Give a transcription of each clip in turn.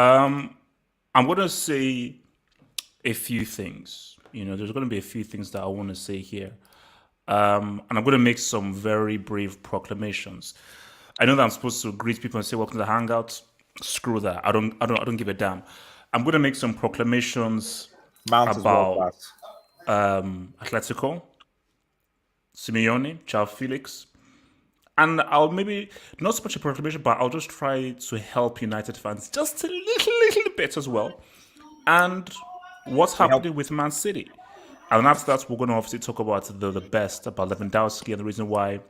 Um, I'm gonna say a few things. There's gonna be a few things that I want to say here. And I'm gonna make some very brave proclamations. I know that I'm supposed to greet people and say welcome to the Hangout. Screw that. I don't give a damn. I'm gonna make some proclamations Mount is world about class. Atletico, Simeone, João Felix, and I'll maybe not so much a proclamation, but I'll just try to help United fans just a little bit as well. And what's We help. happening with Man City. And after that, we're going to obviously talk about the best, about Lewandowski and the reason why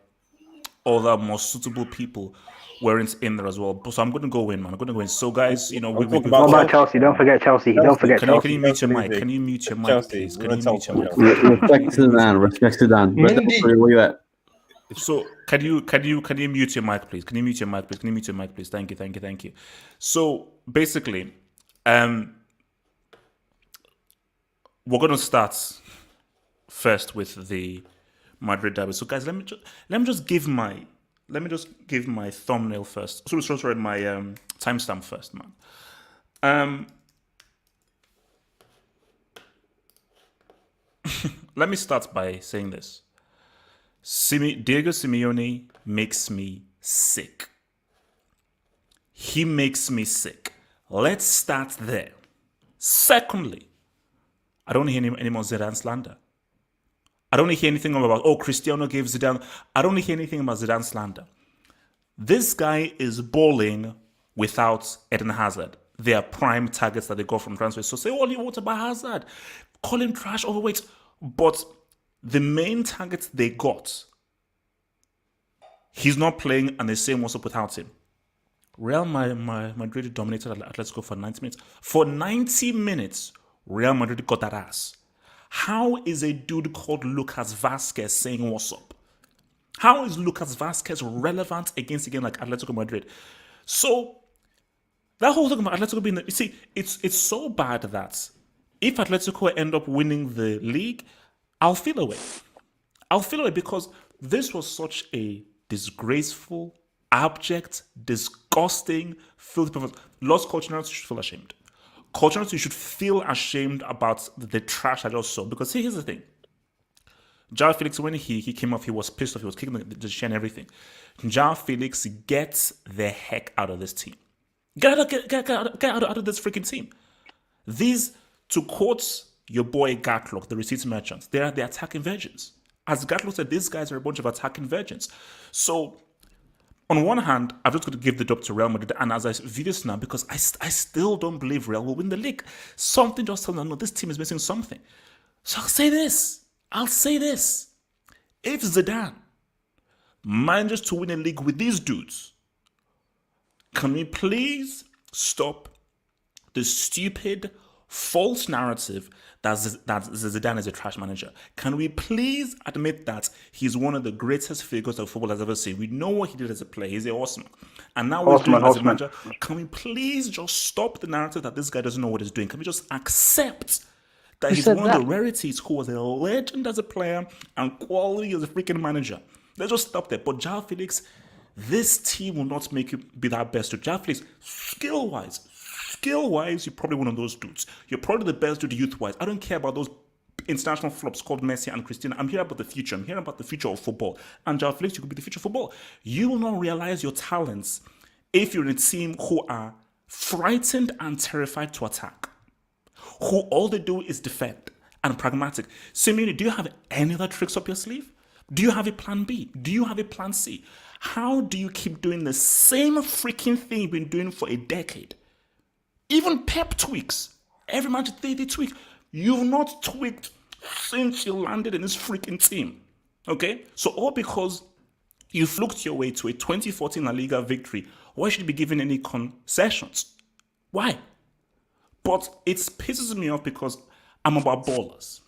other more suitable people weren't in there as well. So I'm going to go in, man. I'm going to go in. So, guys, We'll talk we've about What got. about Chelsea? Don't forget Chelsea. Don't forget Can you Chelsea. mute your Chelsea mic? League. Can you mute your mic, Chelsea. please? We're Can you gonna mute talk your about mic? Chelsea. Respect to the man. Respect to Dan. Mendy. Where you at? So can you mute your mic, please? Can you mute your mic, please? Can you mute your mic, please? Thank you. So basically, we're gonna start first with the Madrid derby. So guys, let me just give my thumbnail first. Sorry, my timestamp first, man. Um, Let me start by saying this. Diego Simeone makes me sick. He makes me sick. Let's start there. Secondly, I don't hear any more Zidane slander. I don't hear anything about, Cristiano gave Zidane. I don't hear anything about Zidane slander. This guy is balling without Eden Hazard. They are prime targets that they got from transfers. So say all you want about Hazard. Call him trash, overweight. But the main targets they got, he's not playing and the same was up without him. Real Madrid dominated Atletico for 90 minutes. For 90 minutes, Real Madrid got that ass. How is a dude called Lucas Vasquez saying what's up? How is Lucas Vasquez relevant against a game like Atletico Madrid? So that whole thing about Atletico being, you see, it's so bad that if Atletico end up winning the league, I'll feel away. I'll feel away because this was such a disgraceful, abject, disgusting, filthy performance. Lost Cultural should feel ashamed. Cultural, you should feel ashamed about the trash I just saw. Because here's the thing. João Felix, when he came off, he was pissed off. He was kicking the shit and everything. João Felix gets the heck out of this team. Get out of this freaking team. These, to quote your boy Gatlock, the receipts merchants, they are the attacking virgins. As Gatlock said, these guys are a bunch of attacking virgins. So, on one hand, I've just got to give the dub to Real Madrid, and as I view this now, because I still don't believe Real will win the league. Something just tells me, no, this team is missing something. So I'll say this. If Zidane manages to win a league with these dudes, can we please stop the stupid, false narrative that Zidane is a trash manager? Can we please admit that he's one of the greatest figures that football has ever seen? We know what he did as a player. He's a horseman. And now we're doing it as a manager. Can we please just stop the narrative that this guy doesn't know what he's doing? Can we just accept that he's one of the rarities who was a legend as a player and quality as a freaking manager? Let's just stop there. But João Felix, this team will not make you be that best. João Felix, skill-wise, you're probably one of those dudes. You're probably the best dude youth-wise. I don't care about those international flops called Messi and Cristiano. I'm here about the future. I'm here about the future of football. And João Felix, you could be the future of football. You will not realize your talents if you're in a team who are frightened and terrified to attack, who all they do is defend and pragmatic. Simeone, do you have any other tricks up your sleeve? Do you have a plan B? Do you have a plan C? How do you keep doing the same freaking thing you've been doing for a decade? Even Pep tweaks. Every match they tweak. You've not tweaked since you landed in this freaking team. Okay? So all because you fluked your way to a 2014 La Liga victory, why should you be given any concessions? Why? But it pisses me off because I'm about ballers.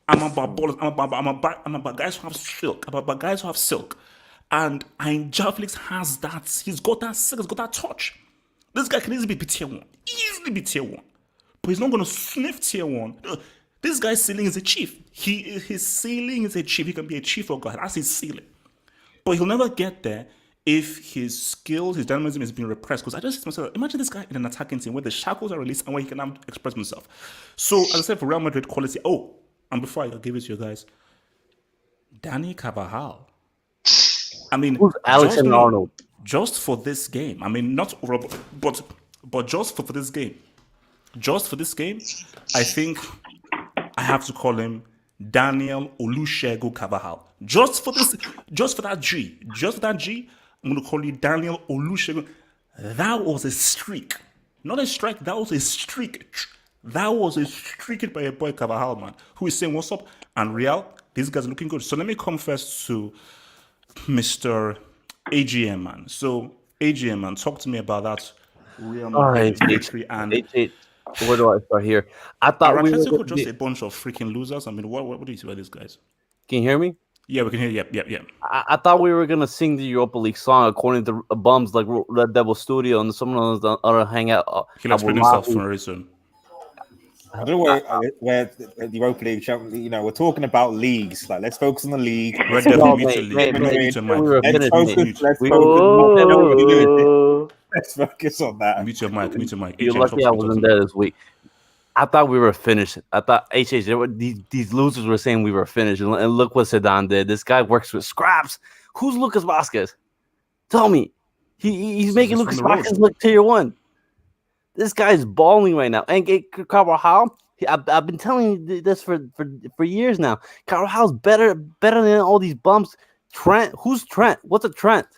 I'm about guys who have silk. I'm about guys who have silk. And João Felix has that. He's got that silk. He's got that touch. This guy can easily be tier 1. Easily be tier 1. But he's not going to sniff tier 1. This guy's ceiling is a chief. His ceiling is a chief. He can be a chief or God. That's his ceiling. But he'll never get there if his skills, his dynamism is being repressed. Because I just see myself, imagine this guy in an attacking team where the shackles are released and where he can now express himself. So, as I said, for Real Madrid quality, and before I give it to you guys, Dani Carvajal. I mean, Who's Alexander Arnold? Just for this game. I mean, not overall, but just for this game. Just for this game, I think I have to call him Daniel Olusegun Carvajal. Just for that G, I'm going to call you Daniel Olusegun. That was a streak. Not a strike, that was a streak. That was a streak by a boy Carvajal, man, who is saying, what's up? And Real, these guys are looking good. So let me come first to Mr. AGM, man. So, AGM, man, talk to me about that Real Madrid victory. And where do I start here? I thought we were just a bunch of freaking losers. I mean, what do you see about these guys? Can you hear me? Yeah, we can hear you. Yep. I thought we were going to sing the Europa League song according to bums like Red Devil Studio and someone on the other Hangout. He'll explain himself very soon. I don't know where the Europa League, we're talking about leagues. Like, let's focus on the league. Red Devil, mute your mic. Let's focus on that. Mute your mic. You're lucky I wasn't there this week. I thought we were finished. I thought these losers were saying we were finished. And look what Zidane did. This guy works with scraps. Who's Lucas Vazquez? Tell me. He's making Lucas Vazquez look tier 1. This guy's balling right now. And Carvajal, I've been telling you this for years now. Carvajal's better than all these bumps. Trent, who's Trent? What's a Trent?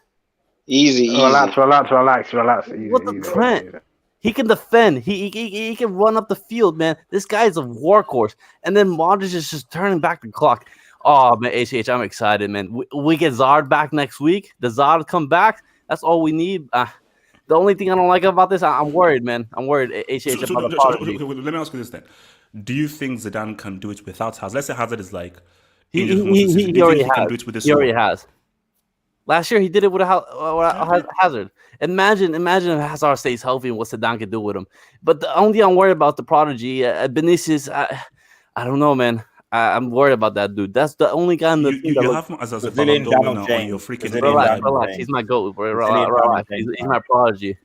Easy. Relax. What's a Trent? He can defend. He can run up the field, man. This guy's a workhorse. And then Modric is just turning back the clock. Oh, man, HH, I'm excited, man. We get Zard back next week. The Zard come back. That's all we need. The only thing I don't like about this, I'm worried, man. I'm worried, HH, about the prodigy. Let me ask you this then. Do you think Zidane can do it without Hazard? Let's say Hazard is like... He already has. He already has. Last year, he did it with Hazard. Imagine if Hazard stays healthy and what Zidane can do with him. But the only thing I'm worried about the prodigy, Vinicius, I don't know, man. I'm worried about that dude. That's the only guy in the team. You have him as a Ballon d'Or winner on your freaking... Relax. He's my GOAT. Relax. He's my prodigy.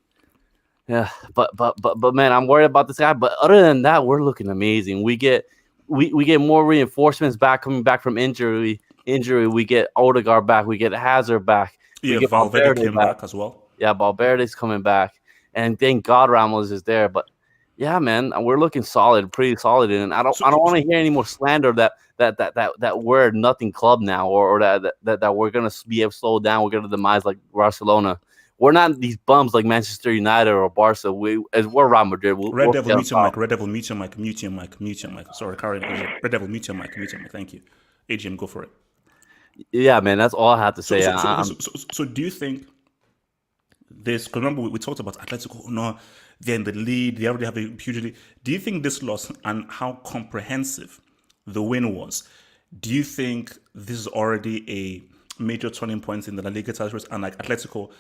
Yeah, but man, I'm worried about this guy. But other than that, we're looking amazing. We get more reinforcements coming back from injury. We get Odegaard back. We get Hazard back. Yeah, Valverde came back as well. Yeah, Valverde's coming back, and thank God Ramos is there. But yeah, man, we're looking solid, pretty solid, and I don't want to hear any more slander that we're nothing club now, or that we're gonna be able to slow down. We're gonna demise like Barcelona. We're not these bums like Manchester United or Barca. We're Real Madrid. Red Devil, mute your mic. Sorry, Karen. Red Devil, mute your mic. Thank you. AGM, go for it. Yeah, man, that's all I have to say. So do you think this? Because remember, we talked about Atletico. No, they're in the lead. They already have a huge lead. Do you think this loss and how comprehensive the win was? Do you think this is already a major turning point in the La Liga title race? And like Atletico,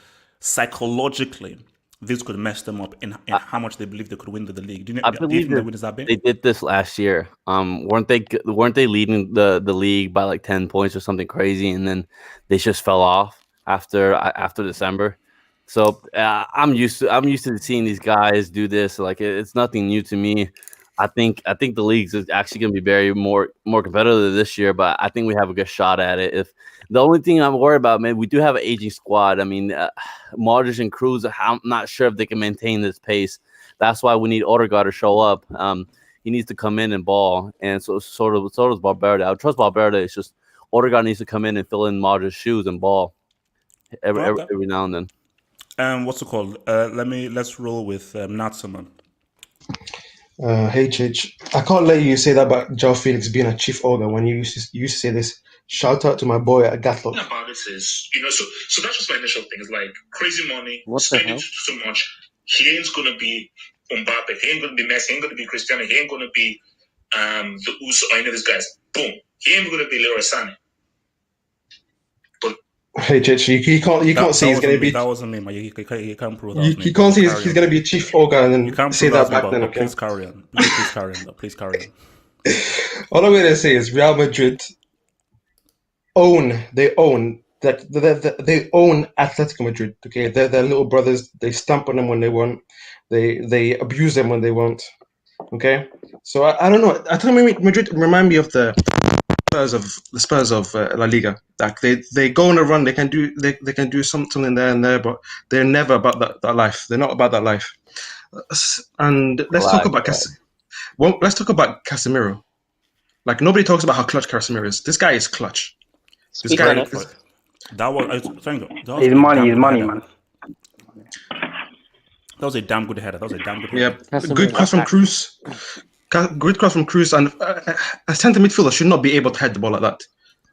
psychologically, this could mess them up in how much they believe they could win the league. I believe they did this last year. Weren't they leading the league by like 10 points or something crazy, and then they just fell off after December. So I'm used to seeing these guys do this. Like it's nothing new to me. I think the league's is actually going to be very more competitive this year, but I think we have a good shot at it. If the only thing I'm worried about, man, we do have an aging squad. I mean, Modric and Kroos, I'm not sure if they can maintain this pace. That's why we need Odegaard to show up. He needs to come in and ball, and so does Valverde. I trust Valverde. It's just Odegaard needs to come in and fill in Modric's shoes and ball every now and then. What's it called? Let's roll with Natsaman. HH, I can't let you say that about Joe Felix being a chief ogre when you used to say this. Shout out to my boy at Gatlock. The thing about this is, so that's just my initial thing. It's like crazy money, spending so much. He ain't gonna be Mbappe. He ain't gonna be Messi. He ain't gonna be Cristiano. He ain't gonna be the Uso. I know these guys. Boom. He ain't gonna be Leroy Sané. HH, you can't say he's going to be. That wasn't me, man. You can't prove that. You can't say he's going to be a chief ogre and then say that back then. Okay? Please carry on. Please carry on. All I'm going to say is Real Madrid own the they own Atletico Madrid. Okay, they're their little brothers. They stamp on them when they want. They abuse them when they want. Okay, so I don't know. Atletico Madrid remind me of the Spurs of La Liga. Like they go on a run. They can do something there and there, but they're never about that life. They're not about that life. And let's talk about Casemiro. Like nobody talks about how clutch Casemiro is. This guy is clutch. Speak on it. That was thank you. That was He's a money, damn he's good money, header. man. That was a damn good header. Yeah, good cross from Cruz. Great cross from Cruz, and a centre midfielder should not be able to head the ball like that.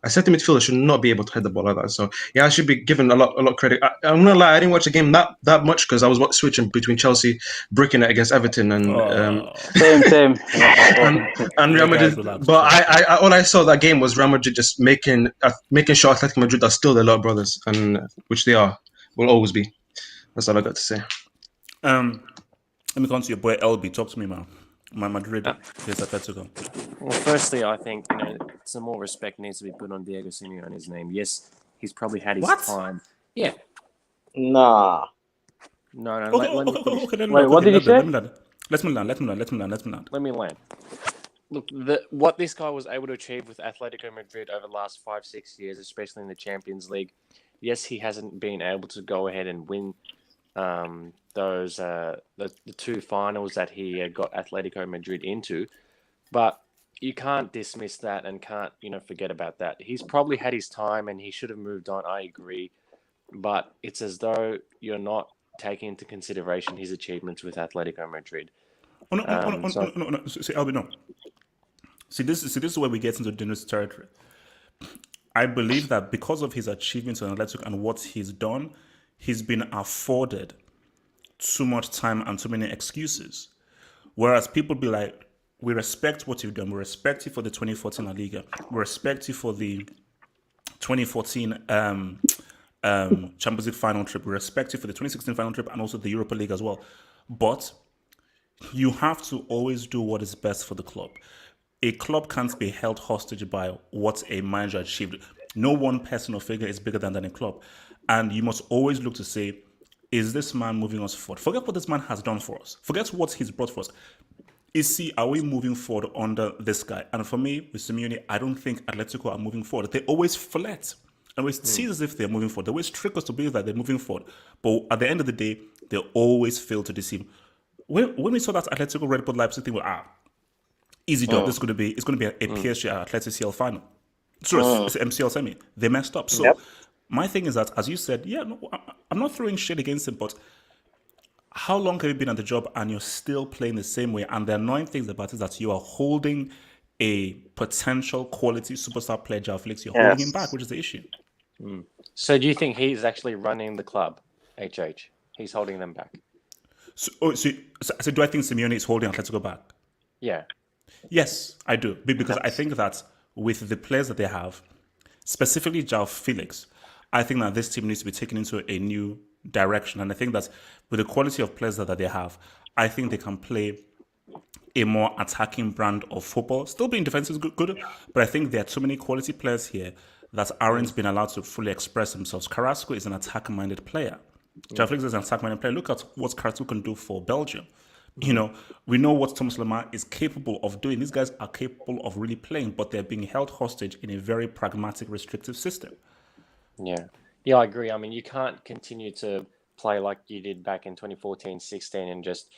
A centre midfielder should not be able to head the ball like that. So yeah, I should be given a lot of credit. I'm not lie, I didn't watch the game that much because I was switching between Chelsea, bricking it against Everton, and Same. and Real Madrid. Relax. But I all I saw that game was Real Madrid just making sure Atletico Madrid are still their little brothers, and which they are, will always be. That's all I got to say. Let me come to your boy LB. Talk to me, man. My Madrid is Atletico. Well, firstly, I think some more respect needs to be put on Diego Simeone's name. Yes, he's probably had his time. Yeah. Nah. No. Okay, then, Wait, what did you say? Let me land. Let me land. Look, what this guy was able to achieve with Atletico Madrid over the last 5-6 years, especially in the Champions League. Yes, he hasn't been able to go ahead and win those the two finals that he got Atletico Madrid into, but you can't dismiss that and can't forget about that. He's probably had his time and he should have moved on. I agree, but it's as though you're not taking into consideration his achievements with Atletico Madrid. No. See, Albie, no. See, this is where we get into dangerous territory. I believe that because of his achievements on Atletico and what he's done, he's been afforded too much time and too many excuses. Whereas people be like, we respect what you've done. We respect you for the 2014 La Liga. We respect you for the 2014 Champions League final trip. We respect you for the 2016 final trip and also the Europa League as well. But you have to always do what is best for the club. A club can't be held hostage by what a manager achieved. No one person or figure is bigger than a club. And you must always look to say, is this man moving us forward? Forget what this man has done for us. Forget what he's brought for us. Are we moving forward under this guy? And for me, with Simeone, I don't think Atletico are moving forward. They always flat. And we see as if they're moving forward. They always trick us to believe that they're moving forward. But at the end of the day, they always fail to deceive. When we saw that Atletico Red Bull Leipzig thing, easy done. It's going to be a PSG Atletico CL final. Sorry, it's MCL semi. They messed up. So my thing is that, as you said, I'm not throwing shit against him, but how long have you been at the job and you're still playing the same way? And the annoying things about it is that you are holding a potential quality superstar player, João Felix. You're holding him back, which is the issue. So do you think he's actually running the club, HH? He's holding them back? So do I think Simeone is holding Atletico back? Yeah. Yes, I do. Because I think that with the players that they have, specifically João Felix, I think that this team needs to be taken into a new direction. And I think that with the quality of players that they have, I think they can play a more attacking brand of football. Still being defensive is good, but I think there are too many quality players here that aren't been allowed to fully express themselves. Carrasco is an attack-minded player. João Felix is an attack-minded player. Look at what Carrasco can do for Belgium. We know what Thomas Lemar is capable of doing. These guys are capable of really playing, but they're being held hostage in a very pragmatic, restrictive system. Yeah, I agree. I mean, you can't continue to play like you did back in 2014-16 and just,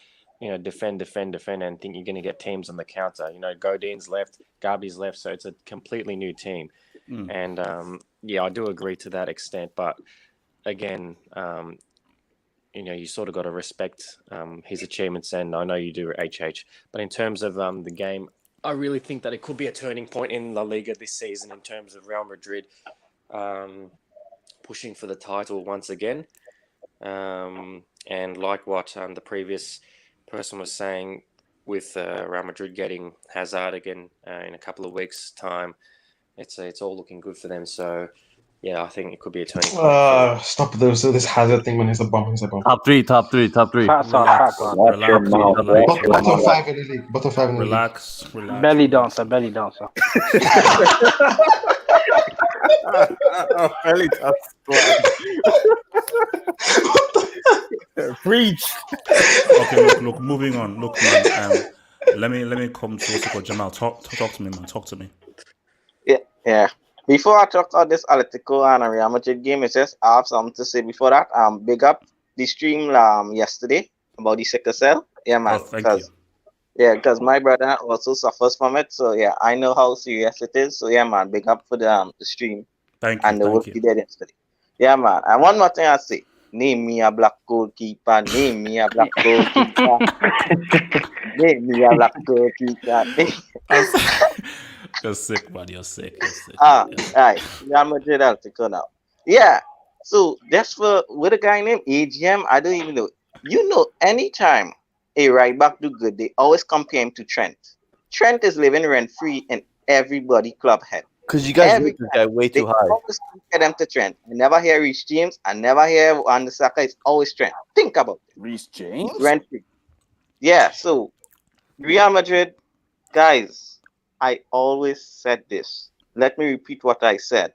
defend and think you're going to get teams on the counter. Godin's left, Gabi's left, so it's a completely new team. And, I do agree to that extent. But, again, you sort of got to respect his achievements, and I know you do, HH. But in terms of the game, I really think that it could be a turning point in La Liga this season in terms of Real Madrid pushing for the title once again. And like what the previous person was saying, with Real Madrid getting Hazard again in a couple of weeks' time, it's all looking good for them. So, yeah, I think it could be a turning point. Stop this Hazard thing, man. He's a bomb. Top three. Facts on. Watch your mouth. Bottom five in the league. Bottom five in the league. Relax. Belly dancer. Belly toss squad. Preach. Okay, look. Moving on. Look, man. Let me come to Osiko. Jamal, talk to me, man. Talk to me. Yeah. Before I talk about this Atletico and Real Madrid game, it's just I have something to say before that. Big up the stream yesterday about the sickle cell. Yeah, man. Thank you. Yeah, because my brother also suffers from it. So yeah, I know how serious it is. So yeah, man, big up for the stream and the work he did yesterday. Yeah, man. And one more thing I say. Name me a black goalkeeper. Name me a black goalkeeper. Name me a black goalkeeper. You're sick, man. You're sick. Alright. Real Madrid Atletico now. Yeah. So that's with a guy named AGM. I don't even know. You know, anytime a right back do good, they always compare him to Trent. Trent is living rent free in everybody club head. Because you guys rate this guy way too high. Always compare them to Trent. I never hear Reece James. I never hear Wan Bissaka. It's always Trent. Think about it. Reece James? Rent free. Yeah. So Real Madrid, guys, I always said this. Let me repeat what I said.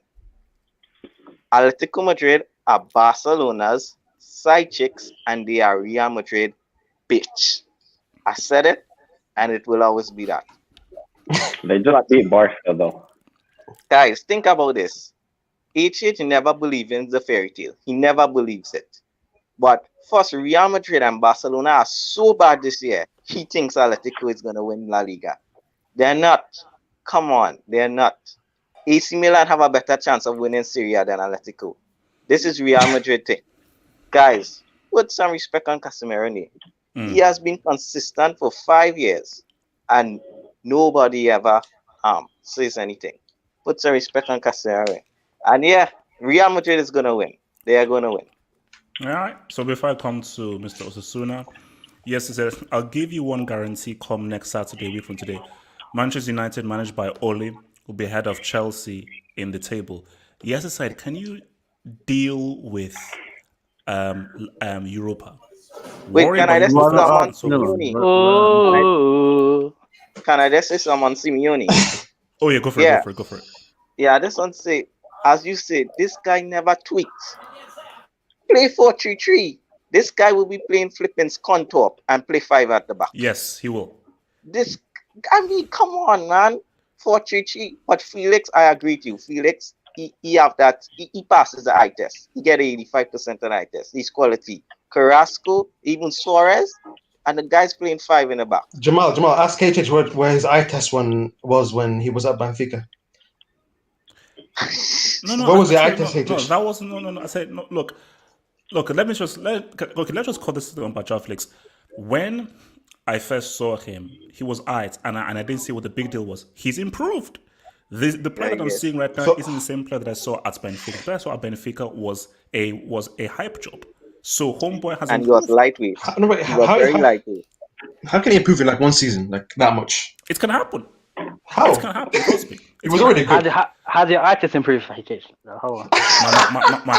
Atletico Madrid are Barcelona's side chicks and they are Real Madrid bitch. I said it and it will always be that. They just beat Barca though. Guys, think about this. HH never believes in the fairy tale. He never believes it. But first, Real Madrid and Barcelona are so bad this year, he thinks Atletico is going to win La Liga. They're not. Come on, they're not. AC Milan have a better chance of winning Serie A than Atletico. This is Real Madrid thing. Guys, put some respect on Casemiro name. He has been consistent for 5 years and nobody ever says anything. Put some respect on Casemiro. And yeah, Real Madrid is going to win. They are going to win. All right. So before I come to Mr. Osasuna, yes, he said, I'll give you one guarantee come next Saturday, a week from today. Manchester United, managed by Ole, will be ahead of Chelsea in the table. Yes, he said, can you deal with Europa? Wait, can I just say someone? Oh. Can I just say someone Simeone? Oh yeah, go for it. Go for it. Yeah, I just want to say, as you said, this guy never tweaks. Play 4-3-3. This guy will be playing flipping Scunthorpe and play 5 at the back. Yes, he will. Come on, man. 4-3-3. But Felix, I agree with you. Felix, he have that. He passes the eye test. He get 85% of the eye test. He's quality. Carrasco, even Suarez, and the guy's playing 5 in the back. Jamal, ask HH where his eye test was when he was at Benfica. No. What was the eye test? No, that wasn't. No. I said no. Look. Let's just call this on Bajaflix. When I first saw him, he was eyed, and I didn't see what the big deal was. He's improved. The player that I'm seeing right now isn't the same player that I saw at Benfica. The player I saw at Benfica was a hype job. So homeboy has and he was lightweight. He was very lightweight. How can he improve in like one season, like that much? It's gonna happen. How? It's gonna happen. Trust me. It was already good. How did your eye test improve? My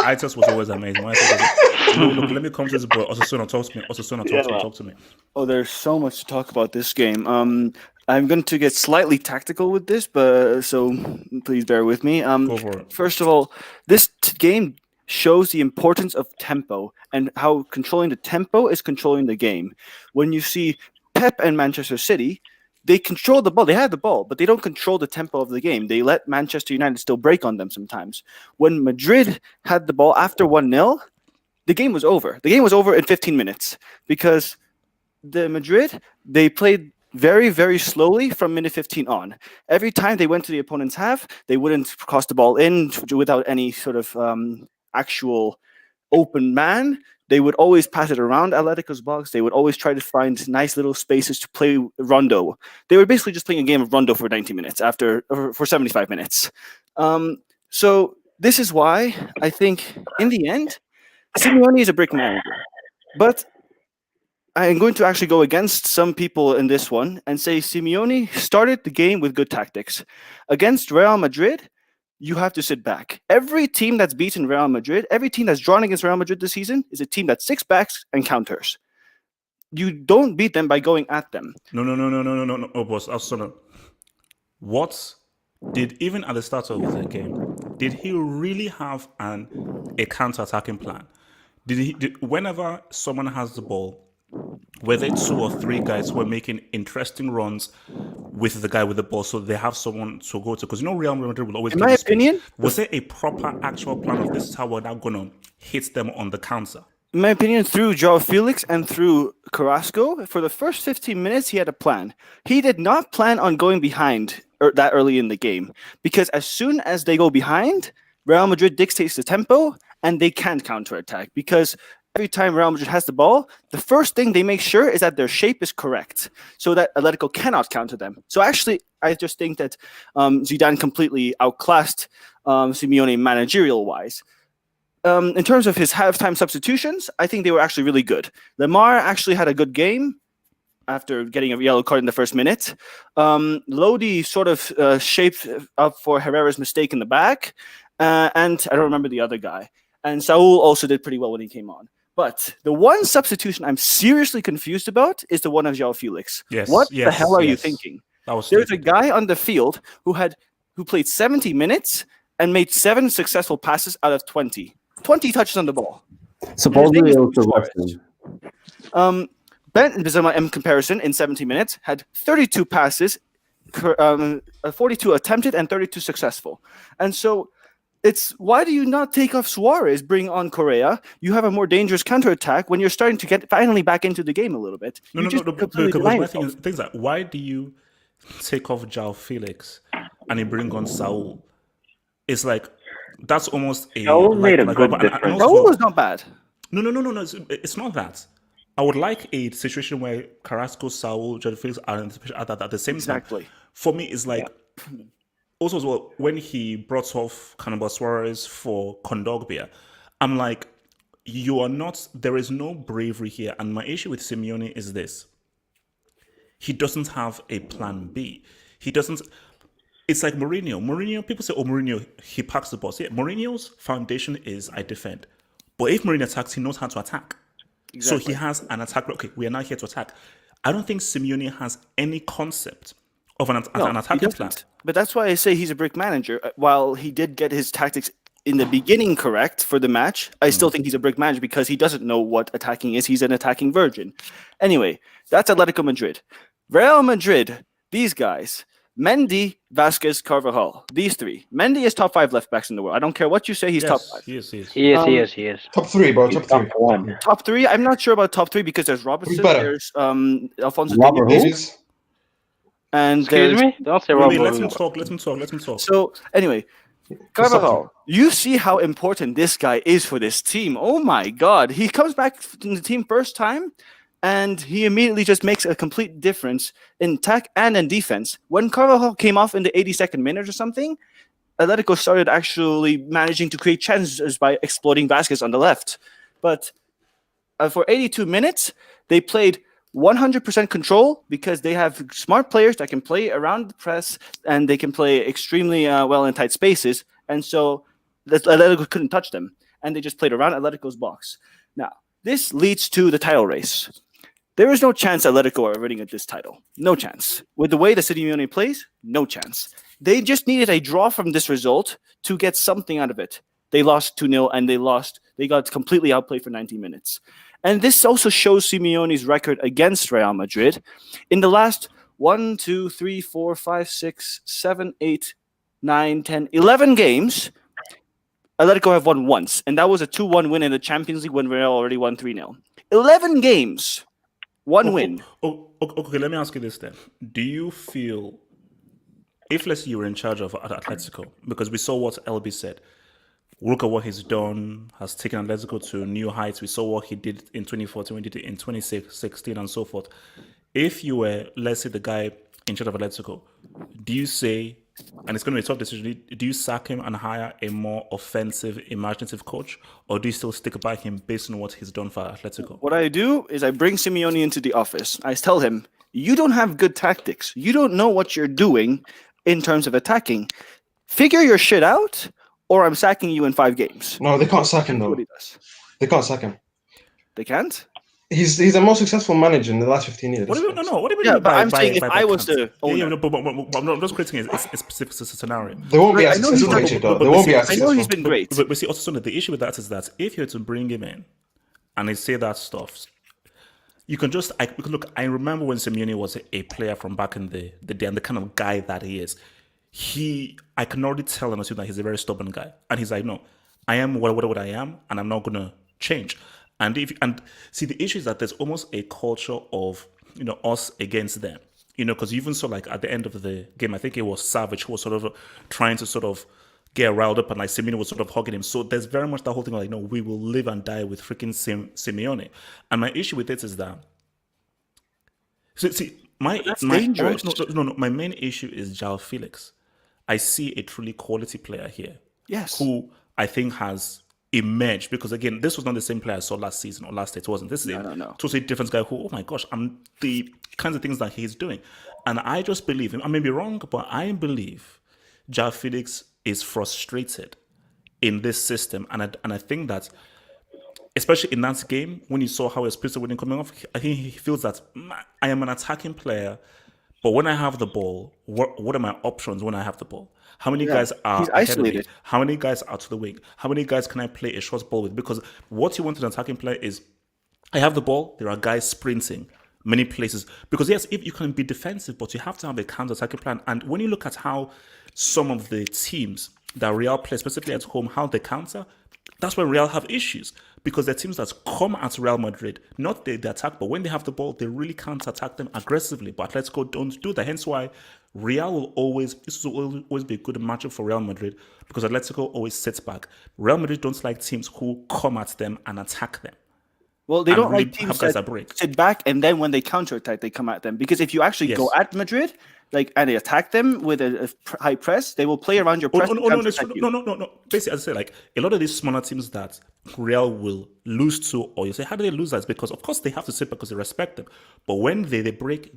eye test was always amazing. Look, let me come to this boy. Osasuna, talk to me. Oh, there's so much to talk about this game. I'm going to get slightly tactical with this, but so please bear with me. Go for it. First of all, this game shows the importance of tempo and how controlling the tempo is controlling the game. When you see Pep and Manchester City, they control the ball. They have the ball, but they don't control the tempo of the game. They let Manchester United still break on them sometimes. When Madrid had the ball after 1-0, the game was over. The game was over in 15 minutes because the Madrid, they played very, very slowly from minute 15 on. Every time they went to the opponent's half, they wouldn't cross the ball in without any sort of actual open man. They would always pass it around Atletico's box. They would always try to find nice little spaces to play rondo. They were basically just playing a game of rondo for 90 minutes for 75 minutes. So this is why I think in the end, Simeone is a brick manager. But I'm going to actually go against some people in this one and say Simeone started the game with good tactics. Against Real Madrid, you have to sit back. Every team that's beaten Real Madrid, every team that's drawn against Real Madrid this season is a team that sits back and counters. You don't beat them by going at them. No. Oh, boss, what did, even at the start of the game, did he really have a counter-attacking plan? Whenever someone has the ball, were there 2 or 3 guys who were making interesting runs with the guy with the ball, so they have someone to go to? Because Real Madrid will always. In my opinion, was there a proper actual plan of this is how we're now going to hit them on the counter? in my opinion, through Joao Felix and through Carrasco, for the first 15 minutes, he had a plan. He did not plan on going behind that early in the game, because as soon as they go behind, Real Madrid dictates the tempo and they can't counterattack, because every time Real Madrid has the ball, the first thing they make sure is that their shape is correct so that Atletico cannot counter them. So actually, I just think that Zidane completely outclassed Simeone managerial-wise. In terms of his halftime substitutions, I think they were actually really good. Lemar actually had a good game after getting a yellow card in the first minute. Lodi sort of shaped up for Herrera's mistake in the back. And I don't remember the other guy. And Saul also did pretty well when he came on. But the one substitution I'm seriously confused about is the one of Joao Felix. What the hell are you thinking? There's a guy on the field who played 70 minutes and made 7 successful passes out of 20. 20 touches on the ball. Supposedly it was the Russian. Ben Benzema, in comparison, in 70 minutes, had 32 passes, 42 attempted and 32 successful. And so it's why do you not take off Suarez, bring on Correa? You have a more dangerous counterattack when you're starting to get finally back into the game a little bit. No, because my thing is things like, why do you take off Joao Felix and you bring on Saul? It's like, that's almost a... Saul made a good difference. Saul was not bad. No, it's not that. I would like a situation where Carrasco, Saul, Joao Felix are at the same time. Exactly. For me, it's like... Also, as well, when he brought off Cannibal Suarez for Kondogbia, I'm like, there is no bravery here. And my issue with Simeone is this. He doesn't have a plan B. It's like Mourinho, people say, Mourinho, he packs the ball. Yeah, Mourinho's foundation is I defend. But if Mourinho attacks, he knows how to attack. Exactly. So he has an attack. Okay, we are now here to attack. I don't think Simeone has any concept of an attacking plan. But that's why I say he's a brick manager. While he did get his tactics in the beginning correct for the match, I still think he's a brick manager because he doesn't know what attacking is. He's an attacking virgin. Anyway, that's Atletico Madrid. Real Madrid, these guys, Mendy, Vasquez, Carvajal, these 3. Mendy is top 5 left backs in the world. I don't care what you say, he's top 5. He is. He is. Top 3, bro. Top 3. One. Top 3? I'm not sure about top 3 because there's Robertson, there's Alfonso Robert Davies, and Excuse me? Don't say Robert. Let him talk. So anyway, Carvajal, you see how important this guy is for this team. Oh my God. He comes back in the team first time and he immediately just makes a complete difference in attack and in defense. When Carvajal came off in the 82nd minute or something, Atletico started actually managing to create chances by exploiting Vasquez on the left. But for 82 minutes, they played 100% control because they have smart players that can play around the press and they can play extremely well in tight spaces. And so Atletico couldn't touch them. And they just played around Atletico's box. Now, this leads to the title race. There is no chance Atletico are winning at this title. No chance. With the way the Simeone plays, no chance. They just needed a draw from this result to get something out of it. They lost 2-0 and they got completely outplayed for 90 minutes. And this also shows Simeone's record against Real Madrid. In the last 1, 2, 3, 4, 5, 6, 7, 8, 9, 10, 11 games, Atletico have won once. And that was a 2-1 win in the Champions League when Real already won 3-0. 11 games, one win. Okay, let me ask you this then. Do you feel, if let's say you were in charge of Atletico, because we saw what LB said, look at what he's done, has taken Atletico to new heights. We saw what he did in 2014, what he did in 2016, and so forth. If you were, let's say, the guy in charge of Atletico, do you say, and it's going to be a tough decision, do you sack him and hire a more offensive, imaginative coach, or do you still stick by him based on what he's done for Atletico? What I do is I bring Simeone into the office. I tell him, you don't have good tactics. You don't know what you're doing in terms of attacking. Figure your shit out, or I'm sacking you in 5 games. No, they can't sack him, though. What he does. They can't sack him. They can't? He's the most successful manager in the last 15 years. What do you mean? No, what do you mean? Yeah, but by, I'm saying if by I was can't? the owner, Yeah, no, but I'm not just creating a specific scenario. They won't be I as know he's successful not- next year, though. but They won't be see, as I know he's successful. been great. But see, also, the issue with that is that if you're to bring him in and they say that stuff, you can just look. I remember when Simeone was a player from back in the day, and the kind of guy that he is. I can already tell and assume that he's a very stubborn guy, and he's like, no, I am what I am, and I'm not gonna change. And see, the issue is that there's almost a culture of us against them. Because you even saw like at the end of the game, I think it was Savage who was sort of trying to sort of get riled up, and like Simeone was sort of hugging him. So there's very much that whole thing like, no, we will live and die with freaking Simeone. And my issue with it is that, see, That's dangerous. No, my main issue is João Felix. I see a truly quality player here. Yes. Who I think has emerged, because again, this was not the same player I saw last season or last year. It wasn't. This is a totally different guy who, oh my gosh, I'm the kinds of things that he's doing. And I just believe him. I may be wrong, but I believe João Felix is frustrated in this system. And I think that, especially in that game, when you saw how his pistol wasn't coming off, I think he feels that I am an attacking player, but when I have the ball, what are my options when I have the ball? How many guys are ahead of me? How many guys are to the wing? How many guys can I play a short ball with? Because what you want in an attacking player is, I have the ball, there are guys sprinting many places. Because yes, if you can be defensive, but you have to have a counter-attacking plan. And when you look at how some of the teams that Real play, specifically at home, how they counter, that's where Real have issues, because they're teams that come at Real Madrid, not the attack, but when they have the ball, they really can't attack them aggressively. But Atletico don't do that. Hence why Real will always be a good matchup for Real Madrid, because Atletico always sits back. Real Madrid don't like teams who come at them and attack them. Well, they don't really like teams that break. sit back, and then when they counterattack, they come at them. Because if you actually go at Madrid, and they attack them with a high press, they will play around your press. No. Basically, as I say, like a lot of these smaller teams that Real will lose to, or you say, how do they lose that? It's because, of course, they have to sit because they respect them. But when they break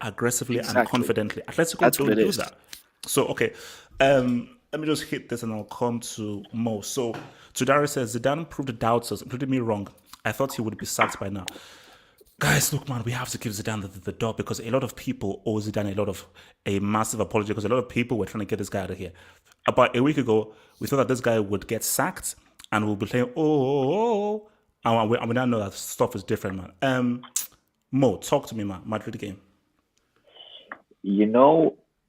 aggressively and confidently. Atletico don't do that. So, okay. Let me just hit this and I'll come to Mo. So, Tudari says, Zidane proved doubters, including me, wrong. I thought he would be sacked by now. Guys, look, man, we have to give Zidane the dog, because a lot of people owe Zidane a massive apology, because a lot of people were trying to get this guy out of here. About a week ago, we thought that this guy would get sacked and we'll be saying, and we now know that stuff is different, man. Mo, talk to me, man. Madrid game.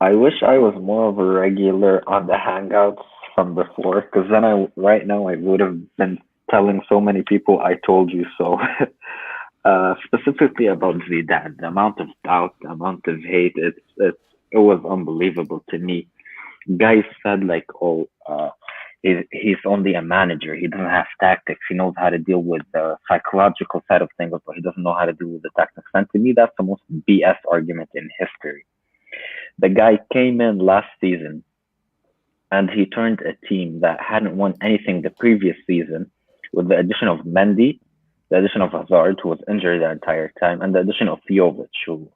I wish I was more of a regular on the Hangouts from before, because then right now I would have been telling so many people I told you so. Specifically about Zidane, the amount of doubt, the amount of hate, it was unbelievable to me. Guys said like, he's only a manager. He doesn't have tactics. He knows how to deal with the psychological side of things, but he doesn't know how to deal with the tactics. And to me, that's the most BS argument in history. The guy came in last season and he turned a team that hadn't won anything the previous season, with the addition of Mendy, the addition of Hazard, who was injured the entire time, and the addition of Jovic, who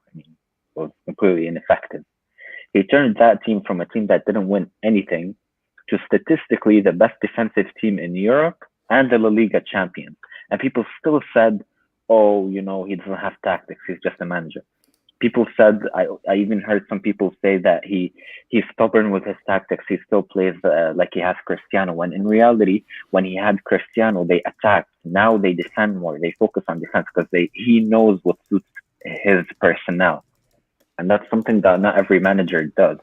was completely ineffective. He turned that team from a team that didn't win anything to statistically the best defensive team in Europe and the La Liga champion. And people still said, he doesn't have tactics, he's just a manager. People said, I even heard some people say that he's stubborn with his tactics. He still plays like he has Cristiano. When in reality, when he had Cristiano, they attacked. Now they defend more. They focus on defense because he knows what suits his personnel. And that's something that not every manager does.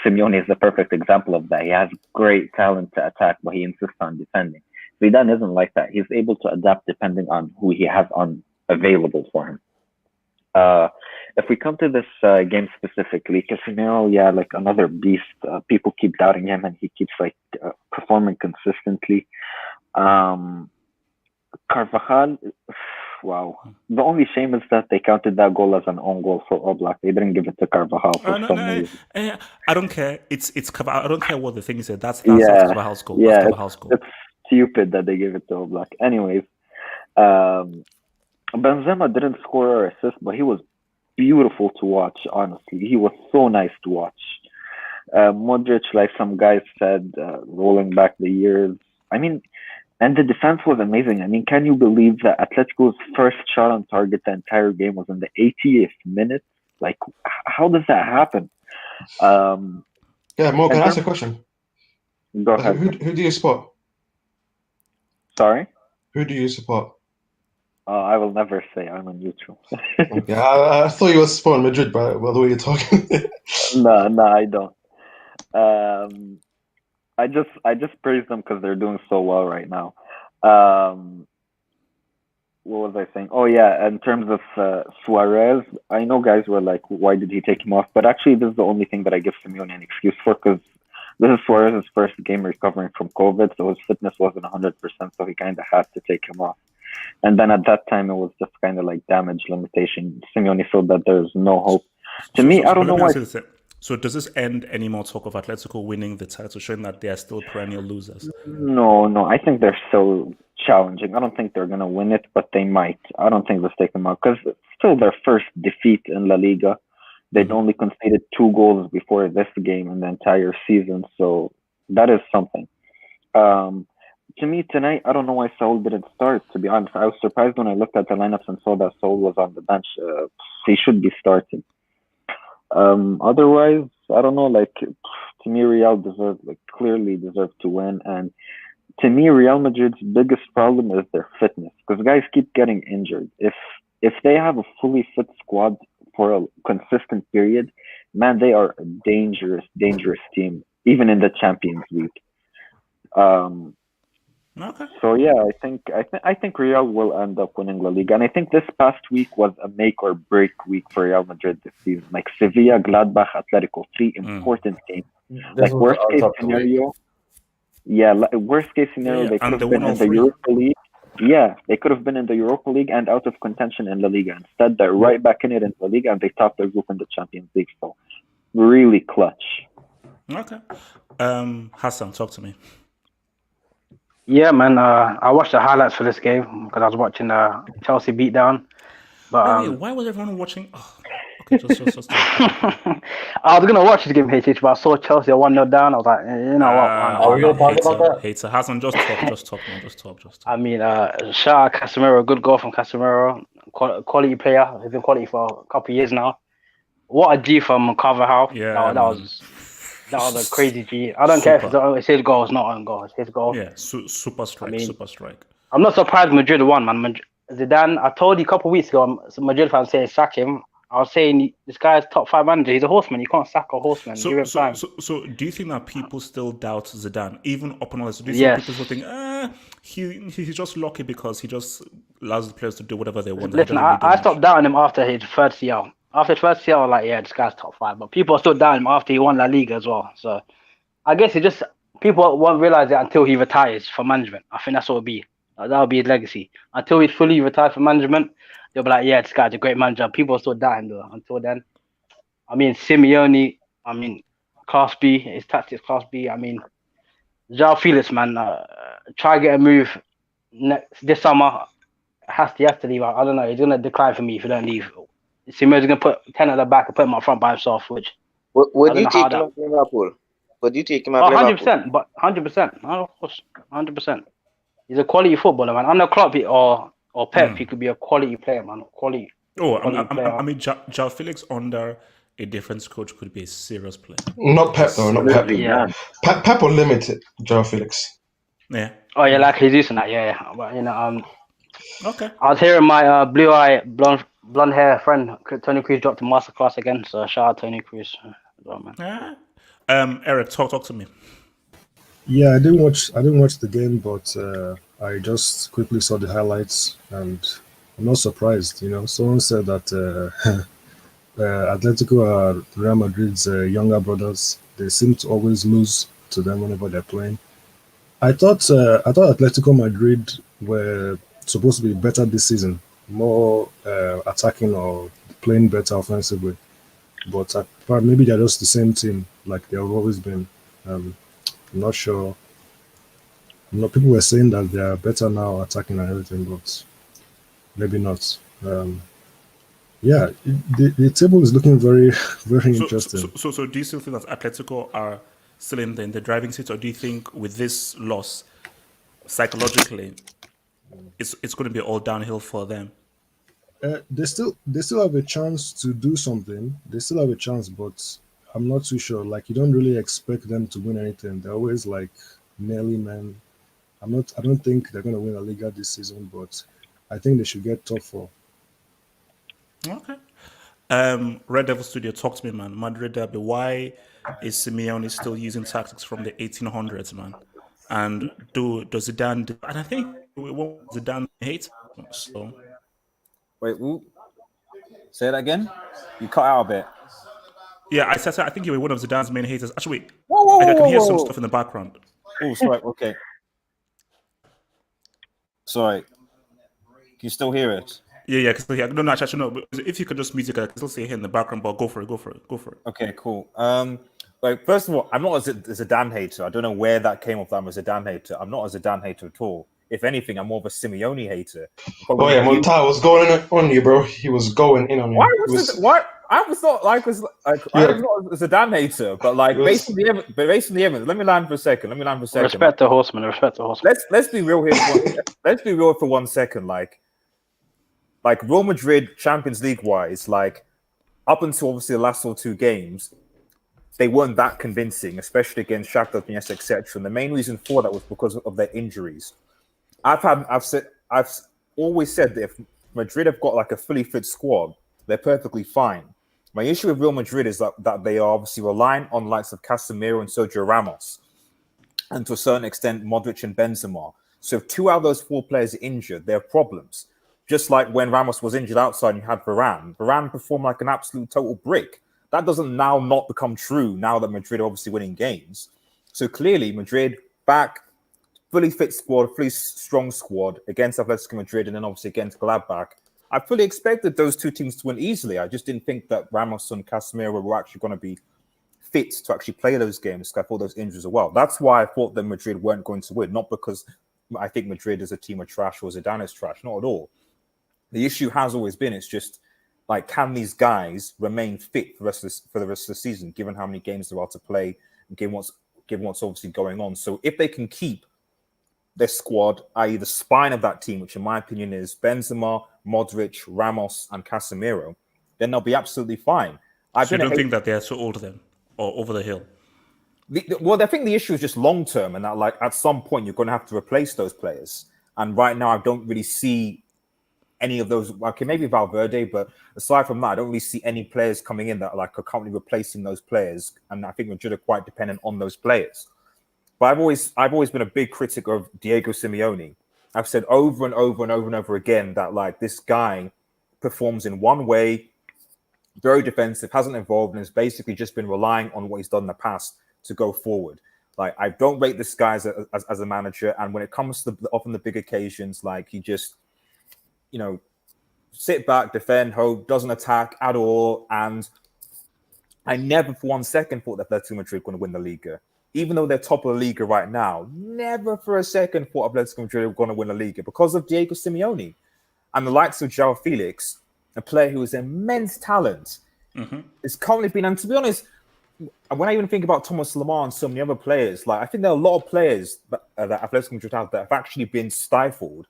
Simeone is the perfect example of that. He has great talent to attack, but he insists on defending. Zidane isn't like that. He's able to adapt depending on who he has available for him. If we come to this game specifically, Casemiro, like another beast. People keep doubting him, and he keeps performing consistently. Carvajal, wow. The only shame is that they counted that goal as an own goal for Oblak. They didn't give it to Carvajal for some reason. I don't care. It's I don't care what the thing is. That's Carvajal's goal. Yeah, that's Carvajal's goal. It's stupid that they gave it to Oblak. Anyways, Benzema didn't score or assist, but he was beautiful to watch, honestly. He was so nice to watch. Modric, like some guys said, rolling back the years. I mean, And the defense was amazing. I mean, can you believe that Atletico's first shot on target the entire game was in the 80th minute? Like, how does that happen? Yeah, Mo, can in I ask a terms- question? Go ahead. Who do you support? Sorry? Who do you support? I will never say. I'm a neutral. Okay, I thought you were supporting Madrid by the way you're talking. No, I don't. I just praise them because they're doing so well right now. What was I saying? Oh yeah, in terms of Suarez, I know guys were like, why did he take him off? But actually, this is the only thing that I give Simeone an excuse for, because this is Suarez's first game recovering from COVID, so his fitness wasn't 100%, so he kind of had to take him off. And then at that time, it was just kind of like damage limitation. Simeone felt that there's no hope. To me, I don't know why. So does this end any more talk of Atletico winning the title, showing that they are still perennial losers? No. I think they're still challenging. I don't think they're going to win it, but they might. I don't think they'll take them out because it's still their first defeat in La Liga. They'd only conceded 2 goals before this game in the entire season, so that is something. To me, tonight, I don't know why Saul didn't start, to be honest. I was surprised when I looked at the lineups and saw that Saul was on the bench. He should be starting. Otherwise, I don't know, like, to me, Real clearly deserved to win. And to me, Real Madrid's biggest problem is their fitness, because guys keep getting injured. If they have a fully fit squad for a consistent period, man, they are a dangerous team, even in the Champions League. Okay. So yeah, I think Real will end up winning La Liga, and I think this past week was a make or break week for Real Madrid this season. Like Sevilla, Gladbach, Atletico, 3 important games. Like worst case scenario, they could have been in the Europa League. Yeah, they could have been in the Europa League and out of contention in La Liga. Instead, they're right back in it in La Liga, and they topped their group in the Champions League. So really clutch. Okay. Hassan, talk to me. Yeah, man. I watched the highlights for this game because I was watching Chelsea beatdown. But Wait, why was everyone watching? Oh, okay, just I was gonna watch this game, HH, but I saw Chelsea 1-0 down. I was like, you know what? Are we gonna talk about that? Hater, Hassan, just talk, man. Just talk. I mean, shout out Casemiro, good goal from Casemiro. Quality player. He's been quality for a couple of years now. What a G from Carvajal. Yeah, that was a crazy G. I don't care if it's his goal, it's not own goal. It's his goal. Yeah, super strike, super strike. I'm not surprised Madrid won, man. Zidane, I told you a couple of weeks ago, some Madrid fans saying sack him. I was saying this guy's top 5 manager. He's a horseman. You can't sack a horseman. Give him time. So do you think that people still doubt Zidane, even up on all this? Do you think people still think, he's just lucky because he just allows the players to do whatever they want? Listen, I stopped doubting him after his third CL. After his first CL, I was like, yeah, this guy's top 5. But people are still doubting him after he won La Liga as well. So I guess people won't realize it until he retires from management. I think that's what it'll be. That'll be his legacy. Until he's fully retired from management, they'll be like, yeah, this guy's a great manager. People are still doubting though. Until then, I mean, Simeone, Class B, his tactics Class B. I mean, João Felix, man, try get a move this summer. Has to leave. I don't know. He's gonna decline for me if he don't leave. Simeone's gonna put 10 at the back and put him up front by himself. Which would you take him at Liverpool? Would you take him at Liverpool? 100%, but 100%, of course, 100%. He's a quality footballer, man. Under Klopp or Pep, he could be a quality player, man. Quality. I mean, João Felix under a different coach could be a serious player. Not Pep though, not Pep. Yeah. Pep will limit it, João Felix. Yeah. Oh yeah, like Jesus and that. Yeah. But Okay. I was hearing my blonde hair friend Tony Cruz dropped a masterclass again. So shout out Tony Cruz. Man. Eric, talk to me. Yeah, I didn't watch the game, but I just quickly saw the highlights, and I'm not surprised. Someone said that Atletico are Real Madrid's younger brothers. They seem to always lose to them whenever they're playing. I thought Atletico Madrid were supposed to be better this season, more attacking or playing better offensively. But maybe they're just the same team like they've always been. I'm not sure. People were saying that they are better now attacking and everything, but maybe not. Yeah, the table is looking very, very interesting. So do you still think that Atletico are still in the driving seat, or do you think with this loss, psychologically, it's going to be all downhill for them. They still have a chance to do something. They still have a chance, but I'm not too sure. Like you don't really expect them to win anything. They're always like nearly man. I don't think they're gonna win a Liga this season, but I think they should get top four. Okay. Red Devil Studio, talk to me, man. Madrid derby. Why is Simeone still using tactics from the 1800s, man? And does Zidane? And I think Zidane hates him, so. Wait, say that again. You cut out a bit. Yeah, I said I think you were one of Zidane's main haters. Actually, wait, Whoa, I can hear whoa, some whoa. stuff in the background. Oh, sorry. Okay. Sorry. Can you still hear it? Yeah, because no, actually, no. But if you could just music, I can still see it here in the background. But go for it. Okay, cool. Like first of all, I'm not a Zidane hater. I don't know where that came off. That I'm a Zidane hater. I'm not a Zidane hater at all. If anything, I'm more of a Simeone hater. Oh yeah, Monta was going on you, bro. He was going in on you. Why? I was not I was not a Zidane hater, but like based on the evidence. Let me land for a second. Respect the horseman. Let's be real here. Let's be real for 1 second. Like Real Madrid Champions League wise, like up until obviously the last two games, they weren't that convincing, especially against Shakhtar Donetsk, etc. And the main reason for that was because of their injuries. I've always said that if Madrid have got like a fully fit squad, they're perfectly fine. My issue with Real Madrid is that they are obviously relying on likes of Casemiro and Sergio Ramos, and to a certain extent Modric and Benzema. So if 2 out of those 4 players are injured, there are problems. Just like when Ramos was injured outside and you had Varane. Varane performed like an absolute total brick. That doesn't now not become true now that Madrid are obviously winning games. So clearly Madrid back, fully fit squad, fully strong squad against Atletico Madrid and then obviously against Gladbach. I fully expected those 2 teams to win easily. I just didn't think that Ramos and Casemiro were actually going to be fit to actually play those games. I thought those injuries as well. That's why I thought that Madrid weren't going to win, not because I think Madrid is a team of trash or Zidane is trash, not at all. The issue has always been, it's just like, can these guys remain fit for the rest of the season, given how many games there are to play and given what's obviously going on. So if they can keep their squad, i.e. the spine of that team, which in my opinion is Benzema, Modric, Ramos, and Casemiro, then they'll be absolutely fine. So you don't think that they're so old then, or over the hill? Well, I think the issue is just long term, and that like at some point you're going to have to replace those players. And right now, I don't really see any of those. Okay, maybe Valverde, but aside from that, I don't really see any players coming in that like are currently replacing those players. And I think Madrid are quite dependent on those players. But I've always been a big critic of Diego Simeone. I've said over and over again that like this guy performs in one way, very defensive, hasn't evolved, and has basically just been relying on what he's done in the past to go forward. Like I don't rate this guy as a manager, and when it comes to often the big occasions, like he just, sit back, defend, hope, doesn't attack at all. And I never for 1 second thought that Atletico Madrid were going to win the Liga. Even though they're top of the Liga right now, never for a second thought Atletico Madrid were going to win the Liga because of Diego Simeone and the likes of João Felix, a player who has immense talent. Is currently been, and to be honest, when I even think about Thomas Lemar and so many other players, like I think there are a lot of players that Atletico Madrid have that have actually been stifled.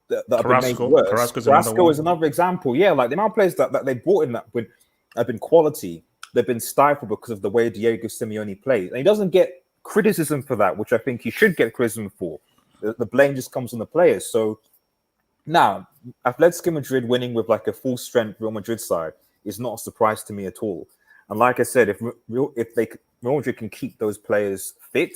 That have been made worse. Carrasco is another example. Yeah, like the amount of players that they brought in that have been quality, they've been stifled because of the way Diego Simeone plays. And he doesn't get criticism for that, which I think he should get criticism for. The blame just comes on the players. So now, Atletico Madrid winning with like a full-strength Real Madrid side is not a surprise to me at all. And like I said, if Real Madrid can keep those players fit,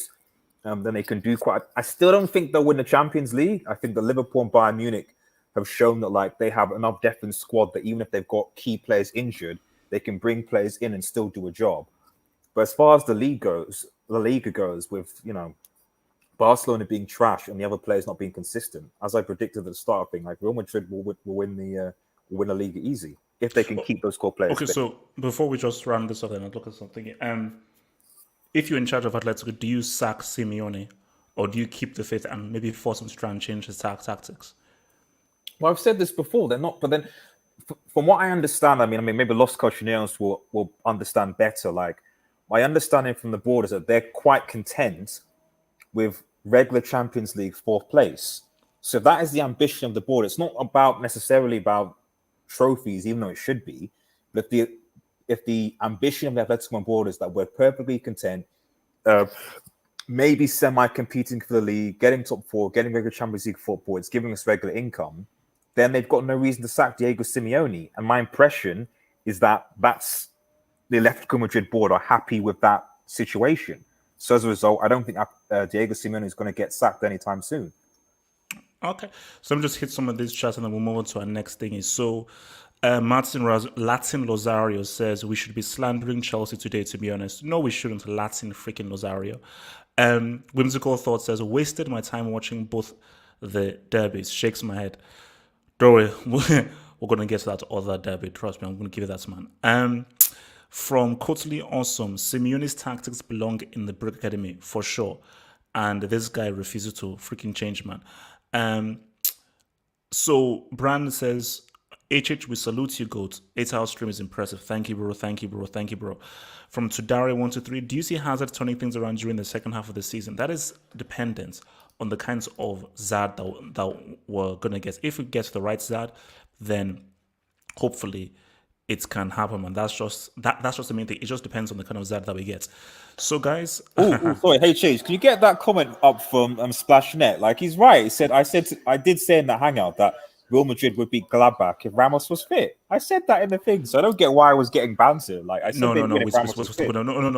then they can do quite. I still don't think they'll win the Champions League. I think the Liverpool and Bayern Munich have shown that like they have enough depth in squad that even if they've got key players injured, they can bring players in and still do a job. But as far as the Liga goes, with Barcelona being trash and the other players not being consistent, as I predicted at the start of thing, like Real Madrid will win the Liga easy if they can keep those core players. Okay, so before we just round this up and look at something, if you're in charge of Atletico, do you sack Simeone or do you keep the faith and maybe force him to try and change his tactics? Well, I've said this before. They're not, but then from what I understand, I mean, maybe Los Colchoneros will understand better. Like my understanding from the board is that they're quite content with regular Champions League 4th place. So that is the ambition of the board. It's not about necessarily about trophies, even though it should be. But if the ambition of the Atletico board is that we're perfectly content, maybe semi-competing for the league, getting top 4, getting regular Champions League football, it's giving us regular income, then they've got no reason to sack Diego Simeone. And my impression is that that's the Atletico Madrid board are happy with that situation. So as a result, I don't think Diego Simeone is going to get sacked anytime soon. Okay, so let me just hit some of these chats and then we'll move on to our next thing. So Latin Lozario says we should be slandering Chelsea today, to be honest. No, we shouldn't. Latin freaking Lozario. Whimsical Thought says, wasted my time watching both the derbies. Shakes my head. Don't worry, we're going to get to that other derby. Trust me, I'm going to give you that, man. From Totally Awesome, Simeone's tactics belong in the Brick Academy, for sure. And this guy refuses to freaking change, man. So Brand says, HH, we salute you, GOAT. 8-hour stream is impressive. Thank you, bro. Thank you, bro. Thank you, bro. From Tudari123, do you see Hazard turning things around during the second half of the season? That is dependent on the kinds of Zad that we're going to get. If we get the right Zad, then hopefully it can happen, and that's just the main thing. It just depends on the kind of Zad that we get. So, guys, sorry, hey Chase, can you get that comment up from Splashnet? Like, he's right. I did say in the hangout that Real Madrid would beat Gladbach if Ramos was fit. I said that in the thing, so I don't get why I was getting bounced. Like, I said, no. Ramos was fit. No. Red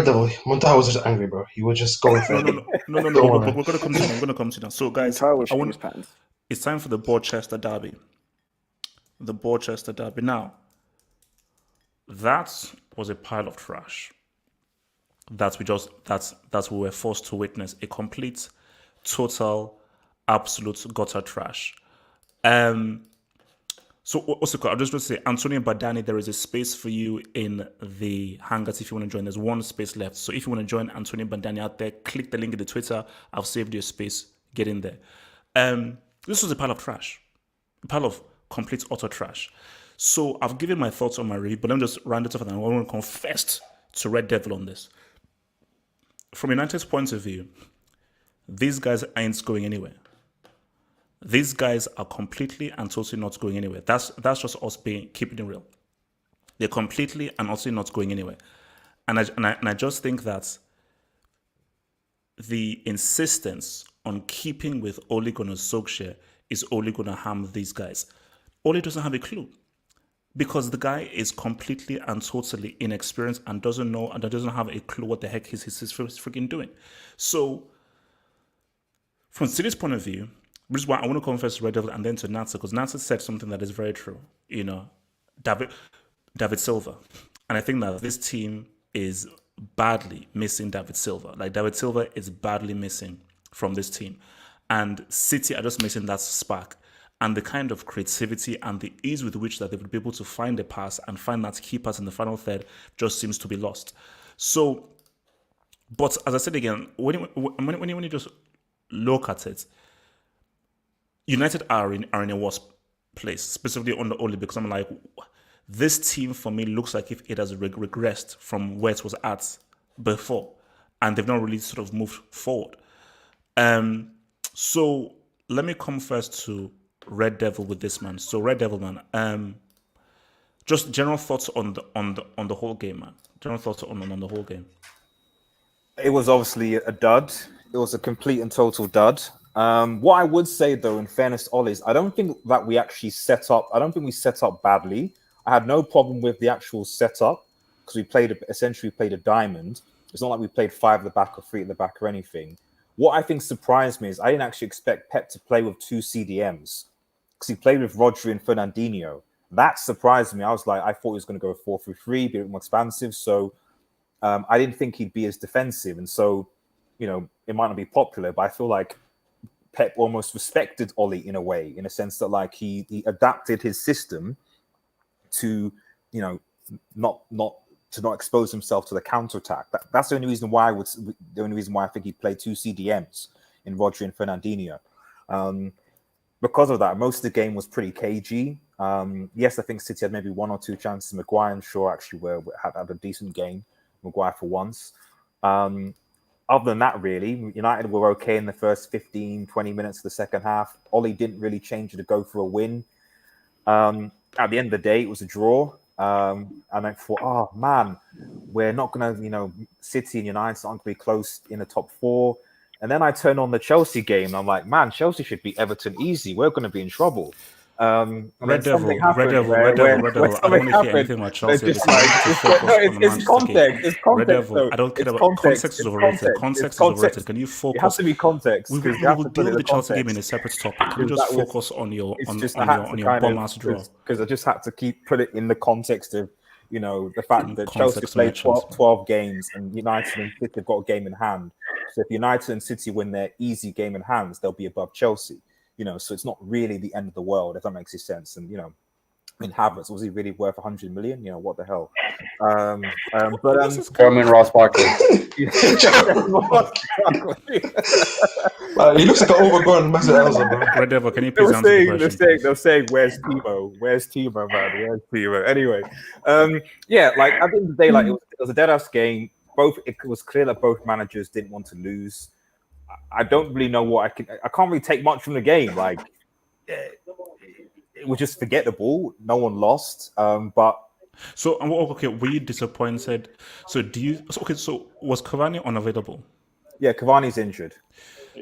Devil, Monta was just angry, bro. He was just going for No. We're going to come to that. We're going to come to that. So, guys, it's time for the Borchester Derby. The Borchester Derby. Now, that was a pile of trash. That's what we were forced to witness. A complete, total, absolute gutter trash. So also, I'm just going to say, Antonio Badani, there is a space for you in the Hangout if you want to join. There's one space left. So if you want to join Antonio Badani out there, click the link in the Twitter. I've saved you a space. Get in there. This was a pile of trash. A pile of complete utter trash. So I've given my thoughts on my review, but let me just round it off and I want to confess to Red Devil on this. From United's point of view, these guys ain't going anywhere. These guys are completely and totally not going anywhere. That's just us keeping it real. They're completely and utterly not going anywhere. And I just think that the insistence on keeping with Ole Gunnar Solskjaer is only going to harm these guys. Ole doesn't have a clue because the guy is completely and totally inexperienced and doesn't know and doesn't have a clue what the heck he's freaking doing. So, from City's point of view, which is why I want to confess to Red Devil and then to Natsa, because Natsa said something that is very true. You know, David Silva. And I think that this team is badly missing David Silva. Like, David Silva is badly missing from this team. And City are just missing that spark. And the kind of creativity and the ease with which that they would be able to find a pass and find that key pass in the final third just seems to be lost. So, but as I said again, when you just look at it, United are in a worse place, specifically on the Ole, because I'm like, this team for me looks like if it has regressed from where it was at before, and they've not really sort of moved forward. So let me come first to Red Devil with this, man. So Red Devil, man, just general thoughts on the whole game, man. General thoughts on the whole game. It was obviously a dud. It was a complete and total dud. What I would say, though, in fairness to Ole, is I don't think that we actually set up. I don't think we set up badly. I had no problem with the actual setup because we essentially played a diamond. It's not like we played 5 at the back or 3 at the back or anything. What I think surprised me is I didn't actually expect Pep to play with 2 CDMs because he played with Rodri and Fernandinho. That surprised me. I thought he was going to go 4-3-3, be a bit more expansive. So I didn't think he'd be as defensive. And so, you know, it might not be popular, but I feel like Pep almost respected Ole in a way, in a sense that like he adapted his system to, you know, not expose himself to the counterattack. That's the only reason why I think he played 2 CDMs in Rodri and Fernandinho. Because of that, most of the game was pretty cagey. Yes, I think City had maybe 1 or 2 chances. Maguire and Shaw actually had a decent game. Maguire for once. other than that, really, United were okay in the first 15, 20 minutes of the second half. Ollie didn't really change it to go for a win. At the end of the day, it was a draw. And I thought, oh man, we're not going to, City and United aren't going to be close in the top 4. And then I turn on the Chelsea game, and I'm like, man, Chelsea should beat Everton easy. We're going to be in trouble. Red Devil. I don't want to hear anything about Chelsea. It's context. Red Devil, I don't care about context is overrated. Context is overrated. Can you focus? It has to be context. We will deal with the Chelsea game in a separate topic. Can you just focus on your bum-ass draw? Because I just had to put it in the context of the fact that Chelsea played 12 games and United and City have got a game in hand. So if United and City win their easy game in hands, they'll be above Chelsea. So it's not really the end of the world, if that makes any sense. And Havertz, was he really worth 100 million? What the hell? German Ross Barkley. He looks like an overgrown Mesut Ozil, bro. Red Devil, can you please answer the question? They're saying, "Where's Timo? Where's Timo, man? Where's Timo?" Anyway, at the end of the day, it was a dead-ass game. It was clear that both managers didn't want to lose. I don't really know what I can't really take much from the game. It was just forgettable. No one lost. But so were you disappointed? So was Cavani unavailable? Yeah, Cavani's injured.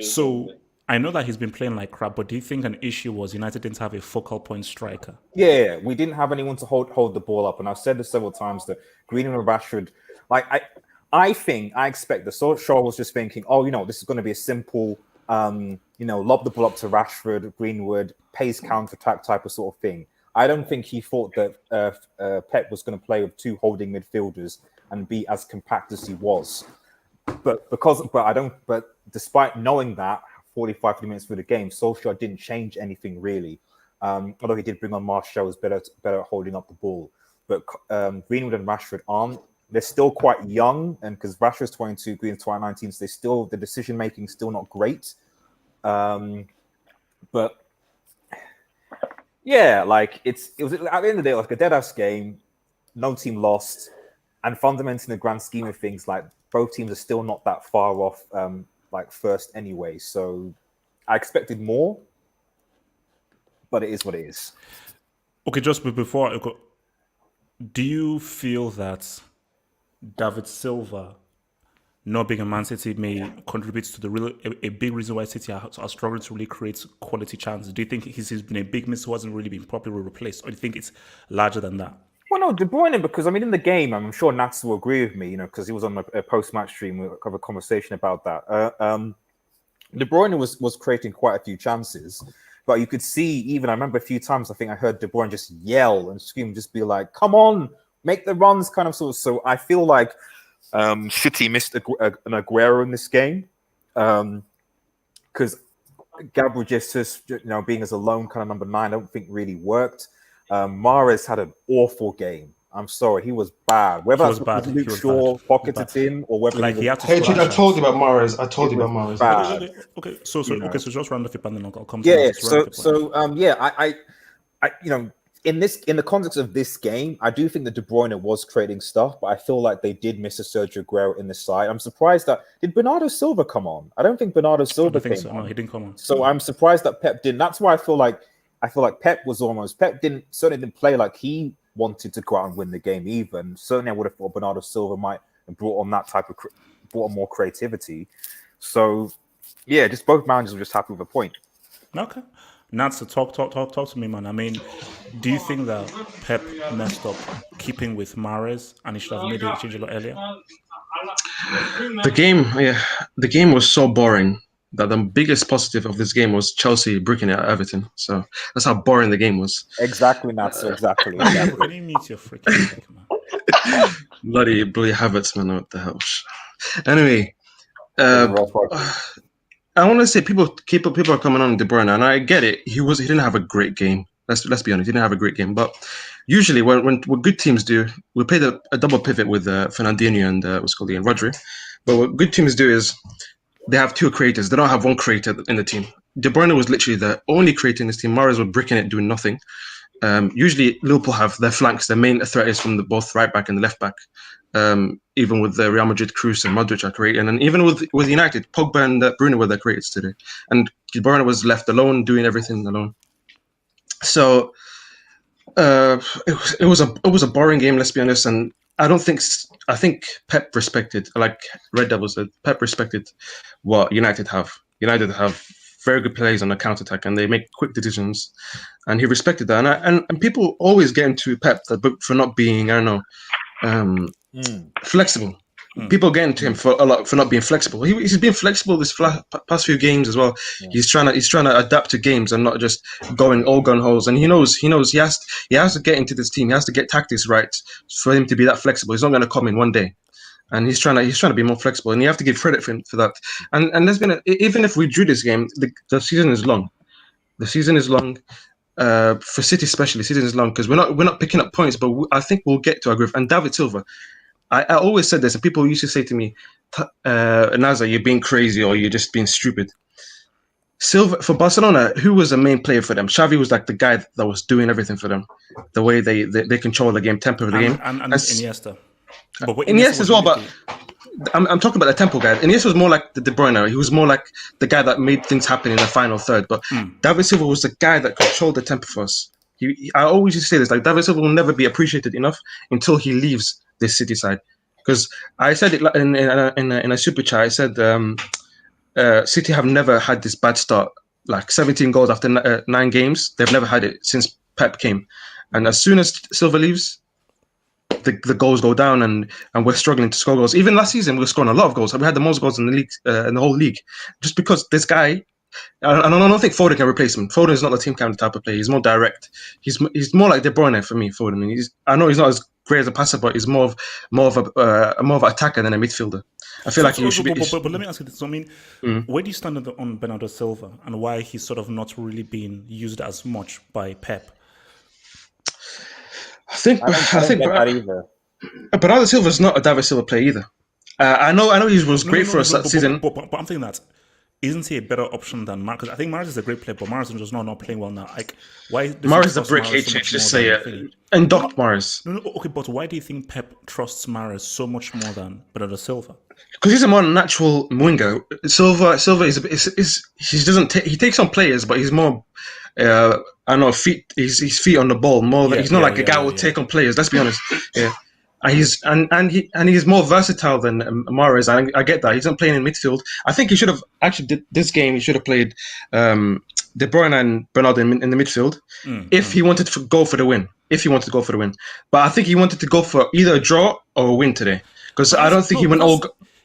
So I know that he's been playing like crap, but do you think an issue was United didn't have a focal point striker? Yeah, we didn't have anyone to hold the ball up, and I've said this several times that Greenwood and Rashford, I expect the Solskjaer was just thinking, this is going to be a simple, lob the ball up to Rashford, Greenwood, pace counter-attack type of sort of thing. I don't think he thought that Pep was going to play with 2 holding midfielders and be as compact as he was. But despite knowing that, 45 minutes through the game, Solskjaer didn't change anything really. Although he did bring on Martial, who's better at holding up the ball. But Greenwood and Rashford aren't. They're still quite young, and because Rashford's 22, Green's 19, so the decision making is still not great. But yeah, it was at the end of the day like a dead ass game. No team lost, and fundamentally, in the grand scheme of things, both teams are still not that far off, first anyway. So I expected more, but it is what it is. Okay, just before I go, do you feel that David Silva not being a Man City may contribute to a big reason why City are struggling to really create quality chances? Do you think he's been a big miss who hasn't really been properly replaced, or do you think it's larger than that? Well, no, De Bruyne, because in the game, I'm sure Nats will agree with me, because he was on a post-match stream. We'll have a conversation about that. De Bruyne was creating quite a few chances, but you could see, I remember a few times, I think I heard De Bruyne just yell and scream, just be like, "Come on, make the runs," kind of sort of. So I feel like City missed an Aguero in this game, because Gabriel Jesus, being as a lone kind of number 9, I don't think really worked. Mahrez had an awful game. I'm sorry, he was bad. Whether that's because Luke Shaw pocketed him or whether he had to. Hey, Jude, I told you about Mahrez. Okay, so just round off your panel. I'll come. In the context of this game, I do think that De Bruyne was creating stuff, but I feel like they did miss a Sergio Aguero in the side. I'm surprised that did Bernardo Silva come on? I don't think Bernardo Silva came on. No, he didn't come on. So I'm surprised that Pep didn't. That's why I feel like Pep certainly didn't play like he wanted to go out and win the game. Even certainly, I would have thought Bernardo Silva might have brought on more creativity. So yeah, just both managers were just happy with a point. Okay. Nats, talk to me, man. I mean, do you think that Pep messed up keeping with Mahrez and he should have made a change a lot earlier? The game was so boring that the biggest positive of this game was Chelsea bricking it at Everton. So that's how boring the game was. Exactly, Nats. Exactly. Can you mute your freaking mic, man? Bloody Havertz, man. What the hell? Anyway, I want to say people are coming on De Bruyne, and I get it. He didn't have a great game. Let's be honest. He didn't have a great game. But usually, when what good teams do, we played a double pivot with Fernandinho and Rodri. But what good teams do is they have 2 creators. They don't have one creator in the team. De Bruyne was literally the only creator in this team. Mahrez was bricking it, doing nothing. Usually Liverpool have their flanks. Their main threat is from both right back and the left back. Even with the Real Madrid, Kroos and Modric are creating, and even with United, Pogba and Bruno were the creators today, and Bruno was left alone doing everything alone. So it was a boring game. Let's be honest, and I think Pep respected, like Red Devil said, Pep respected what United have. United have very good players on the counter attack, and they make quick decisions, and he respected that. And people always get into Pep for not being, I don't know, flexible. People get into him for not being flexible. He's been flexible this past few games as well. Yeah. He's trying to adapt to games and not just going all gun holes. And he knows he has to get into this team. He has to get tactics right for him to be that flexible. He's not going to come in one day. And he's trying to be more flexible, and you have to give credit for him for that. And there's been even if we drew this game, the season is long. The season is long for City, especially. The season is long because we're not picking up points, but I think we'll get to our groove. And David Silva, I always said this, and people used to say to me, "Naza, you're being crazy or you're just being stupid." Silva for Barcelona, who was the main player for them? Xavi was like the guy that was doing everything for them, the way they control the game, tempo of the game, and Iniesta. But Iniesta as well, but I'm talking about the tempo guy. Iniesta was more like the De Bruyne. He was more like the guy that made things happen in the final third. But David Silva was the guy that controlled the tempo for us. I always used to say this, like David Silva will never be appreciated enough until he leaves this City side. Because I said it in a super chat. I said City have never had this bad start. Like 17 goals after 9 games, they've never had it since Pep came. And as soon as Silva leaves, the goals go down, and we're struggling to score goals. Even last season, we were scoring a lot of goals. We had the most goals in the league, in the whole league, just because this guy. I don't think Foden can replace him. Foden is not the team kind of type of player. He's more direct. He's more like De Bruyne for me. Foden. I know he's not as great as a passer, but he's more of an attacker than a midfielder. I feel like he should be. But let me ask you this. So, I mean, where do you stand on Bernardo Silva and why he's sort of not really being used as much by Pep? I think Bernardo Silva is not a David Silva player either. I know he was great for us that season. But I'm thinking that isn't he a better option than Marcus? I think Marcus is a great player, but Marcus is just not playing well now. Like, why? Mahrez is a brick. Just say it. And Doc Mahrez. No, okay, but why do you think Pep trusts Mahrez so much more than Bernardo Silva? Because he's a more natural winger. Silva is he takes on players, but he's more. I don't know, his feet on the ball more. He's not like a guy who will take on players. Let's be honest. Yeah. And he's more versatile than Mahrez. I get that. He's not playing in midfield. I think he should have actually this game. He should have played De Bruyne and Bernardo in the midfield if he wanted to go for the win. But I think he wanted to go for either a draw or a win today. Because I don't think he went all.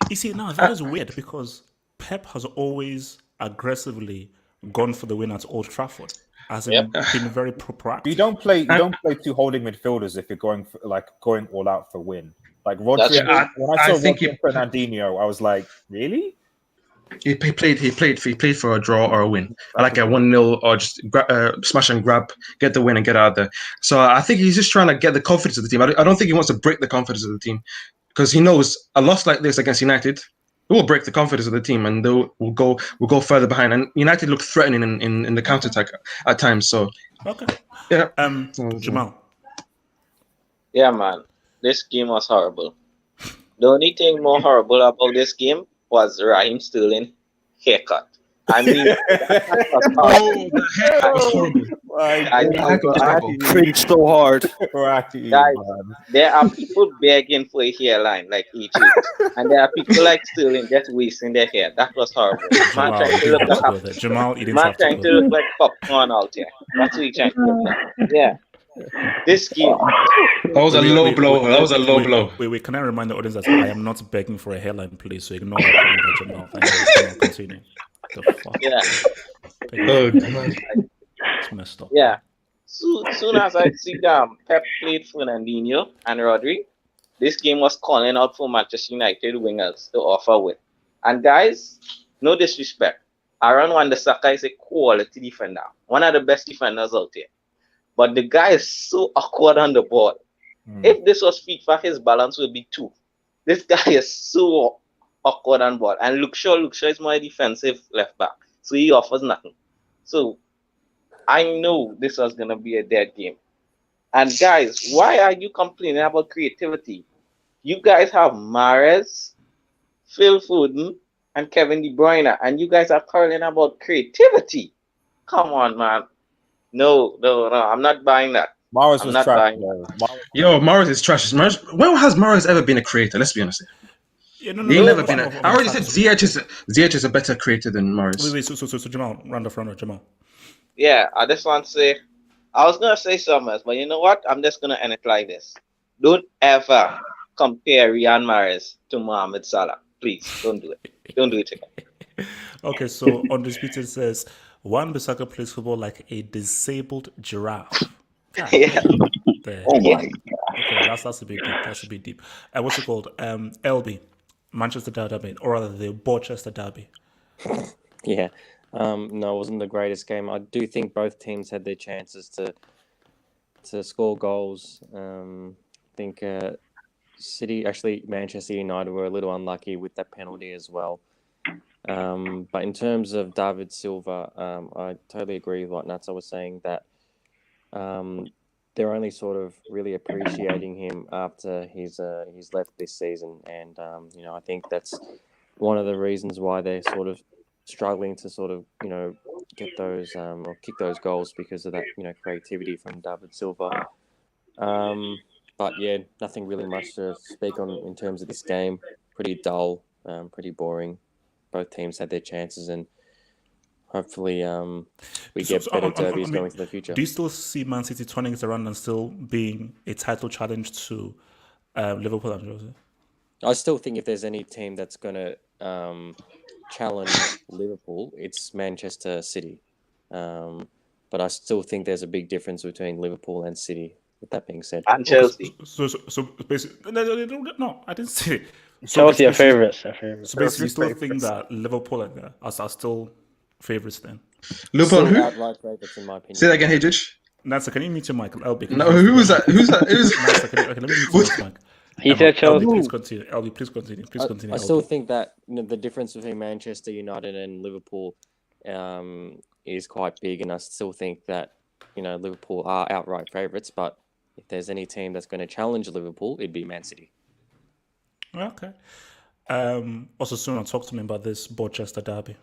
You see, now that is weird because Pep has always aggressively gone for the win at Old Trafford. As in been very proactive. You don't play two holding midfielders if you're going all out for win. Like Rodri, when I saw Rodri and Fernandinho, I was like, really? He played for a draw or a win. I like a 1-0 or just smash and grab, get the win and get out of there. So I think he's just trying to get the confidence of the team. I don't think he wants to break the confidence of the team because he knows a loss like this against United, it will break the confidence of the team and we'll go further behind. And United look threatening in the counter-attack at times. So Jamal. Yeah, man. This game was horrible. The only thing more horrible about this game was Raheem Sterling haircut. I mean, I cringed so hard. Guys, there are people begging for a hairline like each week, and there are people like Sterling just wasting their hair. That was horrible. Man trying to look like popcorn out here. That's what he's trying to look like. Yeah. This game. That was a low blow. Wait, can I remind the audience that I am not begging for a hairline, please? So ignore that. Jamal. Thank you. Continue. The fuck? Yeah. It's messed up. Yeah. Soon as I see Pep played Fernandinho and Rodri, this game was calling out for Manchester United wingers to offer with. And guys, no disrespect, Aaron Wan-Bissaka is a quality defender, one of the best defenders out there. But the guy is so awkward on the ball. If this was FIFA, his balance would be 2. This guy is so awkward on ball. And Luke Shaw is my defensive left back. So he offers nothing. So I knew this was gonna be a dead game. And guys, why are you complaining about creativity? You guys have Mahrez, Phil Foden, and Kevin De Bruyne, and you guys are quarreling about creativity. Come on, man. No, I'm not buying that. Mahrez I'm was not trash, buying bro. Yo, Mahrez is trash. When has Mahrez ever been a creator? Let's be honest. Yeah, no, He ain't no, never no, been no, a. no, I no, already no, said Ziyech is a better creator than Mahrez. Wait, so Jamal, round off, Jamal. Yeah, I just want to say, I was gonna say something else, but you know what? I'm just gonna end it like this. Don't ever compare Riyad Mahrez to Mohamed Salah. Please, don't do it. Don't do it again. Okay, so Undisputed says Wan-Bissaka plays football like a disabled giraffe. God Yeah. damn. Oh my. Okay, that's a bit deep. That's a bit deep. What's it called? LB, Manchester Derby, or rather the Borchester Derby. Yeah. No, it wasn't the greatest game. I do think both teams had their chances to score goals. I think Manchester United were a little unlucky with that penalty as well. But in terms of David Silva, I totally agree with what Natsa was saying, that they're only sort of really appreciating him after he's left this season, and I think that's one of the reasons why they're sort of struggling to sort of get those or kick those goals, because of that creativity from David Silva. But yeah, nothing really much to speak on in terms of this game. Pretty dull, pretty boring. Both teams had their chances, and hopefully we get better derbies going into the future. Do you still see Man City turning it around and still being a title challenge to Liverpool and Chelsea? I still think if there's any team that's going to challenge Liverpool, it's Manchester City. But I still think there's a big difference between Liverpool and City, with that being said. And Chelsea. So basically, no, I didn't say it. Chelsea are basically- favourites. So basically, you still think that Liverpool are still favourites then? Liverpool, Still who? outright favourites, in my opinion. Say that again, Hejich. Natsa, can you mute your mic? LB, No, who was that? Who's that? Who's Natsa, let me mute your mic. He said Chelsea. LB, please continue. LB, please continue. Please continue. I still think that the difference between Manchester United and Liverpool is quite big, and I still think that Liverpool are outright favourites. But if there's any team that's going to challenge Liverpool, it'd be Man City. Okay. Also, soon talk to me about this Borchester Derby.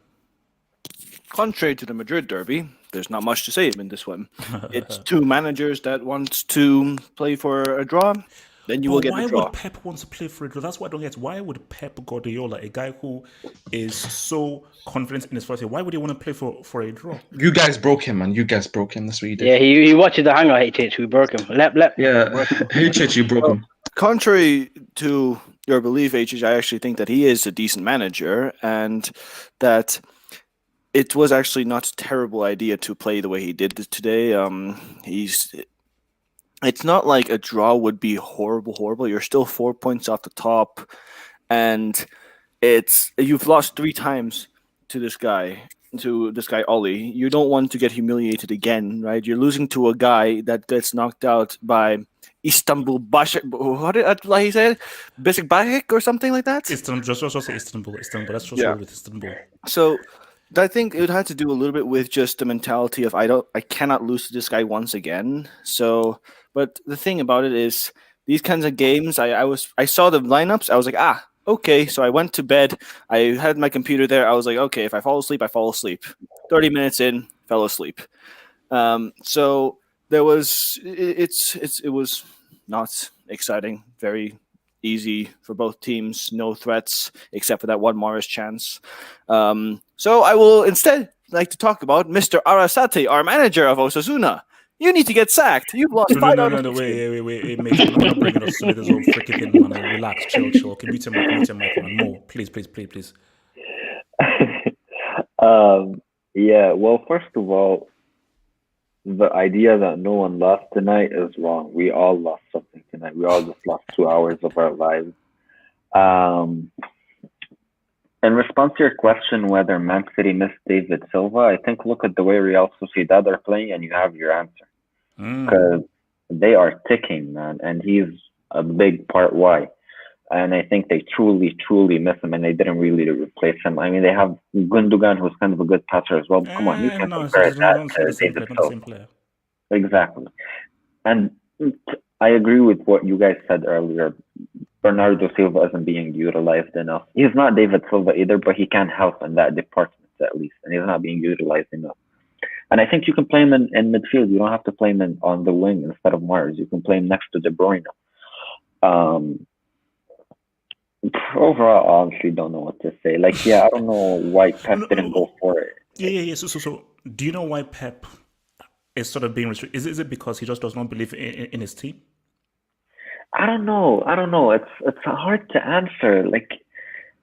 Contrary to the Madrid derby, there's not much to say in this one. It's two managers that want to play for a draw. Then you will get why a draw. would Pep want to play for a draw? That's what I don't get. Why would Pep Guardiola, a guy who is so confident in his first year, why would he want to play for a draw? You guys broke him, man. You guys broke him. That's what you did. Yeah, he watches the Hangout. HH, we broke him. Yeah, Hejich, you broke him. Contrary to your belief, HH, I actually think that he is a decent manager, and that it was actually not a terrible idea to play the way he did today. It's not like a draw would be horrible. You're still 4 points off the top, and you've lost 3 times to this guy Ollie. You don't want to get humiliated again, right? You're losing to a guy that gets knocked out by Istanbul Başak. What did he say? Besiktas or something like that. Istanbul, just say Istanbul. That's just with Istanbul. So I think it had to do a little bit with just the mentality of I cannot lose to this guy once again. So, but the thing about it is these kinds of games, I saw the lineups, I was like, okay. So I went to bed. I had my computer there. I was like, okay, if I fall asleep, I fall asleep. 30 minutes in, fell asleep. So there was it was not exciting. Very easy for both teams. No threats except for that one Morris chance. So I will instead like to talk about Mr. Arasate, our manager of Osasuna. You need to get sacked. You've lost 5 out of 6 games. Wait, mate. I'm not bringing us to this whole freaking thing, man. Relax, chill. Okay, mute your mic, man. More, please. Yeah, well, first of all, the idea that no one lost tonight is wrong. We all lost something tonight. We all just lost 2 hours of our lives. In response to your question whether Man City missed David Silva, I think look at the way Real Sociedad are playing and you have your answer. Because they are ticking, man, and he's a big part why. And I think they truly miss him, and they didn't really replace him. I mean, they have Gundogan, who's kind of a good passer as well. But come on, you can't No, it's compare not, that not to the same David player. Not the Silva. same player. Exactly. And I agree with what you guys said earlier. Bernardo Silva isn't being utilized enough. He's not David Silva either, but he can help in that department at least, and he's not being utilized enough. And I think you can play him in midfield. You don't have to play him on the wing instead of Mars. You can play him next to De Bruyne. Overall, I honestly don't know what to say. Like, yeah, I don't know why Pep didn't go for it. Yeah. So, do you know why Pep is sort of being restricted? Is it because he just does not believe in his team? I don't know. It's hard to answer. Like,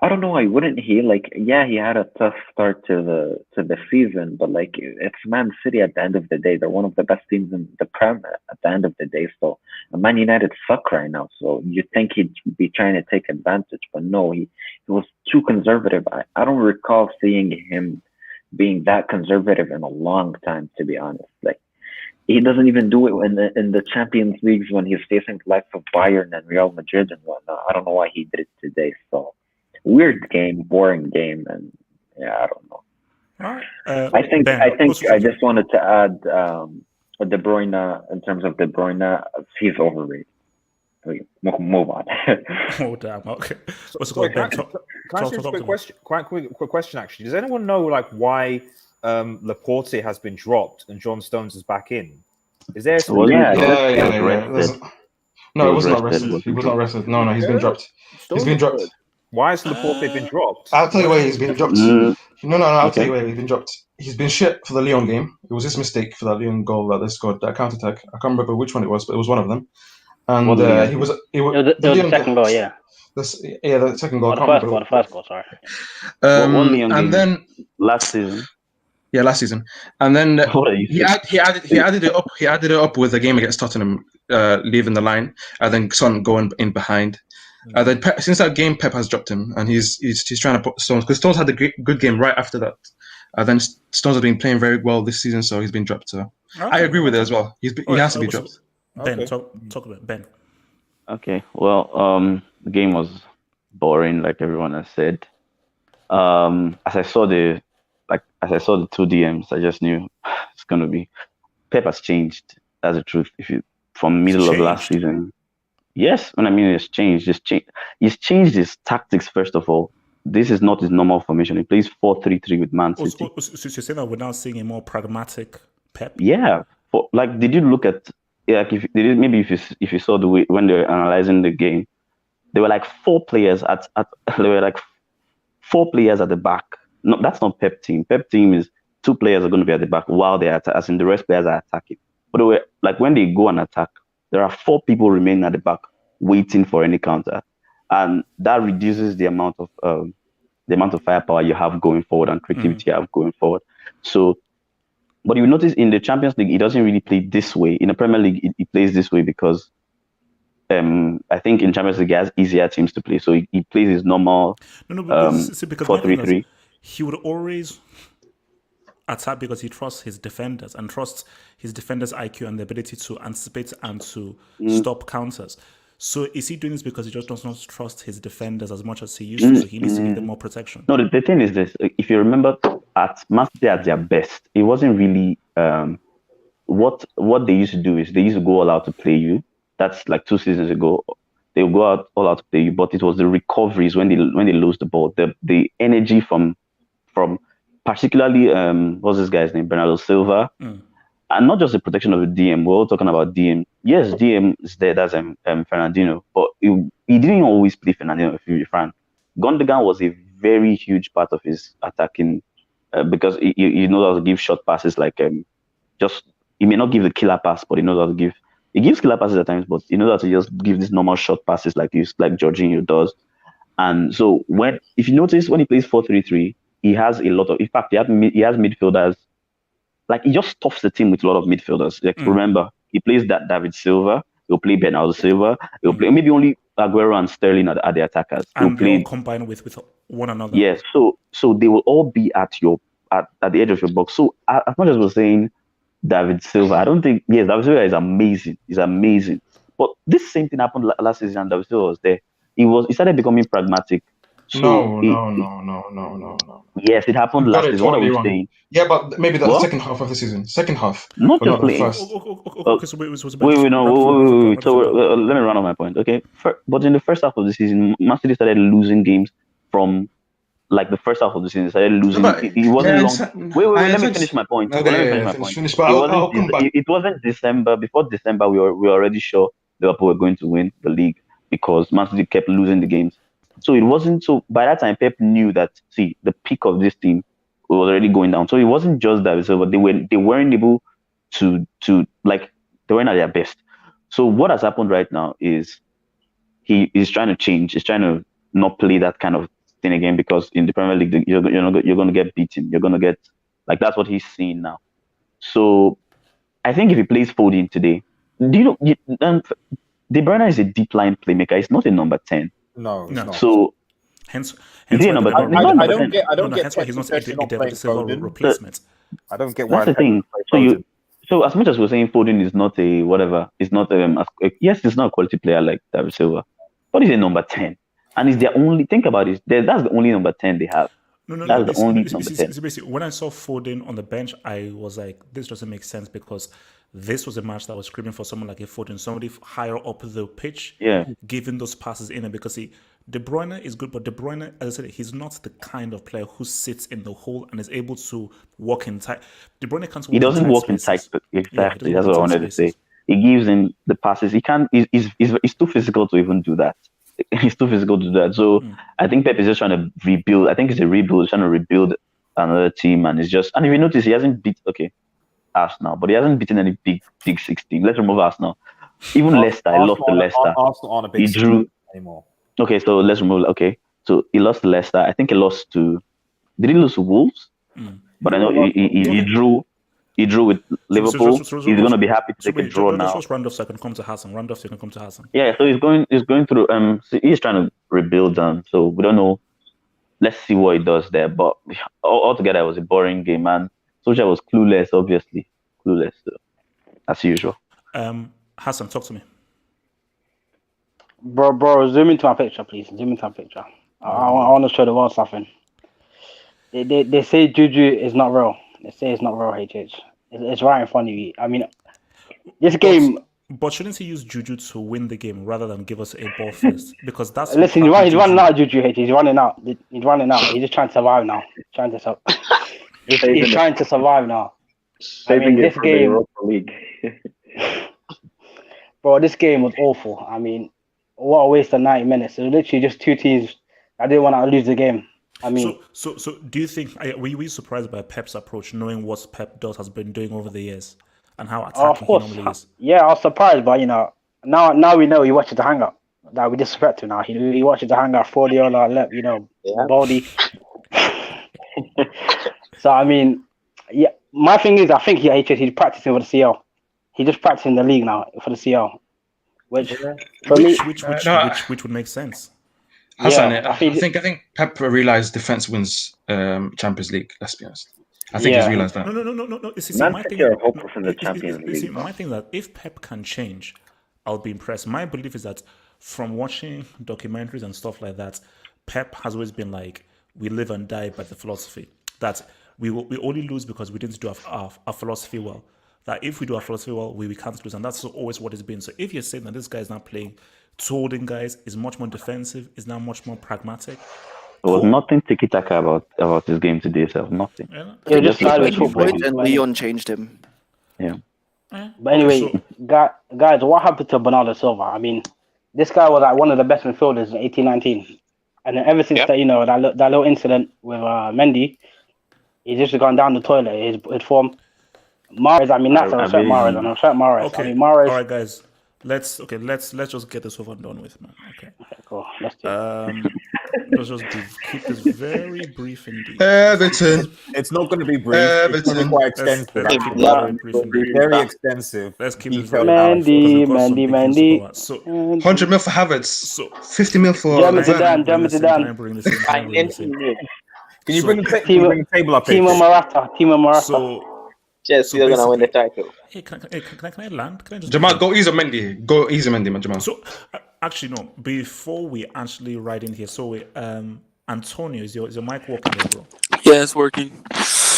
I don't know why wouldn't he? Like, yeah, he had a tough start to the season, but like, it's Man City at the end of the day. They're one of the best teams in the Prem at the end of the day. So Man United suck right now. So you'd think he'd be trying to take advantage, but no, he was too conservative. I don't recall seeing him being that conservative in a long time, to be honest. Like, he doesn't even do it in the Champions Leagues when he's facing the likes of Bayern and Real Madrid and whatnot. I don't know why he did it today. So weird game, boring game, and yeah, I don't know. All right. I think Ben, I just wanted to add De Bruyne. In terms of De Bruyne, he's overrated. Move on. Oh damn. Okay. Sorry, can I ask you a quick question? Actually, does anyone know like why Laporte has been dropped and John Stones is back in? Is there? Yeah. No, it was not arrested. He was not arrested. No, he's been dropped. He's been dropped. Why has Laporte been dropped? I'll tell you why he's been dropped. No, I'll tell you why he's been dropped. He's been shit for the Lyon game. It was his mistake for that Lyon goal that they scored, that counter-attack. I can't remember which one it was, but it was one of them. And it was the second goal, yeah. The second goal. The first goal, sorry. And then last season. Yeah, last season. And then he added it up. He added it up with the game against Tottenham, leaving the line, and then Son going in behind. Then since that game, Pep has dropped him, and he's trying to put Stones, because Stones had a good game right after that. Then Stones has been playing very well this season, so he's been dropped. So I agree with it as well. He has to be dropped. Ben, talk about Ben. Okay, well, the game was boring, like everyone has said. As I saw the two DMs, I just knew it's gonna be Pep has changed. That's the truth. From middle of last season, yes, when I mean it's changed, he's changed his tactics first of all. This is not his normal formation. He plays 4-3-3 with Man City. So you're saying that we're now seeing a more pragmatic Pep? Yeah. Did you look at if you saw the way when they were analyzing the game, there were like four players at the back. No, that's not Pep team. Pep team is 2 players are going to be at the back while they are as in the rest players are attacking. But they were, like when they go and attack, there are 4 people remaining at the back waiting for any counter, and that reduces the amount of firepower you have going forward and creativity you have going forward. So. But you notice in the Champions League, he doesn't really play this way. In the Premier League, he plays this way because I think in Champions League, he has easier teams to play. So he plays his normal 4-3-3. He would always attack because he trusts his defenders and trusts his defenders' IQ and the ability to anticipate and to stop counters. So is he doing this because he just does not trust his defenders as much as he used to? So he needs to give them more protection. No, the thing is this: if you remember, at Man City at their best, it wasn't really what they used to do is they used to go all out to play you. That's like 2 seasons ago. They would go out all out to play you, but it was the recoveries when they lose the ball, the energy from particularly what's this guy's name, Bernardo Silva. And not just the protection of the DM. We're all talking about DM. Yes, DM is there. That's Fernandinho. But he didn't always play Fernandinho, if you're fan. Gundogan was a very huge part of his attacking because he knows how to give short passes. Like he may not give the killer pass, but he knows how to give. He gives killer passes at times, but he knows how to just give these normal short passes like Jorginho does. And so if you notice when he plays 4-3-3, he has a lot of. In fact, he has midfielders. Like he just stuffs the team with a lot of midfielders. Like remember, he plays that David Silva. He'll play Bernardo Silva. He'll play maybe only Aguero and Sterling are the attackers. And they all combine with one another. Yes. So they will all be at the edge of your box. So as much as we're saying David Silva, I don't think David Silva is amazing. He's amazing. But this same thing happened last season and David Silva was there. he started becoming pragmatic. So No. yes, it happened You got last it season. What are totally we wrong. saying? Yeah, but maybe the What? second half of the season. Second half, Not but just not the playing. first. Okay, so wait, so Wait, no, wait. So let me run on my point, okay? But in the first half of the season, Man City started losing games from like the first half of the season. Started losing. No, but It wasn't long. Wait. I Let me understand. finish my point. Okay, Let me yeah, finish yeah, my finish, point. finish. But It I'll come back. It wasn't December. Before December, we were already sure Liverpool were going to win the league because Man City kept losing the games. So it wasn't so. By that time, Pep knew that. See, the peak of this team was already going down. So it wasn't just that. So, but they weren't able to like they weren't at their best. So what has happened right now is he is trying to change. He's trying to not play that kind of thing again because in the Premier League you're going to get beaten. You're going to get like that's what he's seeing now. So I think if he plays Foden today, do you know? De Bruyne is a deep line playmaker. He's not a number 10. No, it's not. So hence is he a why number they're 10? not- He's not I number don't 10. get. I don't get. hence why he's not Pep a playing Silva Foden. replacement. I don't get why. That's the Pep thing. plays Foden. So as much as we're saying Foden is not a whatever, it's not yes, he's not a quality player like David Silva, but he's a number 10, and it's their only. Think about it. That's the only number 10 they have. No. That's the only number 10. Basically, when I saw Foden on the bench, I was like, this doesn't make sense because this was a match that was screaming for someone like a Foden, somebody higher up the pitch, Yeah. giving those passes in. And because De Bruyne is good, but De Bruyne, as I said, he's not the kind of player who sits in the hole and is able to walk in tight. De Bruyne can't. He doesn't walk in tight. Exactly. That's what I wanted to say. He gives in the passes. He can't. He's too physical to even do that. He's too physical to do that. So I think Pep is just trying to rebuild. I think it's a rebuild. He's trying to rebuild another team, and it's just. And if you notice, he hasn't beat Arsenal, but he hasn't beaten any big 16. Let's remove Arsenal. Even Leicester, he lost to Leicester. Arsenal aren't a big He drew anymore. Okay, so let's remove. Okay, so he lost to Leicester. I think he lost to. Did he lose to Wolves? But I know he drew. He drew with Liverpool. He's going to be happy to take a draw now. Just Randolph, so I can come to Hassan. Randolph, so you can come to Hassan. Yeah, so he's going through. So he's trying to rebuild. So we don't know. Let's see what he does there. But altogether, it was a boring game, and Solskjaer was clueless. Obviously, clueless as usual. Hassan, talk to me. Bro, zoom into my picture, please. Zoom into my picture. I want to show the world something. They say Juju is not real. They say it's not real, HH. It's right in front of you. I mean, this game... But shouldn't he use Juju to win the game rather than give us a ball first? Because that's... Listen, he's running out, Juju, HH. He's running out. He's running out. He's just trying to survive now. He's trying to survive now. I mean, this game... Bro, this game was awful. I mean, what a waste of 90 minutes. It was literally just two teams. I didn't want to lose the game. I mean, so do you think were you surprised by Pep's approach, knowing what Pep has been doing over the years and how attacking he normally is? Yeah, I was surprised, but now we know he watches the Hangout. That we disrespect him now. He watches the Hangout, Fordiola, Baldy. So I mean, yeah, my thing is, I think he's practicing for the CL. He's just practicing the league now for the CL, which would make sense. Hassan, I think Pep realized defense wins Champions League. Let's be honest. I think he's realized that. No. My thing is that if Pep can change, I'll be impressed. My belief is that from watching documentaries and stuff like that, Pep has always been like, we live and die by the philosophy that we only lose because we didn't do our philosophy well. That if we do our philosophy well, we can't lose, and that's always what it's been. So if you're saying that this guy is not playing holding guys, is much more defensive, is now much more pragmatic. There was nothing tiki-taka about this game today, so nothing. Yeah, just sideways football. And Leon changed him. Yeah. But anyway, guys, what happened to Bernardo Silva? I mean, this guy was like one of the best midfielders in 18-19. And then ever since that, that little incident with Mendy, he's just gone down the toilet, his form. Mahrez, I mean, that's a respect Mahrez, and I respect Mahrez. Okay. I mean, Mahrez... All right, guys. Let's just get this over and done with, man. Okay, cool. Let's do it. Let's just keep this very brief indeed. Everton. It's not going to be brief. It's going to be quite extensive. Let's keep it very brief indeed. Very extensive. Let's keep it very Mendy. So 100 mil for Havertz. So 50 mil for German Zidane. Can you bring the table up? Timo Morata. Chelsea are gonna win the title. Hey, can I land? Can I just Jamal, go easy Mendy. Man, Jamal. So Actually, no. Before we actually write in here, so Antonio, is your mic working there, bro? Yeah, it's working.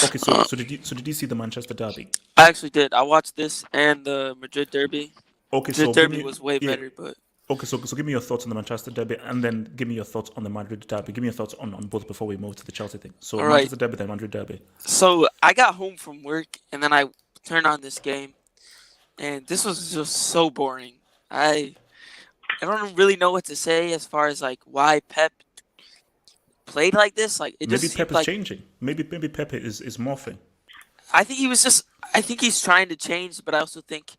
Okay, so did you see the Manchester derby? I actually did. I watched this and the Madrid derby. Okay, Madrid so derby was way yeah. better, but Okay, so give me your thoughts on the Manchester derby, and then give me your thoughts on the Madrid derby. Give me your thoughts on both before we move to the Chelsea thing. So all right. Manchester derby, then Madrid derby. So I got home from work and then I turned on this game, and this was just so boring. I don't really know what to say as far as like why Pep played like this. Like it Maybe just Pep seemed is like changing. Maybe Pep is morphing. I think he was just. I think he's trying to change, but I also think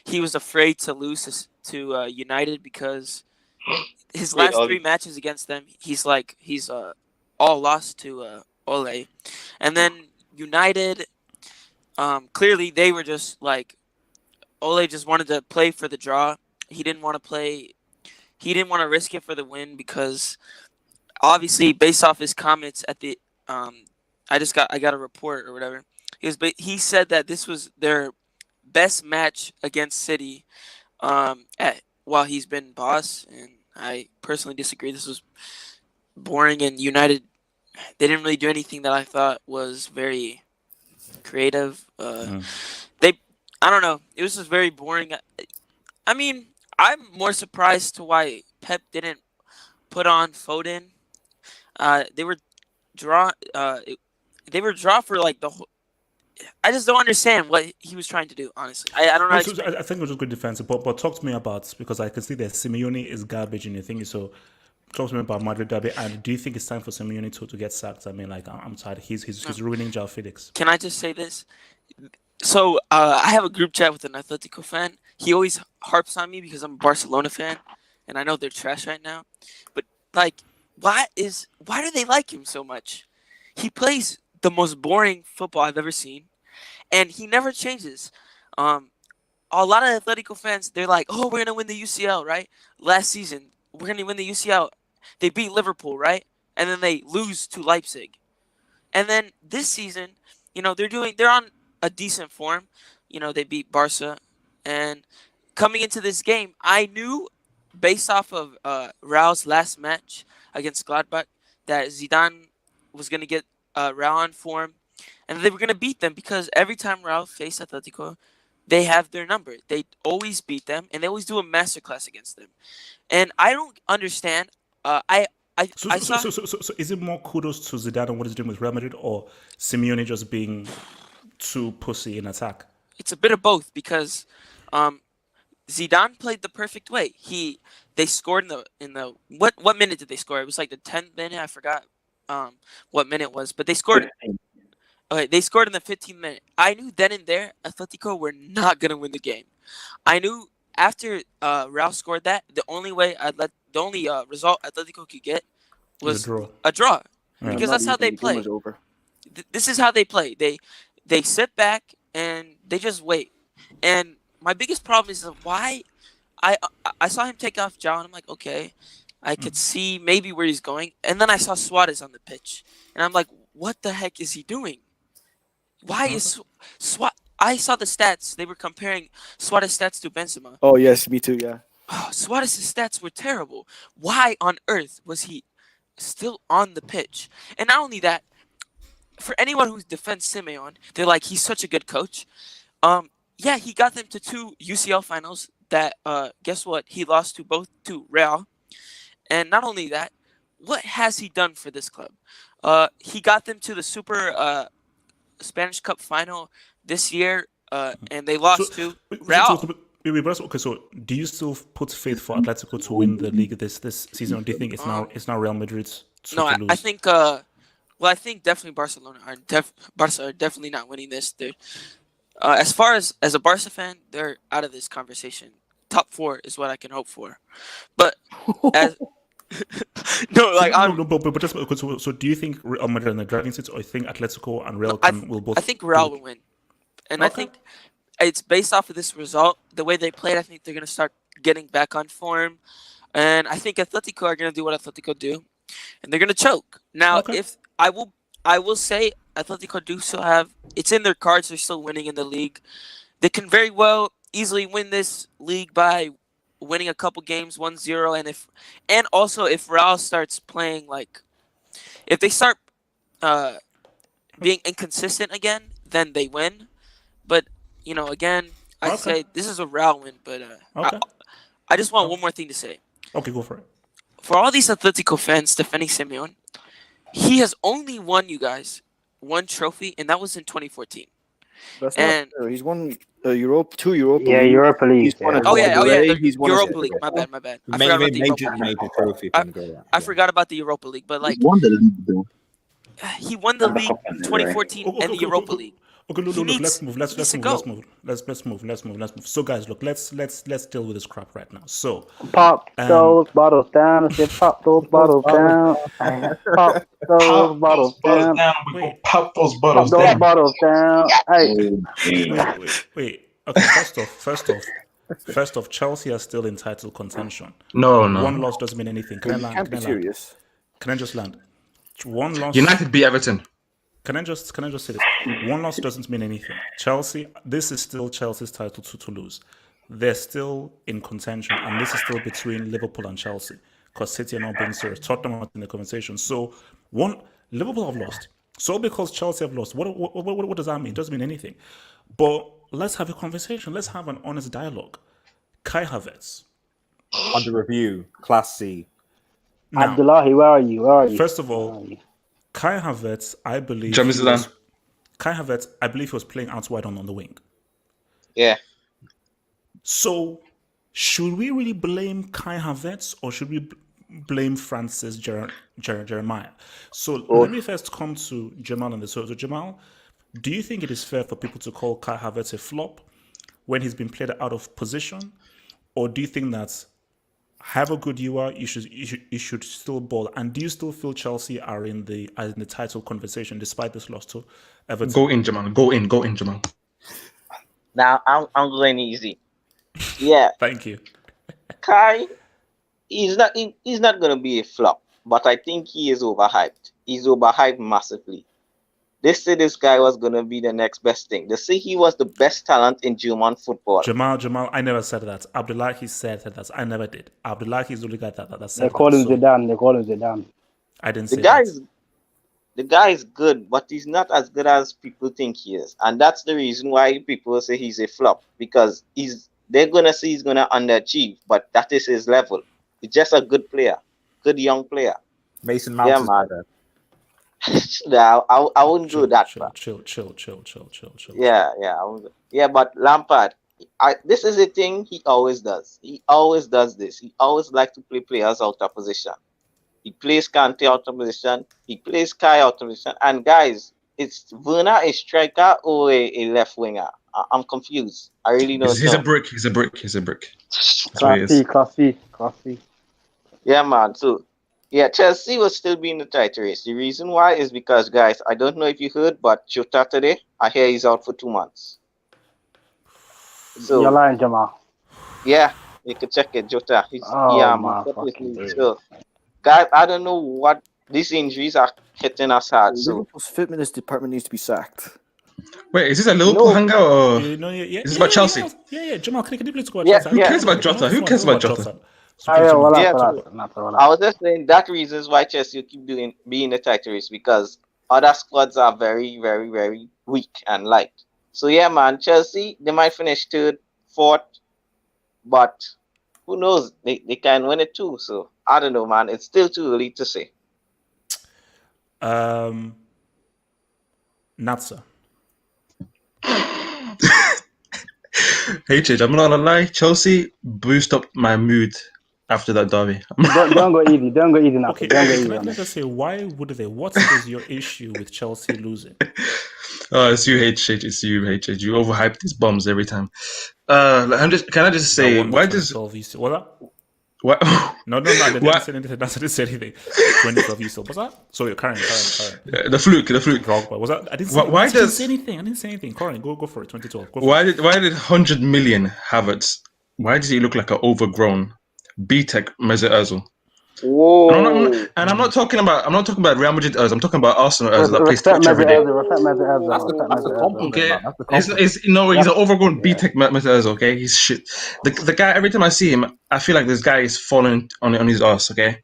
he was afraid to lose to United because his Wait, last 3 matches against them, he's all lost to Ole, and then United. Clearly, they were just like Ole just wanted to play for the draw. He didn't want to play. He didn't want to risk it for the win because obviously, based off his comments at the I got a report or whatever. He said that this was their best match against City while he's been boss, and I personally disagree. This was boring, and United, they didn't really do anything that I thought was very creative. I don't know. It was just very boring. I mean, I'm more surprised to why Pep didn't put on Foden. They were draw. They were draw for like the whole. I just don't understand what he was trying to do. Honestly, I don't know. I think it was just good defense. But talk to me about, because I can see that Simeone is garbage in your thing. So talk to me about Madrid derby. And do you think it's time for Simeone to get sacked? I mean, like I'm tired. He's ruining João Felix. Can I just say this? So I have a group chat with an Atletico fan. He always harps on me because I'm a Barcelona fan, and I know they're trash right now. But like, why do they like him so much? He plays the most boring football I've ever seen, and he never changes. A lot of Atletico fans, they're like, "Oh, we're gonna win the UCL, right? Last season, we're gonna win the UCL. They beat Liverpool, right? And then they lose to Leipzig. And then this season, they're on a decent form. They beat Barca, and coming into this game, I knew, based off of Raul's last match against Gladbach, that Zidane was gonna get Raul on form, and they were gonna beat them because every time Raul faced Atletico, they have their number. They always beat them, and they always do a masterclass against them. And I don't understand. So is it more kudos to Zidane and what he's doing with Real Madrid, or Simeone just being too pussy in attack? It's a bit of both because Zidane played the perfect way. They scored in the what minute did they score? It was like the 10th minute. I forgot what minute it was, but they scored. Okay, they scored in the 15th minute. I knew then and there Atletico were not gonna win the game. I knew after Raul scored that, the only result Atletico could get was a draw. Yeah. Because that's how they play. This is how they play. They sit back and they just wait. And my biggest problem is why I saw him take off João, and I'm like, okay, I could see maybe where he's going. And then I saw Suarez on the pitch, and I'm like, what the heck is he doing? Why is I saw the stats. They were comparing Suarez stats to Benzema. Oh yes, me too. Yeah. Oh, Suarez's stats were terrible. Why on earth was he still on the pitch? And not only that, for anyone who defends Simeone, they're like, he's such a good coach. Yeah, he got them to 2 UCL finals that, guess what? He lost to both to Real. And not only that, what has he done for this club? He got them to the Super Spanish Cup final this year, and they lost to Real. Okay, so do you still put faith for Atletico to win the league this season, or do you think it's now Real Madrid's to lose? I think I think definitely Barcelona Barca are definitely not winning this. As far as a Barca fan, they're out of this conversation. Top 4 is what I can hope for, but so do you think Real Madrid in the driving seat, or you think Atletico and Real will both? I think Real will win, and I think it's based off of this result. The way they played, I think they're gonna start getting back on form, and I think Atletico are gonna do what Atletico do, and they're gonna choke. Now, if I will say Atletico do still have it's in their cards. They're still winning in the league. They can very well easily win this league by winning a couple games 1-0, and also if Real starts playing like, if they start being inconsistent again, then they win. But again, I say this is a Real win. But I just want one more thing to say. Okay, go for it. For all these Atletico fans defending Simeone, he has only won you guys one trophy, and that was in 2014. That's And not true. He's won two Europa League. Europa League. He's won a the He's won Europa League. My bad. I forgot about the Europa League. trophy. I forgot about the Europa League, but like He won the league though. he won the league 2014 and the Europa League. Okay, look, He let's needs- move. he Let's needs to move. go. Let's move. So, guys, look, let's deal with this crap right now. So, Pop those bottles down. I said, pop those bottles down. Pop those bottles down. We go pop those Pop bottles those down. bottles down. Hey, wait. Okay, first off, Chelsea are still in title contention. No. One loss doesn't mean anything. Can I You land? can't be serious. Can I just land? One loss. United beat Everton. Can I just say this? One loss doesn't mean anything. Chelsea, this is still Chelsea's title to lose. They're still in contention, and this is still between Liverpool and Chelsea, because City are not being serious. Tottenham are in the conversation. So, Liverpool have lost. So because Chelsea have lost, what does that mean? It doesn't mean anything. But let's have a conversation. Let's have an honest dialogue. Kai Havertz. Under review, Class C. Now, Abdullahi, where are you? first of all, Kai Havertz, I believe. Kai Havertz, I believe he was playing out wide on the wing. Yeah. So, should we really blame Kai Havertz or should we blame Francis Jeremiah? So, let me first come to Jamal and this. So, Jamal, do you think it is fair for people to call Kai Havertz a flop when he's been played out of position, or do you think that however good you are, you should still ball? And do you still feel Chelsea are in the title conversation despite this loss to Everton? Go in, Jamal. Go in, Jamal. Now I'm going easy. Yeah. Thank you. Kai, he's not going to be a flop, but I think he is overhyped. He's overhyped massively. They said this guy was going to be the next best thing. They say he was the best talent in German football. Jamal, I never said that. Abdullahi said that. I never did. Abdullahi is the only guy that said They call him that. Zidane. They call him Zidane. I didn't say that. The guy is good, but he's not as good as people think he is. And that's the reason why people say he's a flop, because they're going to say he's going to underachieve, but that is his level. He's just a good player, good young player. Mason Mount is better. No, I wouldn't go that far. Chill. Yeah, but Lampard, this is a thing he always does. He always does this. He always likes to play players out of position. He plays Kante out of position. He plays Kai out of position. And guys, it's Werner a striker or a left winger? I'm confused. I really don't know. He's a brick. Classy. Yeah, man. So, yeah, Chelsea will still be in the title race. The reason why is because, guys, I don't know if you heard, but Jota today, I hear he's out for 2 months. So, You're lying, Jamal. yeah, you can check it, Jota. My So, guys, I don't know what these injuries are hitting us hard. So, Liverpool's fitness department needs to be sacked. Wait, is this a Liverpool hangout or Yeah, is this about Chelsea? Yeah. Jamal, can you please go Yeah, Chelsea? Who cares about Jota? Who cares about Jota? I was just saying that reasons why Chelsea keep being in the title race, because other squads are very, very, very weak and light. So yeah, man, Chelsea, they might finish 3rd, 4th, but who knows? They can win it too. So I don't know, man. It's still too early to say. Natsa. Hey, Chidge, I'm not gonna lie. Chelsea boost up my mood after that derby. Don't go easy. Don't go easy now. Okay, Don't go can easy. I on it. just say, why would they? What is your issue with Chelsea losing? Oh, it's you, HH. It's you, HH. You overhype these bums every time. Can I just say, why does what? No, I didn't say anything. I didn't say anything. 2012 you still. What's that? Sorry, Karen. The fluke. Drogba. Was that? I didn't say anything. I didn't say anything. Karen, go for it. 2012. Why did 100 million Havertz? Why does he look like an overgrown B-Tech Mesut Ozil? Whoa. I'm not talking about Real Madrid as I'm talking about Arsenal as that plays Respect Twitch every day. Respect Messi. That's the compliment, Okay, man. That's the compliment. he's an overgrown BTEC Messi. Okay, he's shit. The guy, every time I see him, I feel like this guy is falling on his ass. Okay,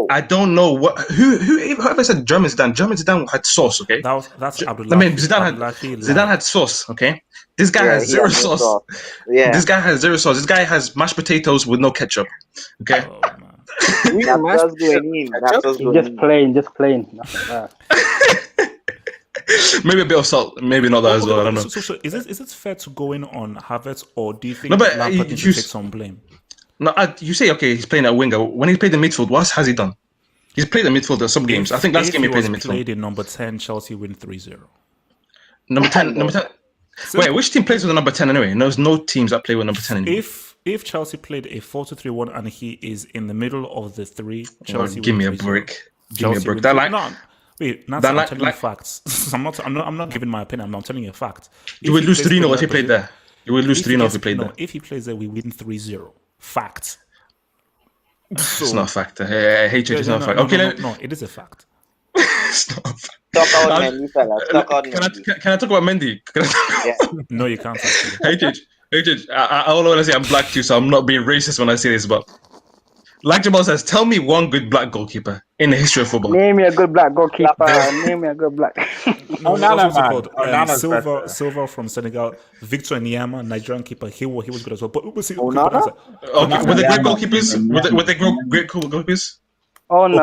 I don't know whoever said German Zidane had sauce. Okay, That's Abdullah. I mean Zidane had sauce. Okay, this guy has zero sauce. Yeah, this guy has zero sauce. This guy has mashed potatoes with no ketchup. Okay. Oh, man. That's just going in. That's just going in. Just plain. Nothing bad. Maybe a bit of salt, maybe not that as well. I don't know. So is it fair to go in on Havertz, or do you think No, but Lampard needs to take some blame? No, you say okay, he's playing at winger. When he played in midfield, what has he done? He's played in midfield at some games. I think last game he played in midfield. Played in number 10, Chelsea win 3-0. Number 10. Wait, which team plays with the number 10 anyway? There's no teams that play with number 10 anymore. If Chelsea played a 4-2-3-1 and he is in the middle of the three, Chelsea give me a break. Give me a break. That line. Wait, I'm telling you facts. I'm not giving my opinion. I'm telling you a fact. You would lose 3-0 if he played there. You would lose 3-0 if he played there. If he plays there, we win 3-0. Fact. It's not a fact. I hate you. It's not a fact. No, it is a fact. It's not a fact. Talk out Mendy, fellas. Talk out Mendy. Can I talk about Mendy? No, you can't. Hey, I don't want to say I'm black too, so I'm not being racist when I say this, but like Jamal says, tell me one good black goalkeeper in the history of football. Name me a good black goalkeeper. Name me a good black. Silva from Senegal, Victor Nyama, Nigerian keeper. He was good as well. But we'll see. Were they great goalkeepers? Were they great goalkeepers? Oh no.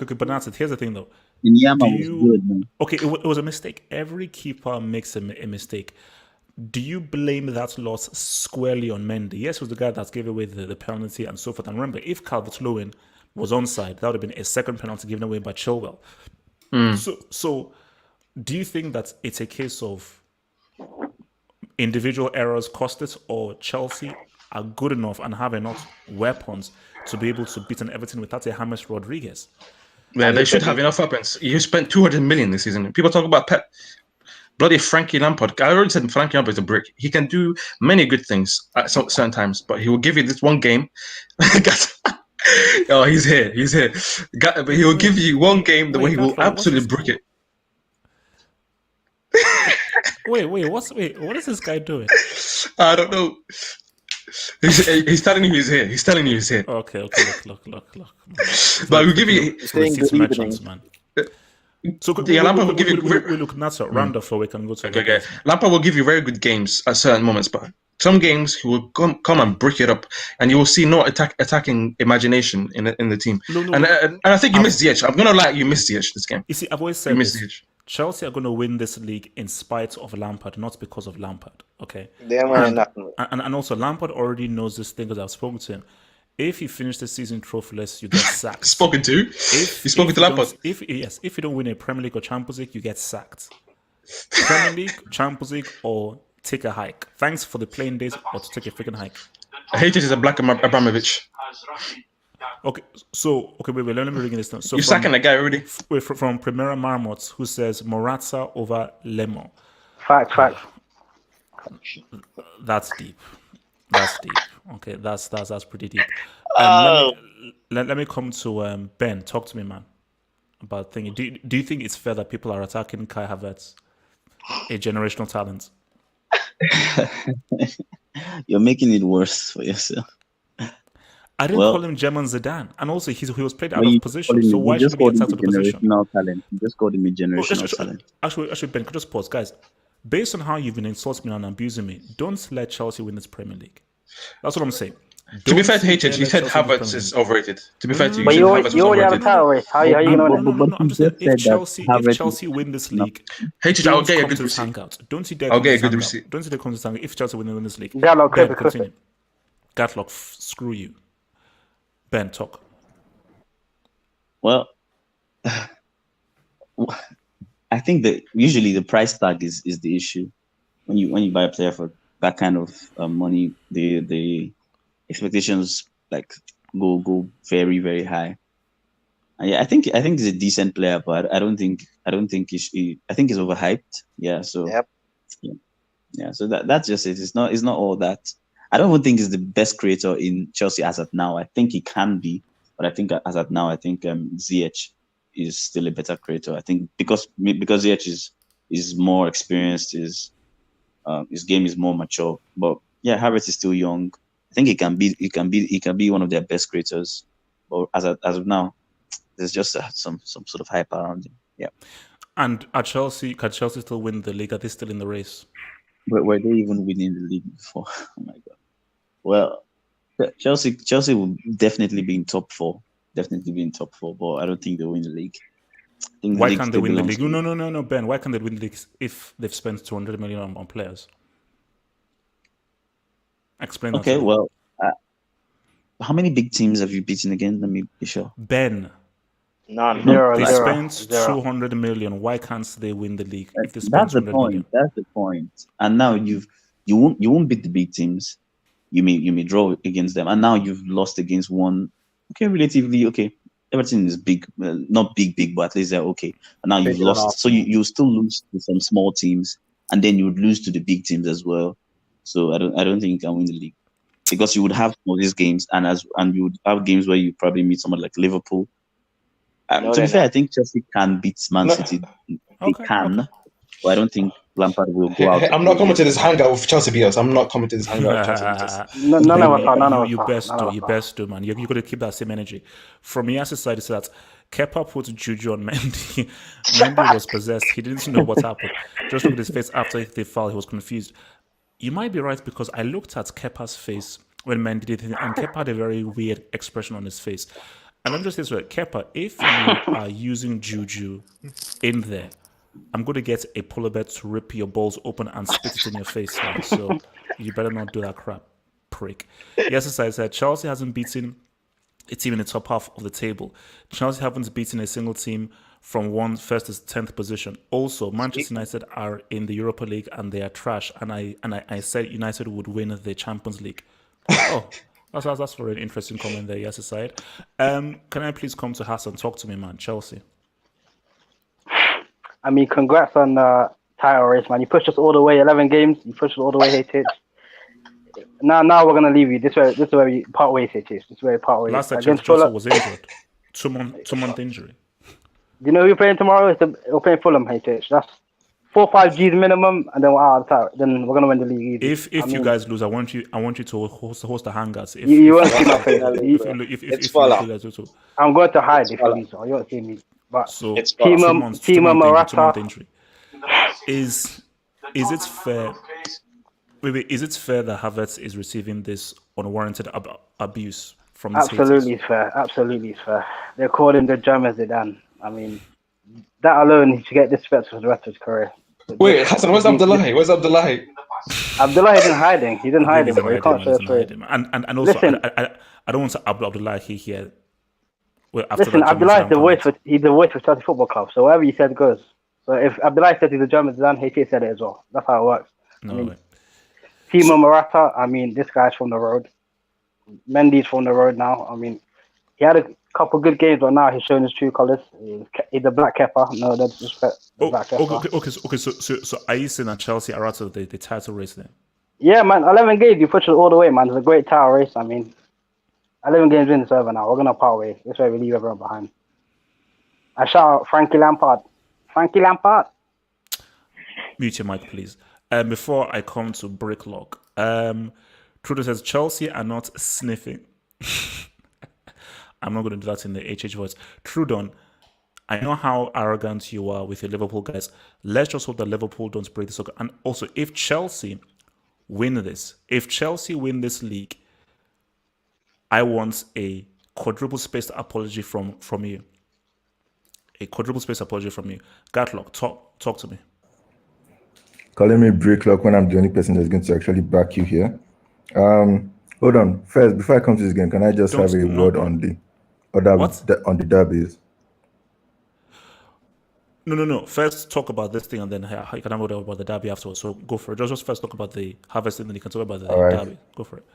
Okay, but that's it. Here's the thing, though. Nyama was good, man. Okay, it was a mistake. Every keeper makes a mistake. Do you blame that loss squarely on Mendy? Yes, he was the guy that gave away the penalty and so forth. And remember, if Calvert-Lewin was onside, that would have been a second penalty given away by Chilwell. So, do you think that it's a case of individual errors cost it, or Chelsea are good enough and have enough weapons to be able to beat an Everton without a James Rodriguez? Yeah, they should have enough weapons. You spent 200 million this season. People talk about Pep. Bloody Frankie Lampard. I already said Frankie Lampard is a brick. He can do many good things at certain times, but he will give you this one game. Oh, he's here. But he will give you one game where he will absolutely brick it. What is this guy doing? I don't know. He's telling you he's here. Okay, look. But we'll give you... man. So Lampard will give you. We look nuts at round off, so we can go to. Okay. Lampard will give you very good games at certain moments, but some games he will come and break it up, and you will see no attacking imagination in the team. No. And I think you missed Ziyech. I'm gonna lie, you missed Ziyech this game. You see, I've always said this. Chelsea are going to win this league in spite of Lampard, not because of Lampard. Okay. And also Lampard already knows this thing because I've spoken to him. If you finish the season trophyless, you get sacked. Spoken to? You spoken to Lampard? If you don't win a Premier League or Champions League, you get sacked. Premier League, Champions League, or take a hike. Thanks for the playing days, or to take a freaking hike. I hate it as a black Abramovich. Okay, wait, let me read this down. So you're sacking that guy already? From Primera Marmot, who says Morata over Lemo. Fact. That's deep. Okay, that's pretty deep. Let me come to Ben. Talk to me, man, about thinking. Do you think it's fair that people are attacking Kai Havertz, a generational talent? You're making it worse for yourself. I didn't call him German Zidane, and also he was played out of position. So why should he get attacked out of position? Talent. You just called him a generational talent. Actually, Ben, could just pause, guys. Based on how you've been insulting me and abusing me, don't let Chelsea win this Premier League. That's what I'm saying. To be fair to HH, he said Havertz is overrated. To be fair to you, but you already have a title. How are you going to? No, I'm just saying, if Chelsea win this league, HH, I'll get a good receipt. Hangout. Don't you dare. I'll get a good receipt. Don't you dare come to Hangout if Chelsea win this league. Gatlock, continue. Gatlock, screw you. Ben, talk. Well, I think that usually the price tag is the issue. When you buy a player for that kind of money, the expectations like go very, very high. And yeah, I think he's a decent player, but I don't think I think he's overhyped. Yeah, so yeah, so that's just it. It's not all that. I don't even think he's the best creator in Chelsea as of now. I think he can be, But I think as at now, I think Ziyech is still a better creator. I think because Ziyech is more experienced, his game is more mature. But yeah, Havertz is still young. I think he can be one of their best creators. But as of now, there's just some sort of hype around him. Yeah. And at Chelsea, can Chelsea still win the league? Are they still in the race? Were they even winning the league before? Oh my god. Well, Chelsea will definitely be in top four. Definitely be in top four, but I don't think they'll win the league. I think the Why league can't they still win the belongs league? to- No, Ben. Why can't they win the league if they've spent 200 million on players? Explain that Okay, to me. well, how many big teams have you beaten again? Let me be sure. Ben, None. they Zero. spent 200 million. Why can't they win the league if they spend That's the 200 point. million? That's the point. And now you won't beat the big teams. You may draw against them, and now you've lost against one. Okay, relatively okay. Everything is big, not big, but at least they're okay. And now you've Based on lost, so you still lose to some small teams, and then you would lose to the big teams as well. So I don't think you can win the league because you would have all these games, and you would have games where you probably meet someone like Liverpool. No, To be they're fair, not. I think Chelsea can beat Man No. City. They Okay, can, okay. but I don't think Lampard will go out. I'm not coming to this hangout with Chelsea beaters. I'm not coming to this hangout with Chelsea beaters. None of us are. None of us You are. best None do. of us You are. best do, man. You got to keep that same energy. From Yass's side, it's that Kepa put Juju on Mendy. Mendy was possessed. He didn't know what happened. Just look at his face after the foul. He was confused. You might be right because I looked at Kepa's face when Mendy did it, and Kepa had a very weird expression on his face. And let me just say this right, Kepa, if you are using Juju in there, I'm going to get a polar bear to rip your balls open and spit it in your face. Right? So you better not do that crap, prick. Yes, as I said, Chelsea hasn't beaten a team in the top half of the table. Chelsea haven't beaten a single team from 1st to 10th position. Also, Manchester United are in the Europa League and they are trash. And I said United would win the Champions League. Oh, that's for an interesting comment there. Yes, aside. Can I please come to Hassan? Talk to me, man. Chelsea. I mean, congrats on the title race, man. You pushed us all the way, 11 games. You pushed us all the way, HH. Now we're gonna leave you. This is where we part ways, HH. This is where we part ways. Last time Against Chelsea Fulham. was injured. Two-month injury. Do you know who you're playing tomorrow? We're playing Fulham, HH. That's 4 or 5 G's minimum, and then we're out of the title. Then we're gonna win the league. Easy. If you guys lose, I want you to host the hangouts. You won't see my face. If you guys do so. I'm going to hide if you lose. You won't see me. But So Timo two-month Morata. injury. Is it fair? Wait, is it fair that Havertz is receiving this unwarranted abuse from these Absolutely haters? fair. Absolutely fair. They called him the German Zidane. I mean, that alone, he should get disrespect for the rest of his career. Wait, Hassan, where's Abdullahi? Where's Abdullahi? Abdullahi isn't hiding. He didn't hide him, but he can't show afraid. And also, Listen, I don't want to Abdullahi here. Well, after listen, that Abdullahi is the German voice he's the voice for Chelsea Football Club. So whatever he said goes. So if Abdullahi said he's a German Zidane, HT said it as well. That's how it works. No I mean, way. Timo Morata, I mean, this guy's from the road. Mendy's from the road now. I mean, he had a couple good games, but now he's showing his true colours. He's a black Kepa. No, that's disrespect. Black Kepa. Okay. So are you saying that Chelsea are out of the title race then? Yeah, man. 11 games, you push it all the way, man. It's a great title race. I mean, 11 games in, it's over now. We're gonna part ways. This way we leave everyone behind. I shout out Frankie Lampard. Frankie Lampard. Mute your mic, please. Before I come to Bricklock, Trudeau says Chelsea are not sniffing. I'm not going to do that in the HH voice. Trudon, I know how arrogant you are with your Liverpool guys. Let's just hope that Liverpool don't break this. And also, if Chelsea win this league, I want a quadruple spaced apology from you. A quadruple spaced apology from you. Gatlock, talk to me. Calling me Bricklock when I'm the only person that's going to actually back you here. Hold on. First, before I come to this game, can I just have a word on the derbies? No. First, talk about this thing, and then you can have a word about the derby afterwards. So go for it. Just first talk about the harvest, and then you can talk about the derby. Go for it.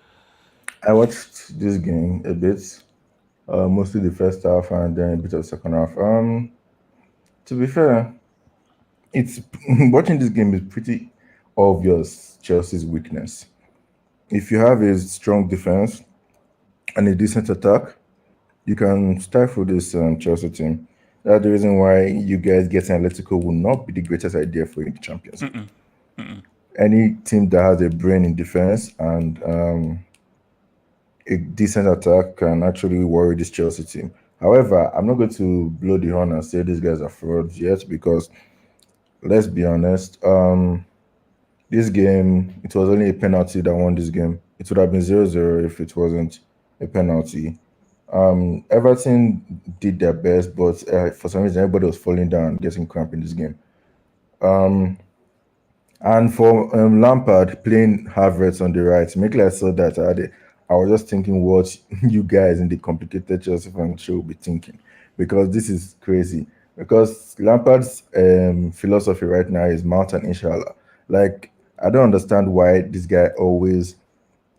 I watched this game a bit, mostly the first half and then a bit of the second half. To be fair, it's watching this game is pretty obvious Chelsea's weakness. If you have a strong defense and a decent attack, you can stifle this Chelsea team. That's the reason why you guys getting Atletico will not be the greatest idea for you in the Champions League. Any team that has a brain in defense and a decent attack can actually worry this Chelsea team. However, I'm not going to blow the horn and say these guys are frauds yet because let's be honest. This game, it was only a penalty that won this game. It would have been 0-0 if it wasn't a penalty. Everton did their best, but for some reason, everybody was falling down, getting cramp in this game. And for Lampard playing Havertz on the right, immediately I saw that I was just thinking what you guys in the complicated Chelsea fan show will be thinking, because this is crazy. Because Lampard's philosophy right now is mountain inshallah. Like, I don't understand why this guy always,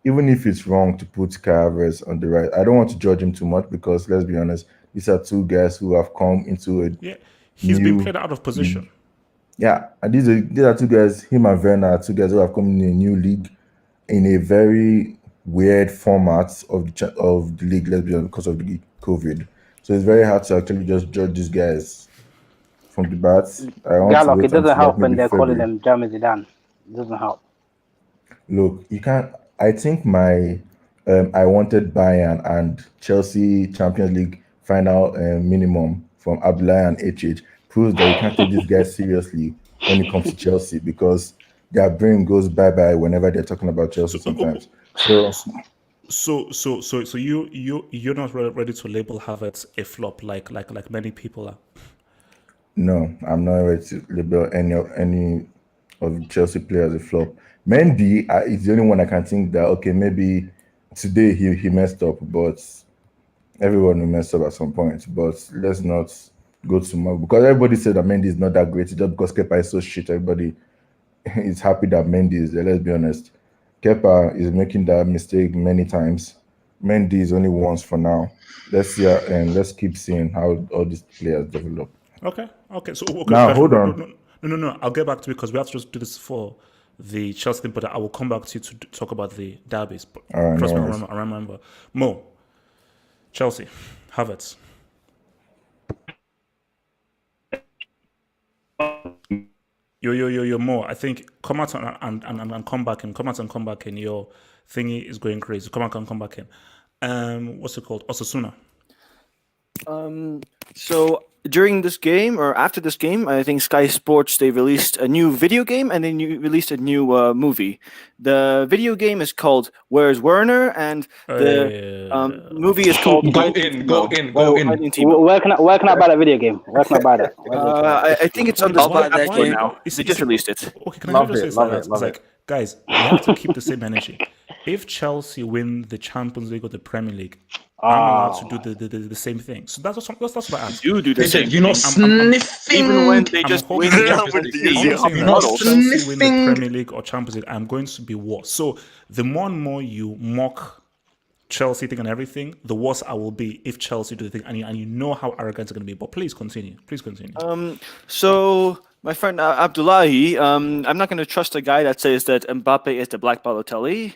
even if it's wrong to put Kai Havertz on the right, I don't want to judge him too much because let's be honest, these are two guys who have come into a he's been played out of position. Yeah, and these are two guys, him and Werner are two guys who have come in a new league in a very weird format of the league, let's be honest, because of the COVID. So it's very hard to actually just judge these guys from the bats. Gallock, it doesn't help when they're calling them Jammeh Zidane. It doesn't help. Look, you can't. I think my I wanted Bayern and Chelsea Champions League final minimum from Abdullah and HH proves that you can't take these guys seriously when it comes to Chelsea because their brain goes bye-bye whenever they're talking about Chelsea sometimes. So you're not ready to label Havertz a flop like many people are. No, I'm not ready to label any of the Chelsea players a flop. Mendy is the only one I can think that okay, maybe today he messed up, but everyone will mess up at some point. But let's not go too much because everybody said that Mendy is not that great. Just because Kepa is so shit, everybody is happy that Mendy is there. Let's be honest. Kepa is making that mistake many times. Mendy is only once for now. Let's see and let's keep seeing how all these players develop. Okay. So now hold on. No. I'll get back to it because we have to just do this for the Chelsea thing, but I will come back to you to talk about the derbies. But all right, trust me, I remember. Mo, Chelsea, Havertz. Yo, Mo. I think come out and come back in. Come out and come back in. Your thingy is going crazy. Come out and come back in. What's it called? Osasuna. So during this game or after this game, I think Sky Sports, they released a new video game and then you released a new movie. The video game is called Where's Werner and the movie is called Go in. Where can I buy that video game? Where can I buy that? I think it's on the that game now. They just released it. Okay, can I just say that? It's like, guys, you have to keep the same energy. If Chelsea win the Champions League or the Premier League, I'm allowed to do the same thing. So that's what I asked. You do the same. You're not sniffing. Even when they just win the Champions League. You're not Chelsea win the Premier League or Champions League, I'm going to be worse. So the more and more you mock Chelsea thing and everything, the worse I will be if Chelsea do the thing. And you know how arrogant it's going to be. But please continue. So my friend Abdullahi, I'm not going to trust a guy that says that Mbappe is the Black Balotelli.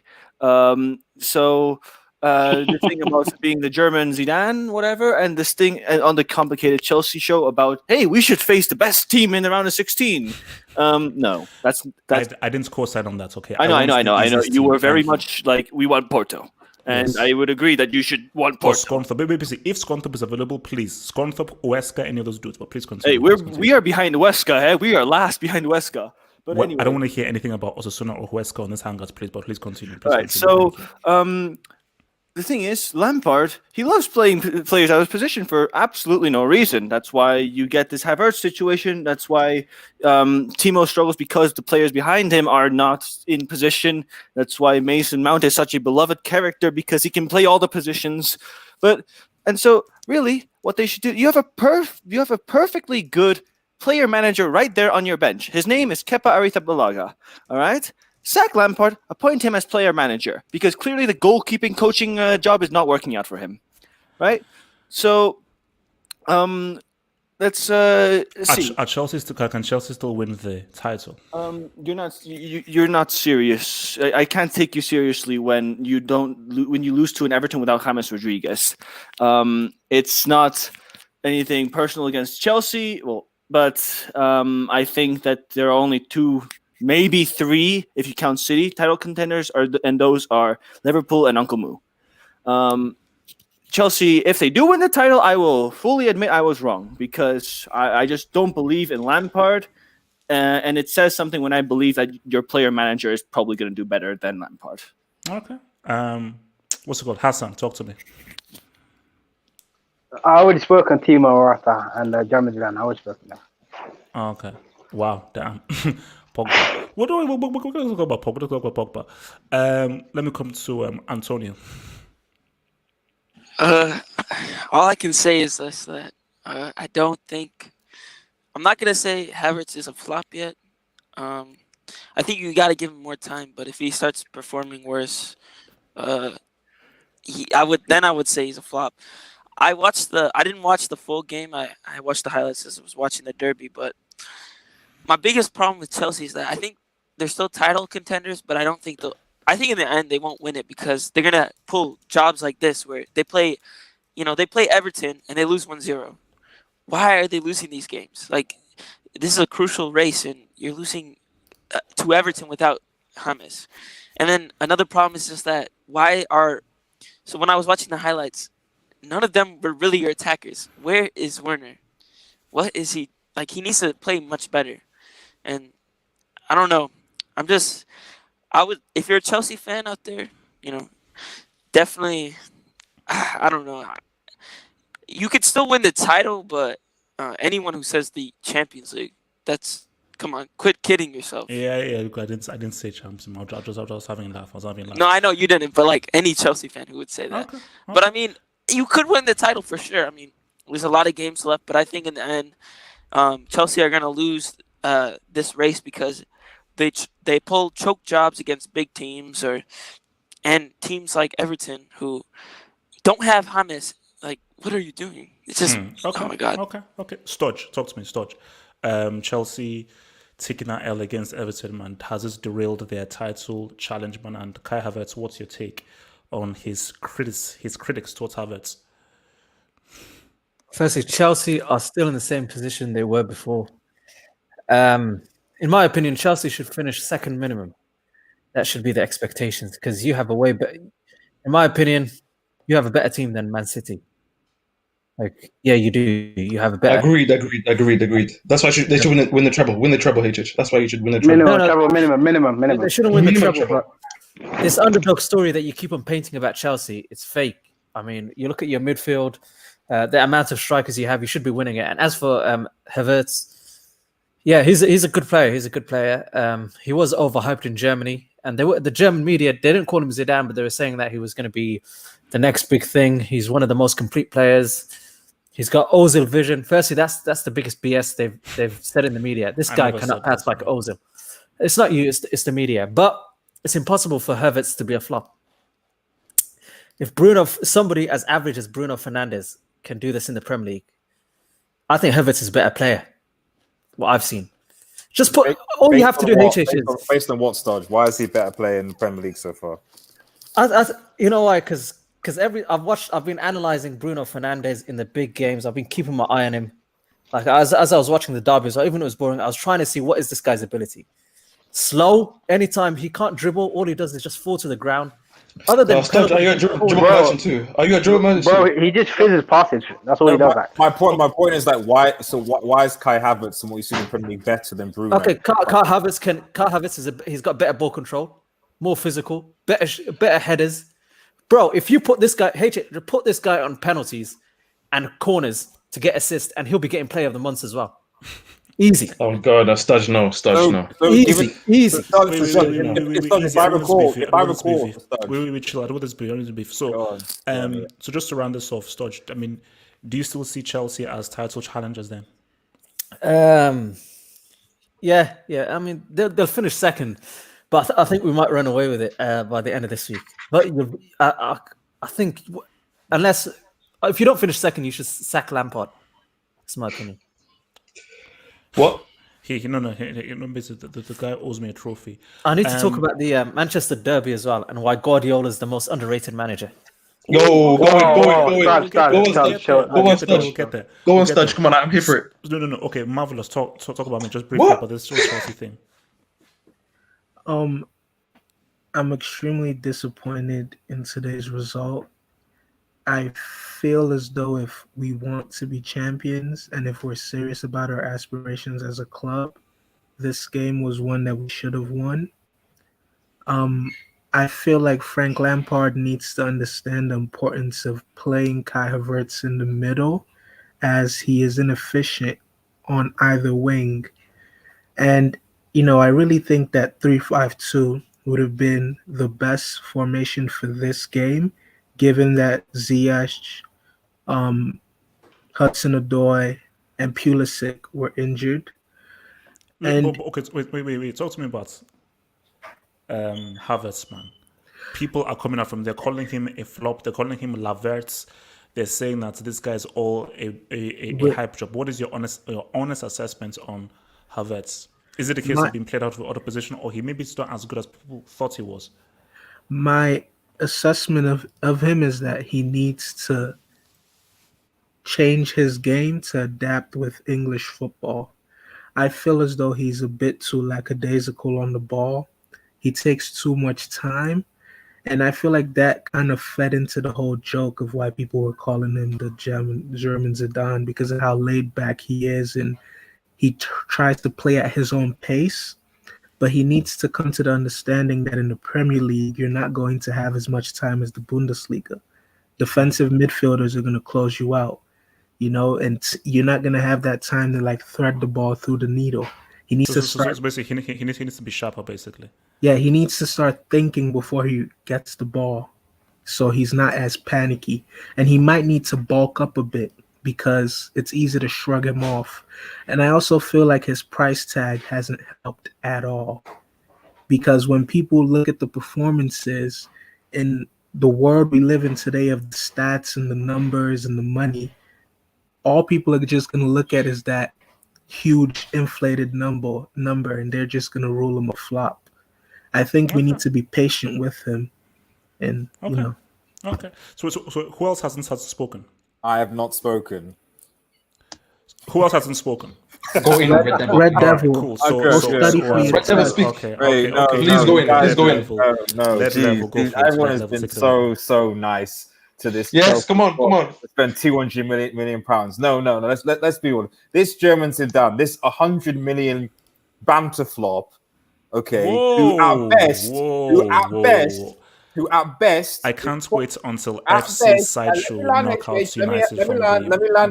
The thing about being the German Zidane, whatever, and this thing on the complicated Chelsea show about, hey, we should face the best team in the round of 16. No, that's I didn't co-sign on that. Okay, I know. You were very much like we want Porto, and yes. I would agree that you should want Porto. Scunthorpe. If Scunthorpe is available, please Scunthorpe, Huesca, any of those dudes. But please continue. Hey, we are behind Huesca. Hey? We are last behind Huesca. But anyway, I don't want to hear anything about Osasuna or Huesca on this Hangout, please. But please continue. The thing is, Lampard, he loves playing players out of position for absolutely no reason. That's why you get this Havertz situation. That's why Timo struggles because the players behind him are not in position. That's why Mason Mount is such a beloved character because he can play all the positions. And so really, what they should do, you have a perfectly good player manager right there on your bench. His name is Kepa Arrizabalaga. All right. Sack Lampard, appoint him as player manager because clearly the goalkeeping coaching job is not working out for him, right? So, let's see. Are Chelsea still, can Chelsea still win the title? You're not serious. I can't take you seriously when you lose to an Everton without James Rodriguez. It's not anything personal against Chelsea. But I think that there are only 2, maybe 3, if you count City title contenders, and those are Liverpool and Uncle Moo. Chelsea, if they do win the title, I will fully admit I was wrong because I just don't believe in Lampard. And it says something when I believe that your player manager is probably going to do better than Lampard. Okay. What's it called? Hassan, talk to me. I already spoke on Timo Morata and German Milan. I already spoke on them. Okay. Wow. Damn. Pogba. We're going to talk about Pogba. Let's talk about Pogba. Let me come to Antonio. All I can say is this: that I don't think I'm not gonna say Havertz is a flop yet. I think you got to give him more time. But if he starts performing worse, I would say he's a flop. I didn't watch the full game. I watched the highlights as I was watching the derby. But my biggest problem with Chelsea is that I think they're still title contenders, but I think in the end they won't win it because they're gonna pull jobs like this where they play Everton and they lose 1-0. Why are they losing these games? Like, this is a crucial race and you're losing to Everton without James. And then another problem is just that so when I was watching the highlights, none of them were really your attackers. Where is Werner? What is he like? He needs to play much better. And I don't know. If you're a Chelsea fan out there, definitely, I don't know. You could still win the title, but anyone who says the Champions League, come on, quit kidding yourself. Yeah. Look, I didn't say champs. I was having a laugh. No, I know you didn't, but like any Chelsea fan who would say that. Okay. But I mean, you could win the title for sure. I mean, there's a lot of games left, but I think in the end, Chelsea are gonna lose this race because they pull choke jobs against big teams and teams like Everton who don't have James. Like, what are you doing? It's just okay. Oh my god. Okay. Stodge, talk to me. Stodge. Chelsea taking that L against Everton, man. Has this derailed their title challenge, man? And Kai Havertz, what's your take on his critics towards Havertz? Firstly, Chelsea are still in the same position they were before. In my opinion, Chelsea should finish second minimum. That should be the expectations because you have in my opinion, you have a better team than Man City. Like, yeah, you do. You have a better. Agreed. That's why they should win the treble. Win the treble, HH. That's why you should win the treble. Minimum. They shouldn't win the treble. But this underdog story that you keep on painting about Chelsea, it's fake. I mean, you look at your midfield, the amount of strikers you have, you should be winning it. And as for Havertz, yeah, he's a good player. He's a good player. He was overhyped in Germany, and the German media, they didn't call him Zidane, but they were saying that he was going to be the next big thing. He's one of the most complete players. He's got Ozil vision. Firstly, that's the biggest BS they've said in the media. This guy cannot pass like Ozil. It's not you, it's the media. But it's impossible for Havertz to be a flop. If somebody as average as Bruno Fernandes can do this in the Premier League, I think Havertz is a better player. What I've seen. Just put all you have to do. Based on what, Stodge? Why is he a better player in the Premier League so far? You know why? Because I've been analyzing Bruno Fernandes in the big games. I've been keeping my eye on him. Like as I was watching the derbies, or even if it was boring, I was trying to see what is this guy's ability. Slow. Anytime he can't dribble, all he does is just fall to the ground. Other than are you a dribble merchant too? Are you a dribble merchant? Bro, he just fizzes passage. That's all he does. My point is that why is Kai Havertz and what you see in the Premier League better than Bruno? Okay, Kai Havertz he's got better ball control, more physical, better headers. Bro, if you put this guy on penalties and corners to get assists, and he'll be getting player of the month as well. Easy. Oh god, that's Stodge no. Easy. If I recall, we chill. I don't want this beef. So, so just to round this off, Stodge. I mean, do you still see Chelsea as title challengers then? Yeah. I mean, they'll finish second, but I think we might run away with it by the end of this week. But I think if you don't finish second, you should sack Lampard. That's my opinion. What? Basically, the guy owes me a trophy. I need to talk about the Manchester Derby as well, and why Guardiola is the most underrated manager. Go on, Studge. Come on, I'm here for it. No. Okay, marvelous. Talk about me just briefly about this Chelsea thing. I'm extremely disappointed in today's result. I feel as though if we want to be champions and if we're serious about our aspirations as a club, this game was one that we should have won. I feel like Frank Lampard needs to understand the importance of playing Kai Havertz in the middle, as he is inefficient on either wing. And, I really think that 3-5-2 would have been the best formation for this game, given that Ziyech, Hudson-Odoi, and Pulisic were injured. Okay, wait. Talk to me about Havertz, man. People are coming out from there calling him a flop. They're calling him Lavertz. They're saying that this guy is all a hype job. What is your honest assessment on Havertz? Is it a case of being played out of other position, or he maybe not as good as people thought he was? My assessment of him is that he needs to change his game to adapt with English football. I feel as though he's a bit too lackadaisical on the ball. He takes too much time. And I feel like that kind of fed into the whole joke of why people were calling him the German Zidane, because of how laid back he is, and he tries to play at his own pace. But he needs to come to the understanding that in the Premier League, you're not going to have as much time as the Bundesliga. Defensive midfielders are going to close you out, and you're not going to have that time to thread the ball through the needle. He needs to start. So basically, he needs to be sharper, basically. Yeah, he needs to start thinking before he gets the ball, so he's not as panicky. And he might need to bulk up a bit because it's easy to shrug him off. And I also feel like his price tag hasn't helped at all, because when people look at the performances in the world we live in today of the stats and the numbers and the money, all people are just going to look at is that huge inflated number, and they're just going to rule him a flop. I think we need to be patient with him, and Okay. So who else hasn't spoken? I have not spoken. Who else hasn't spoken? Go in, Red Devil. Red Devil. Cool. So Red Devil, speak. Okay. Please go in. Please go in. Everyone has been so nice to this. Yes, come on. Spend 200 million pounds. No. Let's be honest. This German Zidane, this 100 million banter flop. Okay, who at best, I can't wait until FC Sideshow knockouts United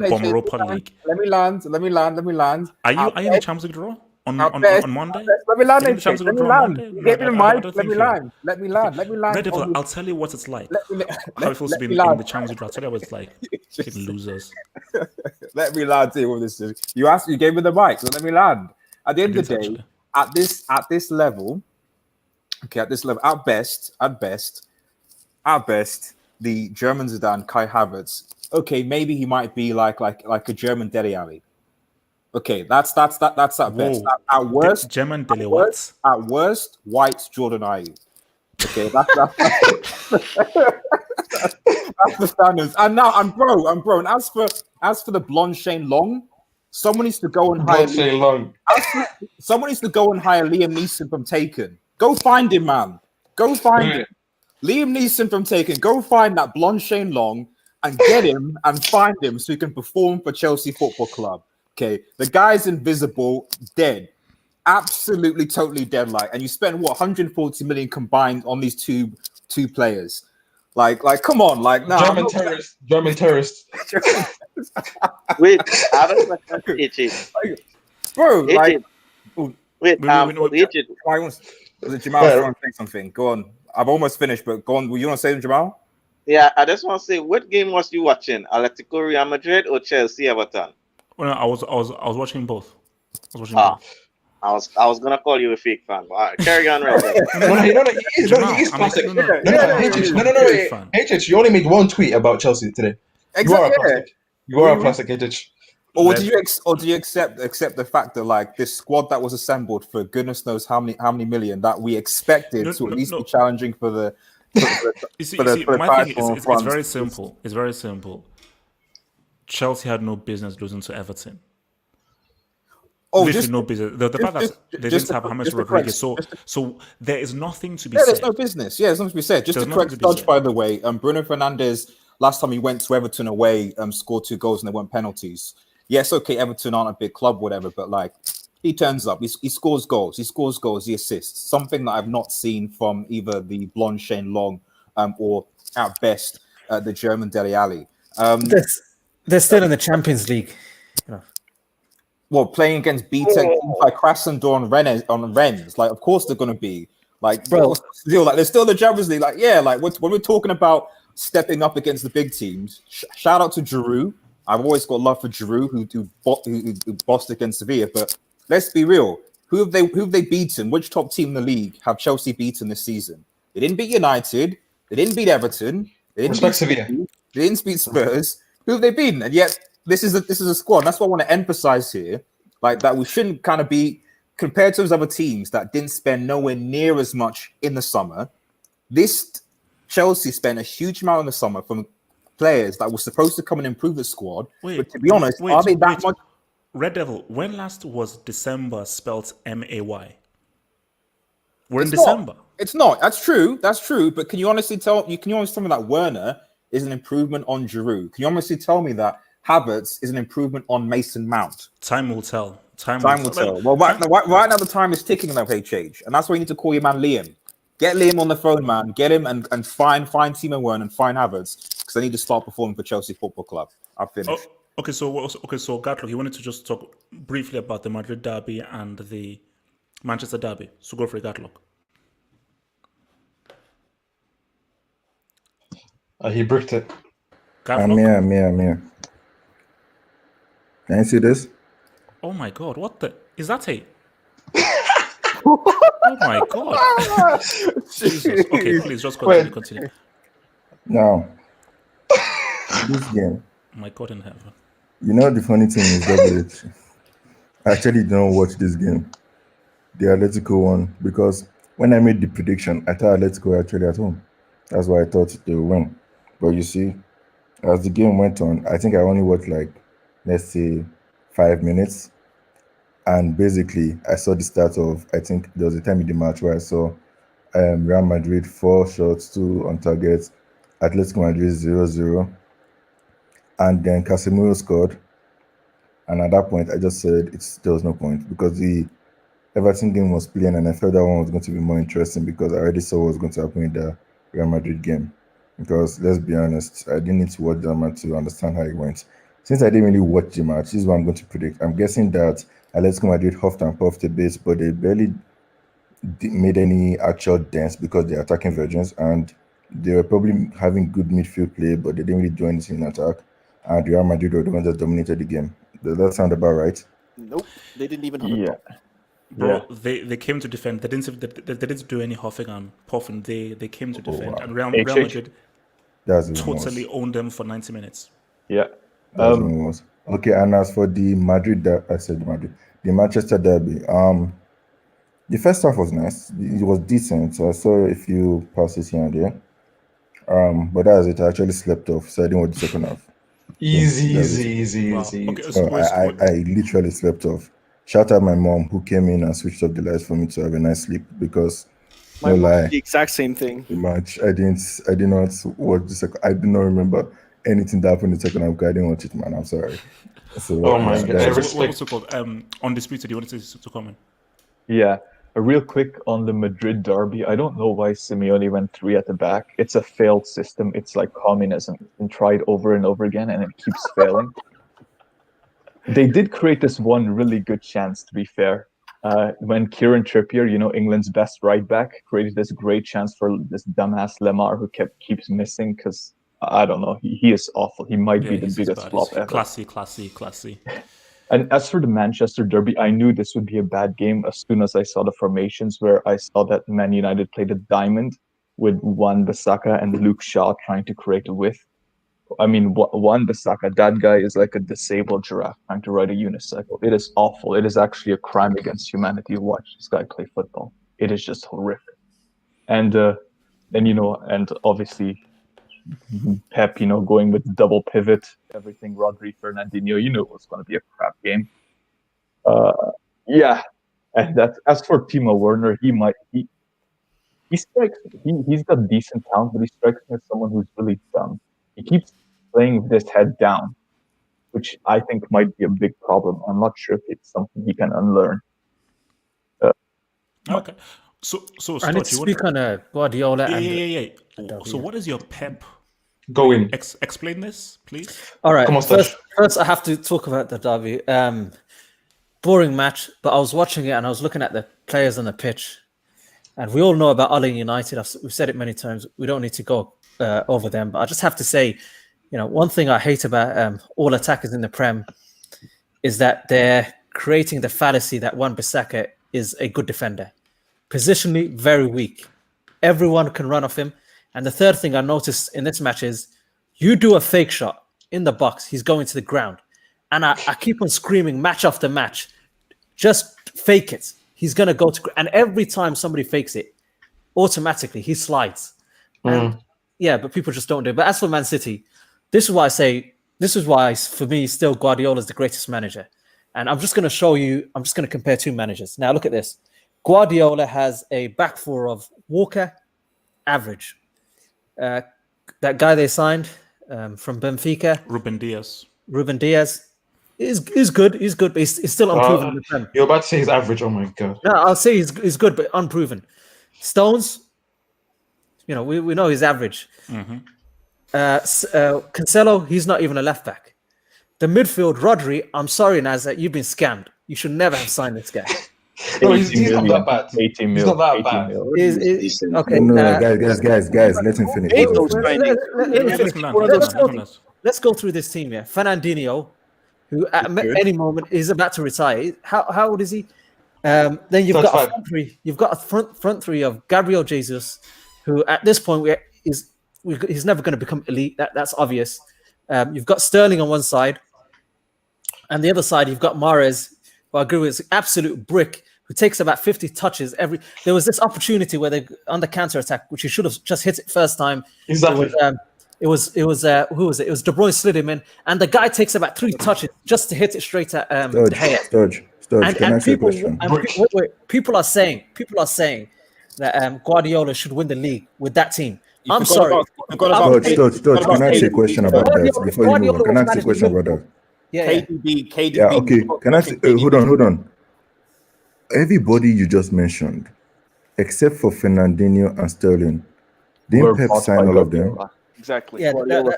from the Europa League. Let me land. Are you in the Champions League draw on Monday? Let me land. Get me the mic. Let me land. Red Devil, I'll tell you what it's like. How it feels to be in the Champions League draw. I'll tell you what it's like. Losers. Let me land. See what this is. You gave me the mic, so let me land. At the end of the day. At this level, at best, the German Zidane, Kai Havertz, okay, maybe he might be like a German Dele Alli. Okay, that's at best. At worst, German Dele what? At worst, white Jordan Ayew. Okay, that's the standards. And now I'm bro. And as for the blonde Shane Long. Someone needs to go and hire Liam Neeson from Taken. Go find him, man. Go find him. Liam Neeson from Taken. Go find that blonde Shane Long and get him and find him so he can perform for Chelsea Football Club. Okay, the guy's invisible, dead, absolutely, totally dead. And you spend 140 million combined on these two players. Like, come on, no. German terrorist. Wait, I have a question for AJ. Bro, AJ. Wait, AJ. Jamal want to say something? Go on. I've almost finished, but go on. You want to say, Jamal? Yeah, I just want to say, what game was you watching? Atletico, Real Madrid, or Chelsea, Everton? Well, I was watching both. I was gonna call you a fake fan, but all right, carry on, right there. He is classic. No, HH, you only made one tweet about Chelsea today. Exactly. You are a classic, HH. Or did you accept the fact that like this squad that was assembled for goodness knows how many million that we expected to at least be challenging for the my thing title is it's very simple. It's very simple. Chelsea had no business losing to Everton. Literally no business. The fact that they didn't have James Rodriguez, so there is nothing to be said. There's no business. Yeah, there's nothing to be said. Just to correct Studge, by the way, Bruno Fernandes, last time he went to Everton away, scored 2 goals and they weren't penalties. Yes, okay, Everton aren't a big club, whatever, but like he turns up, he scores goals, he assists. Something that I've not seen from either the blonde Shane Long or at best the German Dele Alli. They're still in the Champions League. You know. Well, playing against B-Tech teams like Krasnodar on Rennes, like of course they're going to be like, bro. Still, like they're still in the Champions League. Like, yeah, like when we're talking about stepping up against the big teams, shout out to Giroud. I've always got love for Giroud, who bossed against Sevilla. But let's be real, who have they beaten? Which top team in the league have Chelsea beaten this season? They didn't beat United. They didn't beat Everton. They didn't beat Sevilla. They didn't beat Spurs. Who have they beaten? And yet this is a squad. That's what I want to emphasize here. Like that, we shouldn't kind of be compared to those other teams that didn't spend nowhere near as much in the summer. This Chelsea spent a huge amount in the summer from players that were supposed to come and improve the squad. But to be honest, are they that much? Red Devil, when last was December spelled M-A-Y? We're in December. It's not. That's true. But can you honestly tell me that Werner is an improvement on Giroud? Can you honestly tell me that Havertz is an improvement on Mason Mount? Time will tell. Time will tell. Well, right now the time is ticking though, HH. And that's why you need to call your man Liam. Get Liam on the phone, man. Get him and find Timo Werner and find Havertz because they need to start performing for Chelsea Football Club. I've finished. Okay, so Gatlock, you wanted to just talk briefly about the Madrid derby and the Manchester derby. So go for it, Gatlock. He bricked it. I'm here. Can you see this? Oh my God! What the is that? Oh my God! Jesus. Okay, please just continue. Now, this game. My God in heaven. You know the funny thing is that I actually don't watch this game, the Atletico one, because when I made the prediction, I thought Atletico were actually at home. That's why I thought they would win. But you see, as the game went on, I think I only watched like, let's say, 5 minutes. And basically, I saw the start of, I think there was a time in the match where I saw Real Madrid 4 shots, 2 on target, Atletico Madrid 0-0. And then Casemiro scored. And at that point, I just said there was no point because the Everton game was playing and I felt that one was going to be more interesting because I already saw what was going to happen in the Real Madrid game. Because let's be honest, I didn't need to watch the match to understand how it went. Since I didn't really watch the match, this is what I'm going to predict. I'm guessing that Atletico Madrid huffed and puffed a bit, but they barely made any actual dents because they're attacking virgins and they were probably having good midfield play, but they didn't really do anything in attack. And Real Madrid were the ones that dominated the game. Does that sound about right? Nope, they didn't even have a ball. Bro, they came to defend. They didn't do any huffing and puffing. They came to defend, and Real Madrid totally owned them for 90 minutes. Yeah. Okay, and as for the the Manchester derby. The first half was nice. It was decent. So I saw a few passes here and there. But that's it. I actually slept off, so I didn't watch the second half. Easy. Okay, so I literally slept off. Shout out my mom who came in and switched up the lights for me to have a nice sleep because no lie, the exact same thing. The match I did not watch the second. I do not remember anything that happened in the second half because I didn't watch it, man. I'm sorry. So, oh my God! What's it called? Undisputed. You wanted to comment? Yeah. Real quick on the Madrid derby, I don't know why Simeone went 3 at the back. It's a failed system. It's like communism and tried over and over again, and it keeps failing. They did create this one really good chance, to be fair. When Kieran Trippier, England's best right back, created this great chance for this dumbass Lemar who keeps missing because, I don't know, he is awful. He might be the biggest flop ever. Classy. And as for the Manchester derby, I knew this would be a bad game as soon as I saw the formations where I saw that Man United played a diamond with Wan-Bissaka and Luke Shaw trying to create a width. I mean, Wan-Bissaka, that guy is like a disabled giraffe trying to ride a unicycle. It is awful. It is actually a crime against humanity to watch this guy play football. It is just horrific. And and obviously Pep, going with double pivot, everything, Rodri, Fernandinho, it was going to be a crap game. Yeah. And as for Timo Werner, he strikes. He's got decent talent, but he strikes me as someone who's really dumb. He keeps playing with his head down, which I think might be a big problem. I'm not sure if it's something he can unlearn. Okay. So I need to speak on Guardiola. Yeah. So what is your Pep? Go in. Explain this, please. All right. Come on, First, I have to talk about the derby. Boring match, but I was watching it and I was looking at the players on the pitch. And we all know about Ollie United. We've said it many times. We don't need to go over them. But I just have to say, one thing I hate about all attackers in the Prem is that they're creating the fallacy that Wan-Bissaka is a good defender. Positionally, very weak. Everyone can run off him. And the third thing I noticed in this match is you do a fake shot in the box, he's going to the ground. And I keep on screaming match after match, just fake it. He's going to go to... And every time somebody fakes it, automatically he slides. And yeah, but people just don't do it. But as for Man City, this is why for me, still Guardiola is the greatest manager. And I'm just going to compare two managers. Now look at this. Guardiola has a back four of Walker, average. That guy they signed from Benfica, Ruben Diaz is good. He's good, but he's still unproven. You're about to say he's average. Oh my god. No, I'll say he's good, but unproven. Stones, we know he's average. Cancelo, he's not even a left back. The midfield, Rodri, I'm sorry, Naz, that you've been scammed. You should never have signed this guy. No, he's not that bad. 18 He's mil. not that bad. Okay. Guys, let him finish. Let's go through this team here. Fernandinho, who at any moment is about to retire. How old is he? Then you've got a front three. You've got a front three of Gabriel Jesus, who at this point he's never going to become elite. That's obvious. You've got Sterling on one side, and the other side you've got Mahrez, who I agree with is an absolute brick, who takes about 50 touches every. There was this opportunity where they on the counter attack, which he should have just hit it first time. Exactly. It was who was it? It was De Bruyne slid him in, and the guy takes about 3 touches just to hit it straight at De Gea. Sturge, can I ask you a question? People are saying that Guardiola should win the league with that team. I'm sorry. Sturge, can I ask you a question about that before you move on? Can I ask you a question about that? Yeah. KDB. Yeah, okay. Can I say, hold on. Everybody you just mentioned, except for Fernandinho and Sterling, didn't Pep sign all of them? Exactly. Yeah,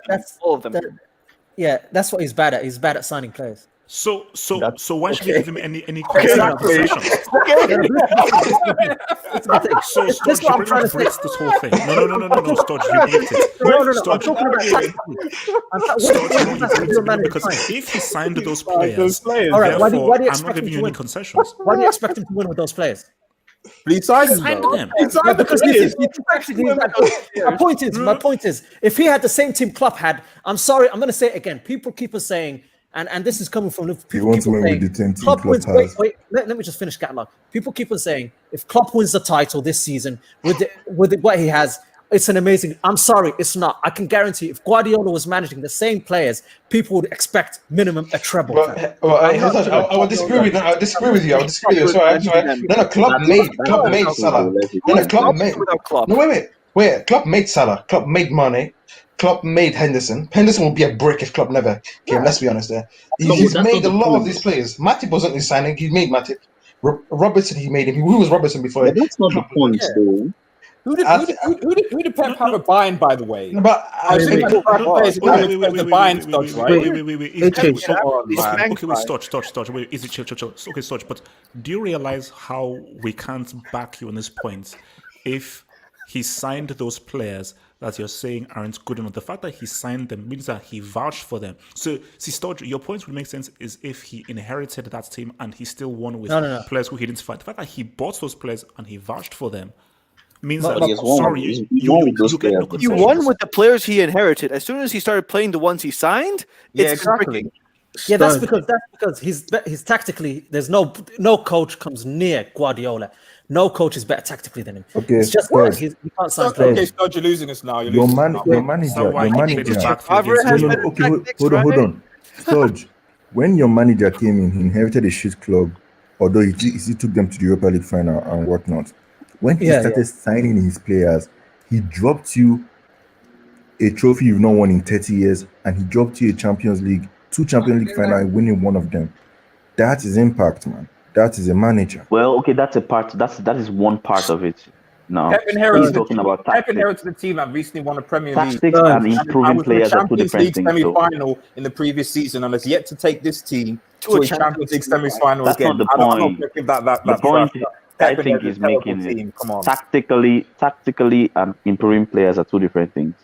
that's all of them. That's what he's bad at. He's bad at signing players. So why should we give him any concessions? So Stodge, you pretty much breaks this whole thing. No, Stodge, you break it. No. I'm talking about because if he signed those players, all right, why do you I'm expect not him giving to you win? any concessions. Why do you expect him to win with those players? Please sign them. Because my point is, if he had the same team Klopp had, I'm sorry, I'm going to say it again. People keep on saying, and this is coming from people. You want to win with the same team Klopp wins. has. Wait. Let me just finish catalog. People keep on saying, if Klopp wins the title this season with what he has, it's an amazing. I'm sorry, it's not. I can guarantee if Guardiola was managing the same players, people would expect minimum a treble. I would disagree with you. I would disagree with you. Sorry. No, Klopp made Salah. Wait. Klopp made Salah. Klopp made Mane. Klopp made Henderson. Henderson would be a brick if Klopp never came. Let's be honest there. He's made a lot of these players. Matip wasn't his signing. He made Matip. Robertson, he made him. Who was Robertson before? Yeah, that's not the point, though. Who did Pep have a buy-in, by the way? No, but the buy-in stocks, right? Okay, wait, Stodge. Wait, easy, chill. Okay, Stodge, but do you realize how we can't back you on this point if he signed those players that you're saying aren't good enough? The fact that he signed them means that he vouched for them. So, see, Stodge, your point would make sense is if he inherited that team and he still won with players who he didn't find. The fact that he bought those players and he vouched for them means But that he has won. sorry, He's you won with those get no players. He concessions. won with the players he inherited. As soon as he started playing the ones he signed, Yeah, it's been exactly. freaking. Yeah, that's Stud. because he's tactically. There's no coach comes near Guardiola. No coach is better tactically than him. Okay, It's just What? he can't sign Okay, players. Stud, you're losing us now. You're your losing us man, now. your manager, why your he played his manager. back three Favre against has No, Real. better okay, tactics, hold on, hold right? on. Sturge, when your manager came in, he inherited a shit club, although he took them to the Europa League final and whatnot. When he Yeah, started signing his players, he dropped you a trophy you've not won in 30 years, and he dropped you a Champions League, 2 Champions League final, and winning one of them. That is impact, man. That is a manager. Well, okay, that's a part. That is one part of it. Now Pep he's inherited, talking about Pep tactics. inherited the team that recently won the Premier League. Tactics Stud. and And I improving was in the players are two Champions different League things. So semi-final in the previous season and has yet to take this team To to a a Champions League semi-final that's again. not the I'm not point. going to give that The point thrust. I Pep think inherited he's a terrible making is team. Come on. tactically and improving players are two different things.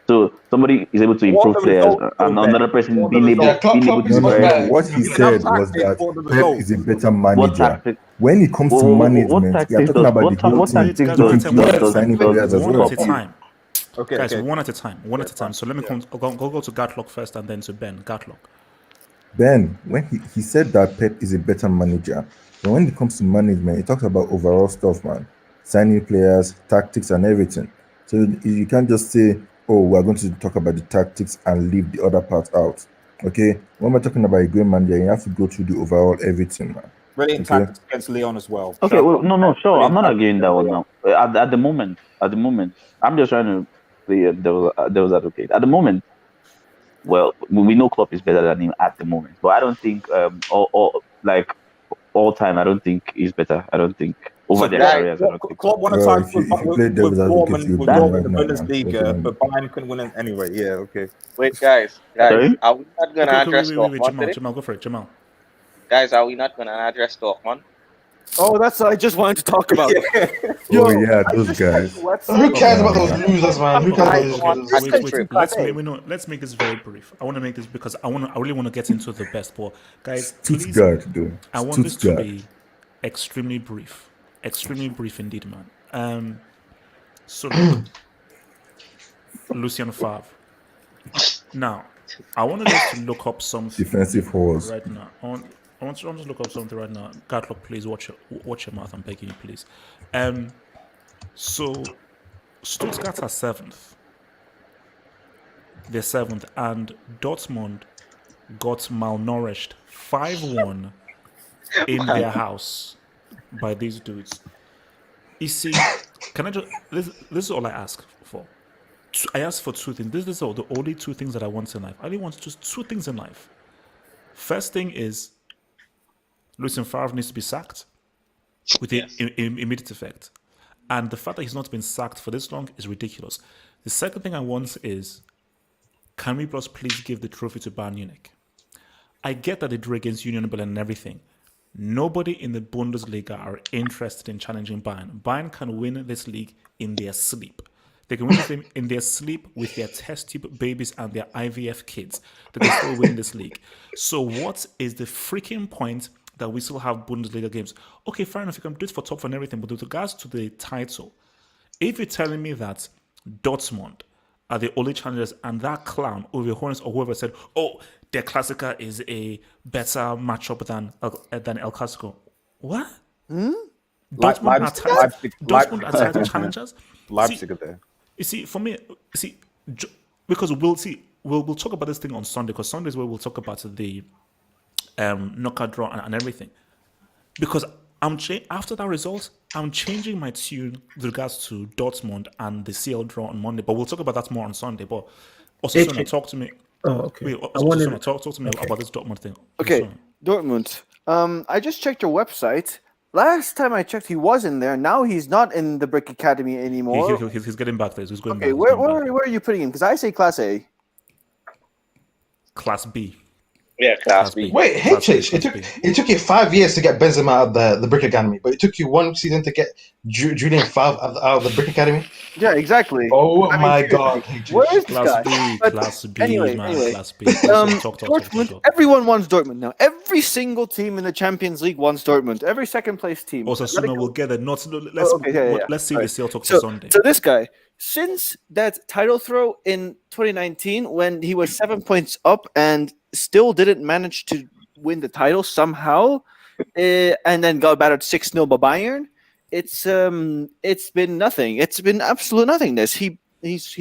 So somebody is able to What improve the players, results and though, another Ben? person What the being able results? being able Klopp to is No, much no, spread. better. what You he can have said was tactics that for the Pep results. is a better What manager. tactics? When it comes to What management, tactics we are talking does about the what, ta- whole what team, tactics Guys, does one at a time, including one at a signing time. players as One well. at a time. Okay, Guys, okay. one at a time. One Yeah, at a time. fine. So let me Yeah. go to Gatlock first and then to Ben. Gatlock. Ben, when he said that Pep is a better manager, but when it comes to management, he talks about overall stuff, man. Signing players, tactics, and everything. So you can't just say, oh, we're going to talk about the tactics and leave the other part out. Okay? When we're talking about a great manager, you have to go through the overall everything, man. Brilliant Okay? tactics against Leon as well. Okay, Shout well, out. no, sure. I'm Brilliant not tactics arguing that against one Leon. now. At the moment, I'm just trying to play devil's advocate. At the moment, well, we know Klopp is better than him at the moment, but I don't think all time. I don't think he's better. I don't think over So their Guys, careers. I don't think so. Klopp won a Well, title if you play devil's advocate, you'll with be That Dortmund right in the now, man. Bundesliga, but Bayern couldn't win it anyway. Yeah, okay. wait, guys, sorry. are we not gonna Okay, address wait. Dortmund today? Jamal, go for it. Jamal. Guys, are we not gonna address Dortmund? Oh, that's what I just wanted to talk about. Oh, yeah, those guys. Who cares about those Yeah. losers, man? Who cares about those Guys, losers? Let's make this very brief. I want to make this because I really want to get into the best. But guys, please, Stuttgart, though. I want this to Stuttgart. be extremely brief indeed, man. So look, Lucien Favre. Now, I want to just look up something Defensive horse. right now. I want to look up something right now. Gatlock, please watch your mouth. I'm begging you, please. So Stuttgart are seventh. They're seventh, and Dortmund got malnourished 5-1 in their house by these dudes. You see, can I just this is all I ask for. I asked for two things. This is all the only two things that I want in life. I only want just two things in life. First thing is Lucien Favre needs to be sacked with immediate effect. And the fact that he's not been sacked for this long is ridiculous. The second thing I want is, can we please give the trophy to Bayern Munich? I get that they drew against Union Berlin and everything. Nobody in the Bundesliga are interested in challenging Bayern. Bayern can win this league in their sleep. They can win this game in their sleep with their test tube babies and their IVF kids. They can still win this league. So what is the freaking point that we still have Bundesliga games? Okay, fair enough, you can do it for top and everything, but with regards to the title, if you're telling me that Dortmund are the only challengers and that clown, Uwe Hornes or whoever said, oh, their Classica is a better matchup than El Clasico. What? Dortmund are title challengers? Leipzig are there. You see, for me, because we'll talk about this thing on Sunday, because Sunday is where we'll talk about the knockout draw and everything. Because after that result, I'm changing my tune with regards to Dortmund and the CL draw on Monday. But we'll talk about that more on Sunday. But also, Sona, talk to me. Oh, okay. Wait, Sona, talk to me about this Dortmund thing. Okay, Sona. Dortmund. I just checked your website. Last time I checked, he was in there. Now he's not in the Brick Academy anymore. He's getting back there. He's going Okay, back. where are you putting him? Because I say Class A. Class B. Yeah, Class B. Wait, HH, it took you 5 years to get Benzema out of the Brick Academy, but it took you 1 season to get Julian Favre out of the Brick Academy. Yeah, exactly. Oh I mean, my seriously, God, HH. where is this Class guy? B, But Class B, anyway, man, Class B. Dortmund. Everyone wants Dortmund now. Every single team in the Champions League wants Dortmund. Every second place team. Osasuna will get it. Let's see All the right. sale talk for So, Sunday. so this guy, since that title throw in 2019, when he was 7 points up and still didn't manage to win the title somehow, and then got battered 6-0 by Bayern, it's been nothing. It's been absolute nothingness. He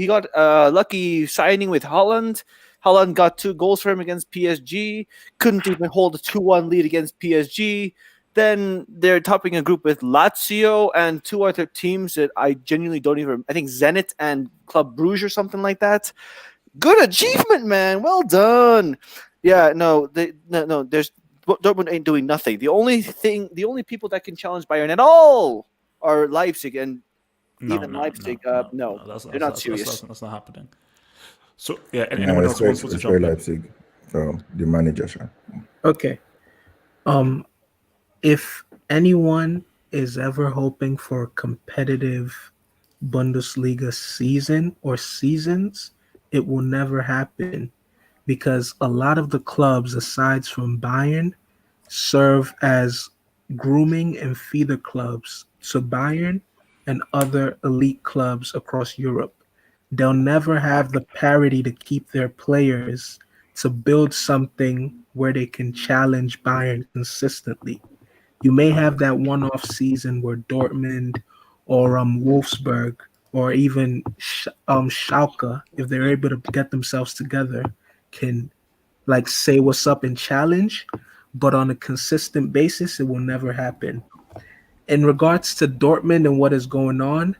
got a lucky signing with Holland. Holland got 2 goals for him against PSG. Couldn't even hold a 2-1 lead against PSG. Then they're topping a group with Lazio and 2 other teams that I genuinely don't even. I think Zenit and Club Brugge or something like that. Good achievement, man. Well done. Yeah, no. There's Dortmund ain't doing nothing. The only people that can challenge Bayern at all are Leipzig, and Leipzig. No, they're not serious. That's not happening. So yeah, Yeah, anyone else wants to respect jump in? Leipzig, the manager. Sure. Okay. If anyone is ever hoping for a competitive Bundesliga season or seasons, it will never happen because a lot of the clubs, aside from Bayern, serve as grooming and feeder clubs to Bayern and other elite clubs across Europe. They'll never have the parity to keep their players to build something where they can challenge Bayern consistently. You may have that one-off season where Dortmund or Wolfsburg or even Schalke, if they're able to get themselves together, can like say what's up and challenge, but on a consistent basis, it will never happen. In regards to Dortmund and what is going on,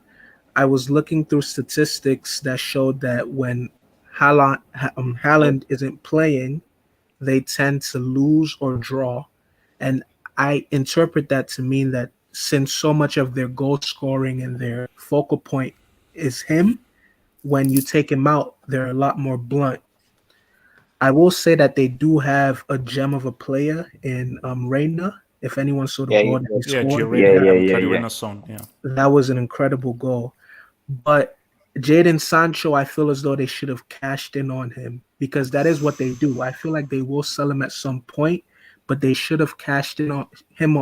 I was looking through statistics that showed that when Haaland isn't playing, they tend to lose or draw. And I interpret that to mean that since so much of their goal scoring and their focal point is him, when you take him out, they're a lot more blunt. I will say that they do have a gem of a player in Reina. If anyone saw the goal that he scored, that was an incredible goal. But Jadon Sancho, I feel as though they should have cashed in on him because that is what they do. I feel like they will sell him at some point, but they should have cashed in on him.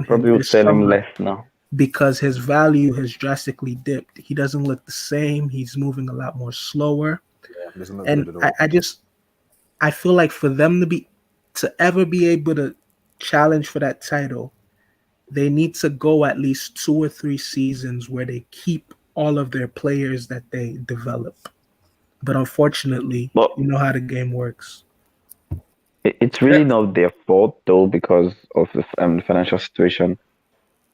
Probably will sell him less now because his value has drastically dipped. He doesn't look the same. He's moving a lot more slower. And I feel like for them to ever be able to challenge for that title, they need to go at least 2 or 3 seasons where they keep all of their players that they develop. But unfortunately, you know how the game works. It's really not their fault though because of the financial situation.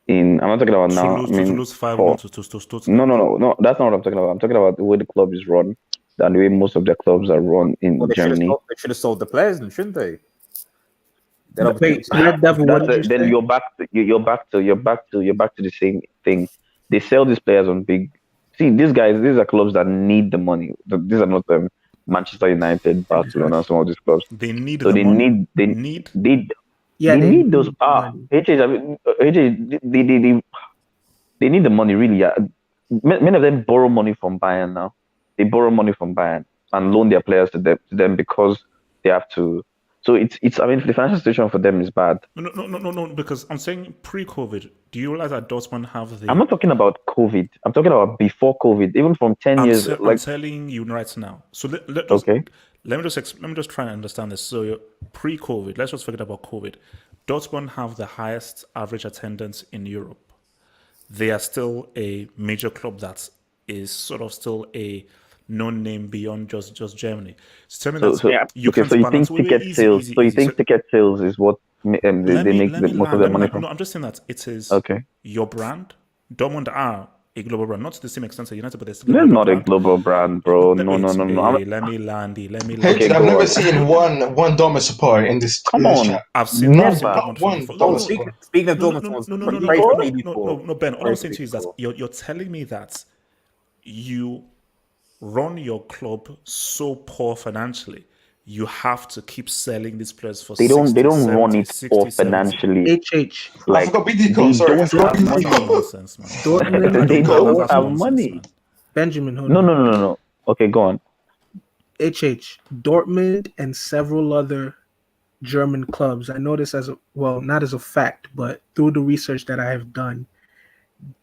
I'm not talking about now. To lose 5-1 to Stuttgart. No. That's not what I'm talking about. I'm talking about the way the club is run, and the way most of their clubs are run in Germany. They should have sold the players, shouldn't they? Then you're back to the same thing. They sell these players on big. See, these are clubs that need the money. These are not Manchester United, Barcelona, some of these clubs. They need so the they money. need they need those. They need the money really. Yeah. Many of them borrow money from Bayern now. They borrow money from Bayern and loan their players to them because they have to. So it's. I mean, the financial situation for them is bad. No. Because I'm saying pre-COVID. Do you realize that Dortmund have the? I'm not talking about COVID. I'm talking about before COVID. Even from 10 years. I'm telling you right now. So let me just try and understand this. So pre-COVID. Let's just forget about COVID. Dortmund have the highest average attendance in Europe. They are still a major club that is sort of still a known name beyond just Germany. So you think ticket sales is what they make most of their money from? No, I'm just saying that it is okay. Your brand. Dortmund are a global brand, not to the same extent as United, but they're not a global brand, bro. No. Let me land. Hey, I've never seen one Dortmund supporter in this. Come on, I've seen one. Speaking of Dortmund, no, Ben. All I'm saying to you is that you're telling me that you run your club so poor financially, you have to keep selling these players for They 60, don't 70, run it 60, for 70. financially. HH. I Like forgot they BDCon. Sorry, I don't forgot have That's money. BDCon. nonsense, man. Dortmund. They don't That's have nonsense, money. man. Benjamin, hold No, on. no, no, no, no. Okay, go on. HH. Dortmund and several other German clubs. I know this as a well, not as a fact, but through the research that I have done,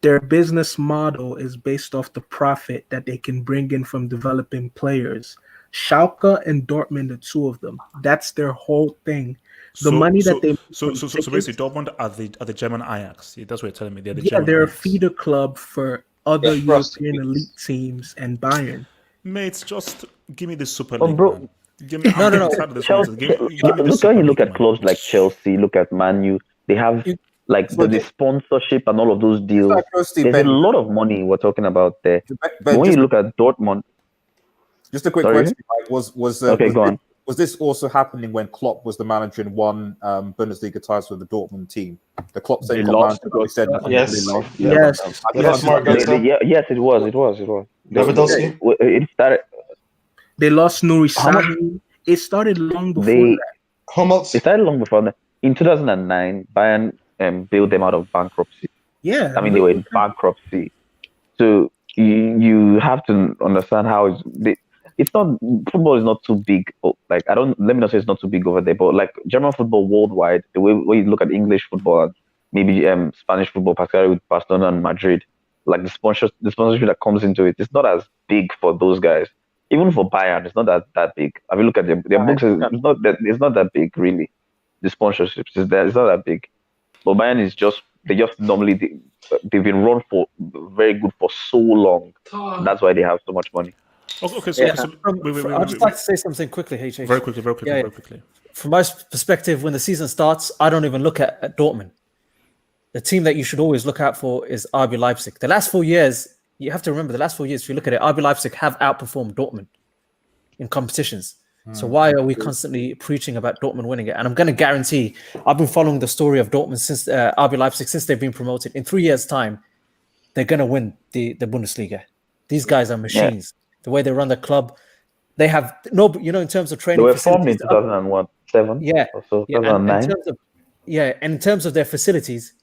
their business model is based off the profit that they can bring in from developing players. Schalke and Dortmund are two of them. That's their whole thing. The money that they make So from basically, tickets, Dortmund are the German Ajax. Yeah, that's what you're telling me. They're the yeah, German they're a Ajax. feeder club for other They're European prostitutes. elite teams and Bayern. Mate, just give me the Super Oh, League, bro, man. Give me, No, I'm no, getting no. tired of this Chelsea, nonsense. Give me the look Super when you League, look at man. clubs like Chelsea, look at Man U, they have You- like So the just sponsorship and all of those out deals. of curiosity, There's a Ben, lot of money we're talking about there. But Ben, when you look at Dortmund, just a quick sorry, question: like, okay, go on. was this also happening when Klopp was the manager and won Bundesliga titles with the Dortmund team? The Klopp They same Klopp lost manager that we said to Yes. they lost. yeah, Yeah. Yes, I Yes, can't Mark remember. Götze. Yes, it was. It was. Lewandowski. It started. they lost Nuri How much Sahin. It started long before they that. Hummels. it started long before that. In 2009, Bayern bailed them out of bankruptcy. Yeah, I mean, they were in bankruptcy. So you have to understand how it's not football is not too big. Like I don't let me not say it's not too big over there, but like German football worldwide, the way when you look at English football and maybe Spanish football, particularly with Barcelona and Madrid, like the sponsorship that comes into it, it's not as big for those guys. Even for Bayern, it's not that big. I mean, look at their books. It's not that big really. The sponsorships it's not that big. But Bayern is they just normally they've been run for very good for so long. That's why they have so much money. Okay, so, Yeah, wait, I'd just like to say something quickly, HH. Very quickly. Yeah. Very quickly. From my perspective, when the season starts, I don't even look at Dortmund. The team that you should always look out for is RB Leipzig. The last 4 years, you have to remember, if you look at it, RB Leipzig have outperformed Dortmund in competitions. So why are we constantly preaching about Dortmund winning it? And I'm going to guarantee, I've been following the story of Dortmund since RB Leipzig, since they've been promoted. In 3 years' time, they're going to win the Bundesliga. These guys are machines. The way they run the club, they have in terms of They training were formed in facilities. 2007 Yeah, or so, yeah. 2009. And in terms of their facilities,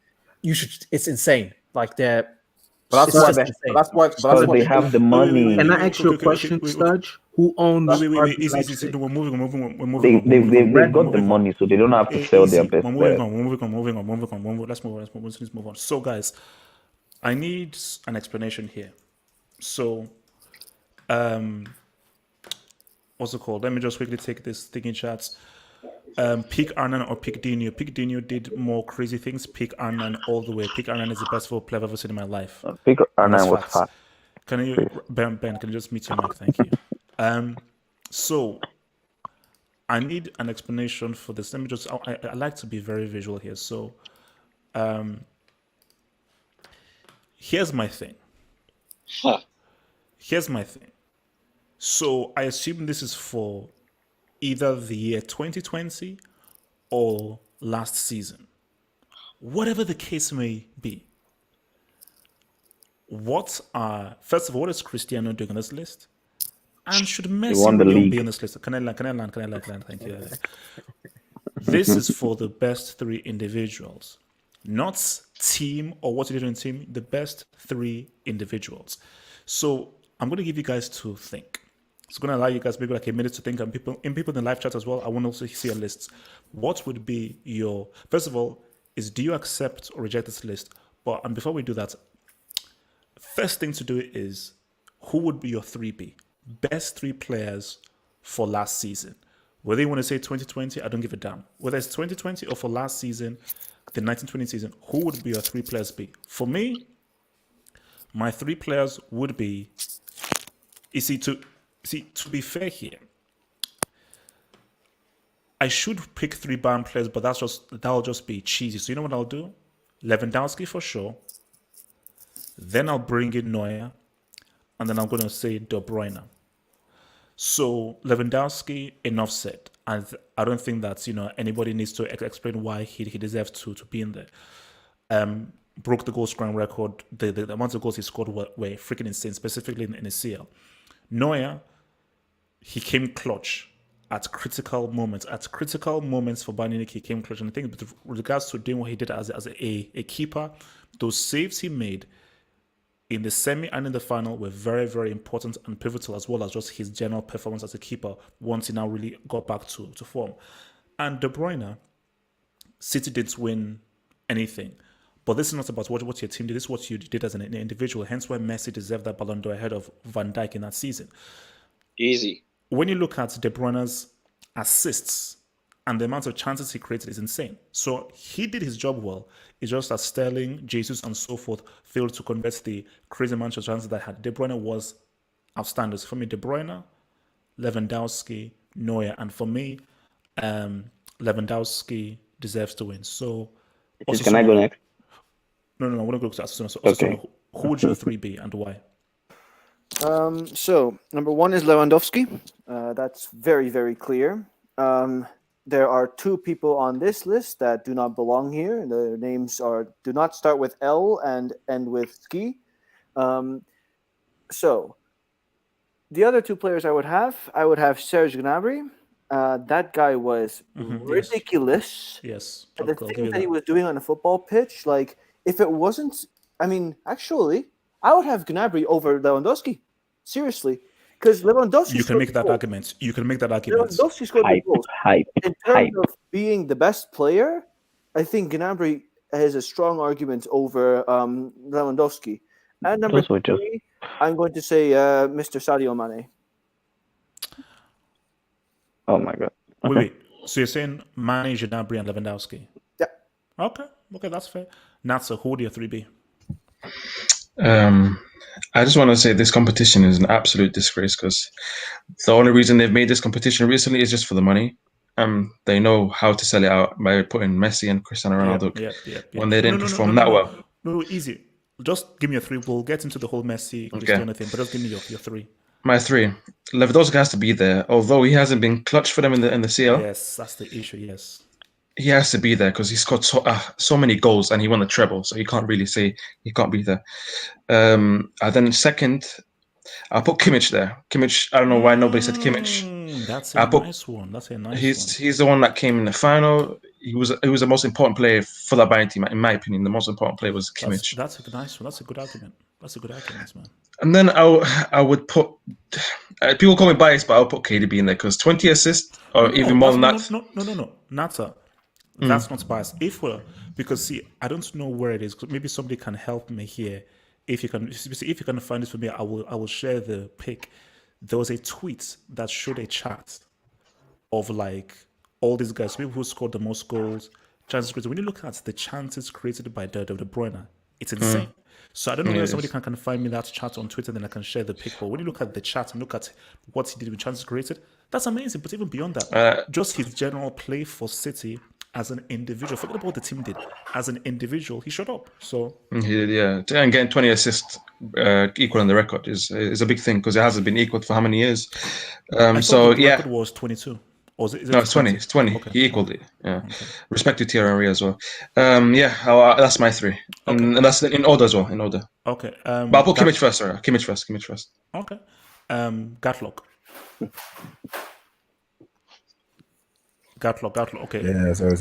it's insane. Like they're. But it's that's why just they. insane. That's why. But Because that's why they have the money. Can I ask you a question, Studge? Who owns RB Easy. Leipzig? We're moving on. They've got the money, so they don't have to sell their Easy. best We're players. moving on. Let's move on. So, guys, I need an explanation here. So, what's it called? Let me just quickly take this thing in chats. Pick Arnan or pick Dino. Pick Dino did more crazy things. Pick Arnan all the way. Pick Arnan is the best football player I've ever seen in my life. Pick And that's Arnan was facts. fast. Can you, Ben? Can you just mute your mic? Thank you. So I need an explanation for this. Let me just. I like to be very visual here. So, here's my thing. So I assume this is for either the year 2020 or last season. Whatever the case may be. First of all, what is Cristiano doing on this list? And should Messi won the really league. be on this list? Can I land? Thank you. This is for the best three individuals, not team or what you did in team, the best three individuals. So I'm going to give you guys to think. It's going to allow you guys maybe like a minute to think, and people in the live chat as well. I want to also see your lists. What would be your, first of all, do you accept or reject this list? And before we do that, first thing to do is, who would be your 3B? Best three players for last season. Whether you want to say 2020, I don't give a damn. Whether it's 2020 or for last season, the 1920 season, who would be your 3 players be? For me, my 3 players would be, to be fair here, I should pick 3 Bayern players, but that'll just be cheesy. So you know what I'll do? Lewandowski for sure. Then I'll bring in Neuer, and then I'm going to say De Bruyne. So Lewandowski, enough said. And I don't think that anybody needs to explain why he deserves to be in there. Broke the goal scoring record. The amount of goals he scored were freaking insane, specifically in the CL. Neuer, he came clutch at critical moments. At critical moments for Bayern Munich, he came clutch. And I think with regards to doing what he did as a keeper, those saves he made in the semi and in the final were very, very important and pivotal, as well as just his general performance as a keeper once he now really got back to form. And De Bruyne, City didn't win anything. But this is not about what your team did. This is what you did as an individual. Hence why Messi deserved that Ballon d'Or ahead of Van Dijk in that season. Easy. When you look at De Bruyne's assists and the amount of chances he created is insane. So he did his job well. It's just that Sterling, Jesus, and so forth failed to convert the crazy amount of chances that had. De Bruyne was outstanding. So for me, De Bruyne, Lewandowski, Neuer, and for me, Lewandowski deserves to win. So Can I go next? No, I want to go to Osasuna. So Okay. Who would your 3 be and why? So number 1 is Lewandowski. That's very, very clear. There are 2 people on this list that do not belong here. Their names do not start with L and end with ski. So the other 2 players I would have Serge Gnabry. That guy was ridiculous. Yes. The things that he was doing on the football pitch, like if it wasn't, actually, I would have Gnabry over Lewandowski. Seriously. Because Lewandowski You can make that argument. Lewandowski scored the goals. In terms of being the best player, I think Gnabry has a strong argument over Lewandowski. And number 3, I'm going to say Mr. Sadio Mane. Oh my God. Wait. So you're saying Mane, Gnabry, and Lewandowski? Yeah. Okay, that's fair. Natsa, who would your 3 be? I just want to say this competition is an absolute disgrace because the only reason they've made this competition recently is just for the money. They know how to sell it out by putting Messi and Cristiano Ronaldo when they didn't perform that well. No, easy. Just give me your 3. We'll get into the whole Messi, Cristiano thing, but just give me your 3. My 3. Lewandowski has to be there, although he hasn't been clutch for them in the CL. Yes, that's the issue, yes. He has to be there because he scored so many goals and he won the treble, so you can't really say he can't be there. And then second, I'll put Kimmich there. Kimmich, I don't know why nobody said Kimmich. That's a nice one. He's the one that came in the final. He was the most important player for that Bayern team, in my opinion. The most important player was Kimmich. That's a nice one. That's a good argument. Man. And then I would put people call me biased, but I'll put KDB in there because 20 assists or even more than that. No. Nata. That's not biased. Because see, I don't know where it is. Maybe somebody can help me here. If you can find this for me, I will share the pic. There was a tweet that showed a chart of like all these guys, people who scored the most goals, chances created. When you look at the chances created by De Bruyne, it's insane. So I don't know if somebody can find me that chart on Twitter, then I can share the pic. But when you look at the chart and look at what he did with chances created, that's amazing. But even beyond that, just his general play for City as an individual, forget about what the team did. As an individual, he showed up. So he did, yeah. And getting 20 assists equal on the record is a big thing because it hasn't been equal for how many years. The record was 22. Or is it No, it's 20. It's 20. Okay. He equaled it. Yeah. Okay. Respect to Thierry Henry as well. That's my 3. And that's in order as well. In order. Okay. But I'll put Kimmich first. Sorry, Kimmich first. Okay. Gatlock. Okay. Yeah, sorry.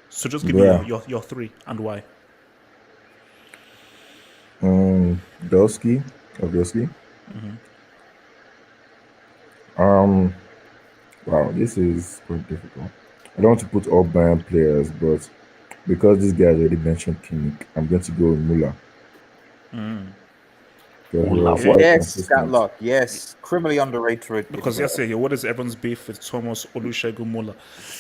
So just give me your 3 and why. Dowski, obviously. Wow, this is quite difficult. I don't want to put all Bayern players, but because this guy already mentioned Kimmich, I'm going to go with Muller. Yes, Scatlock. Yes, criminally underrated. Because yesterday, what is everyone's beef with Thomas Olusegun Muller?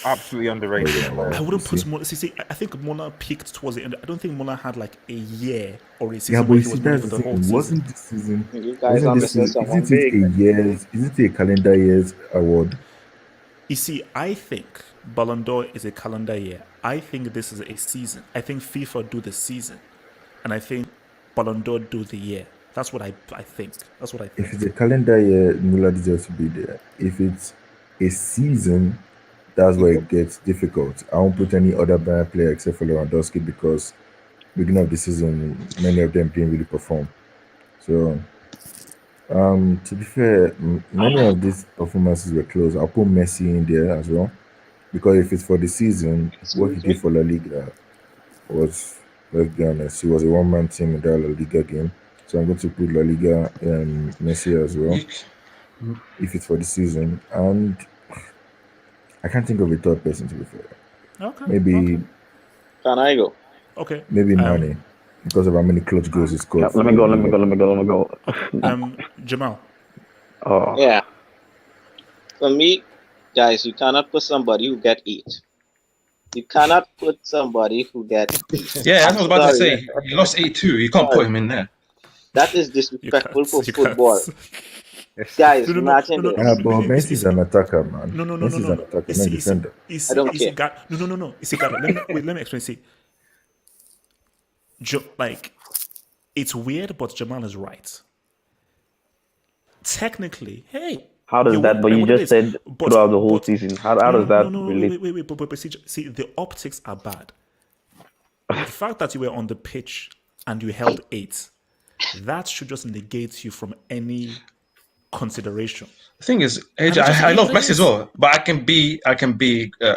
Absolutely underrated. I wouldn't put Muller. See, I think Muller peaked towards the end. I don't think Muller had like a year or a season. Yeah, but where you he see, was winning that's for the the whole thing. season. Wasn't this season? You guys are missing someone big. Isn't it a calendar year's award? You see, I think Ballon d'Or is a calendar year. I think this is a season. I think FIFA do the season, and I think Ballon d'Or do the year. That's what I think. That's what I think. If it's a calendar year, Muller deserves to be there. If it's a season, that's where it gets difficult. I won't put any other Bayern player except for Lewandowski because beginning of the season, many of them didn't really perform. So To be fair, many of these performances were close. I'll put Messi in there as well because if it's for the season, what he did for La Liga was, let's be honest, he was a one-man team in that La Liga game. So I'm going to put La Liga and Messi as well if it's for the season. And I can't think of a third person to be fair. Okay. Maybe Can I go? Okay. maybe Mane because of how many clutch goals he scored. Let me go. Jamal. Oh. Yeah. For me, guys, you cannot put somebody who get 8. You cannot put somebody who get 8. Yeah, that's what I was about to Sorry. say. He lost 8-2. You can't put him in there. That is disrespectful for you football. can't. Guys, No, imagine this. But Messi's an attacker, man. No. Messi's an attacker, not a defender. I don't care. No. Let me explain. See, like, it's weird, but Jamal is right. Technically, hey. How does that? But you just said throughout the whole season. How does that relate? Wait. But see, the optics are bad. The fact that you were on the pitch and you held 8, that should just negate you from any consideration. The thing is, AJ, I love Messi as well, but I can be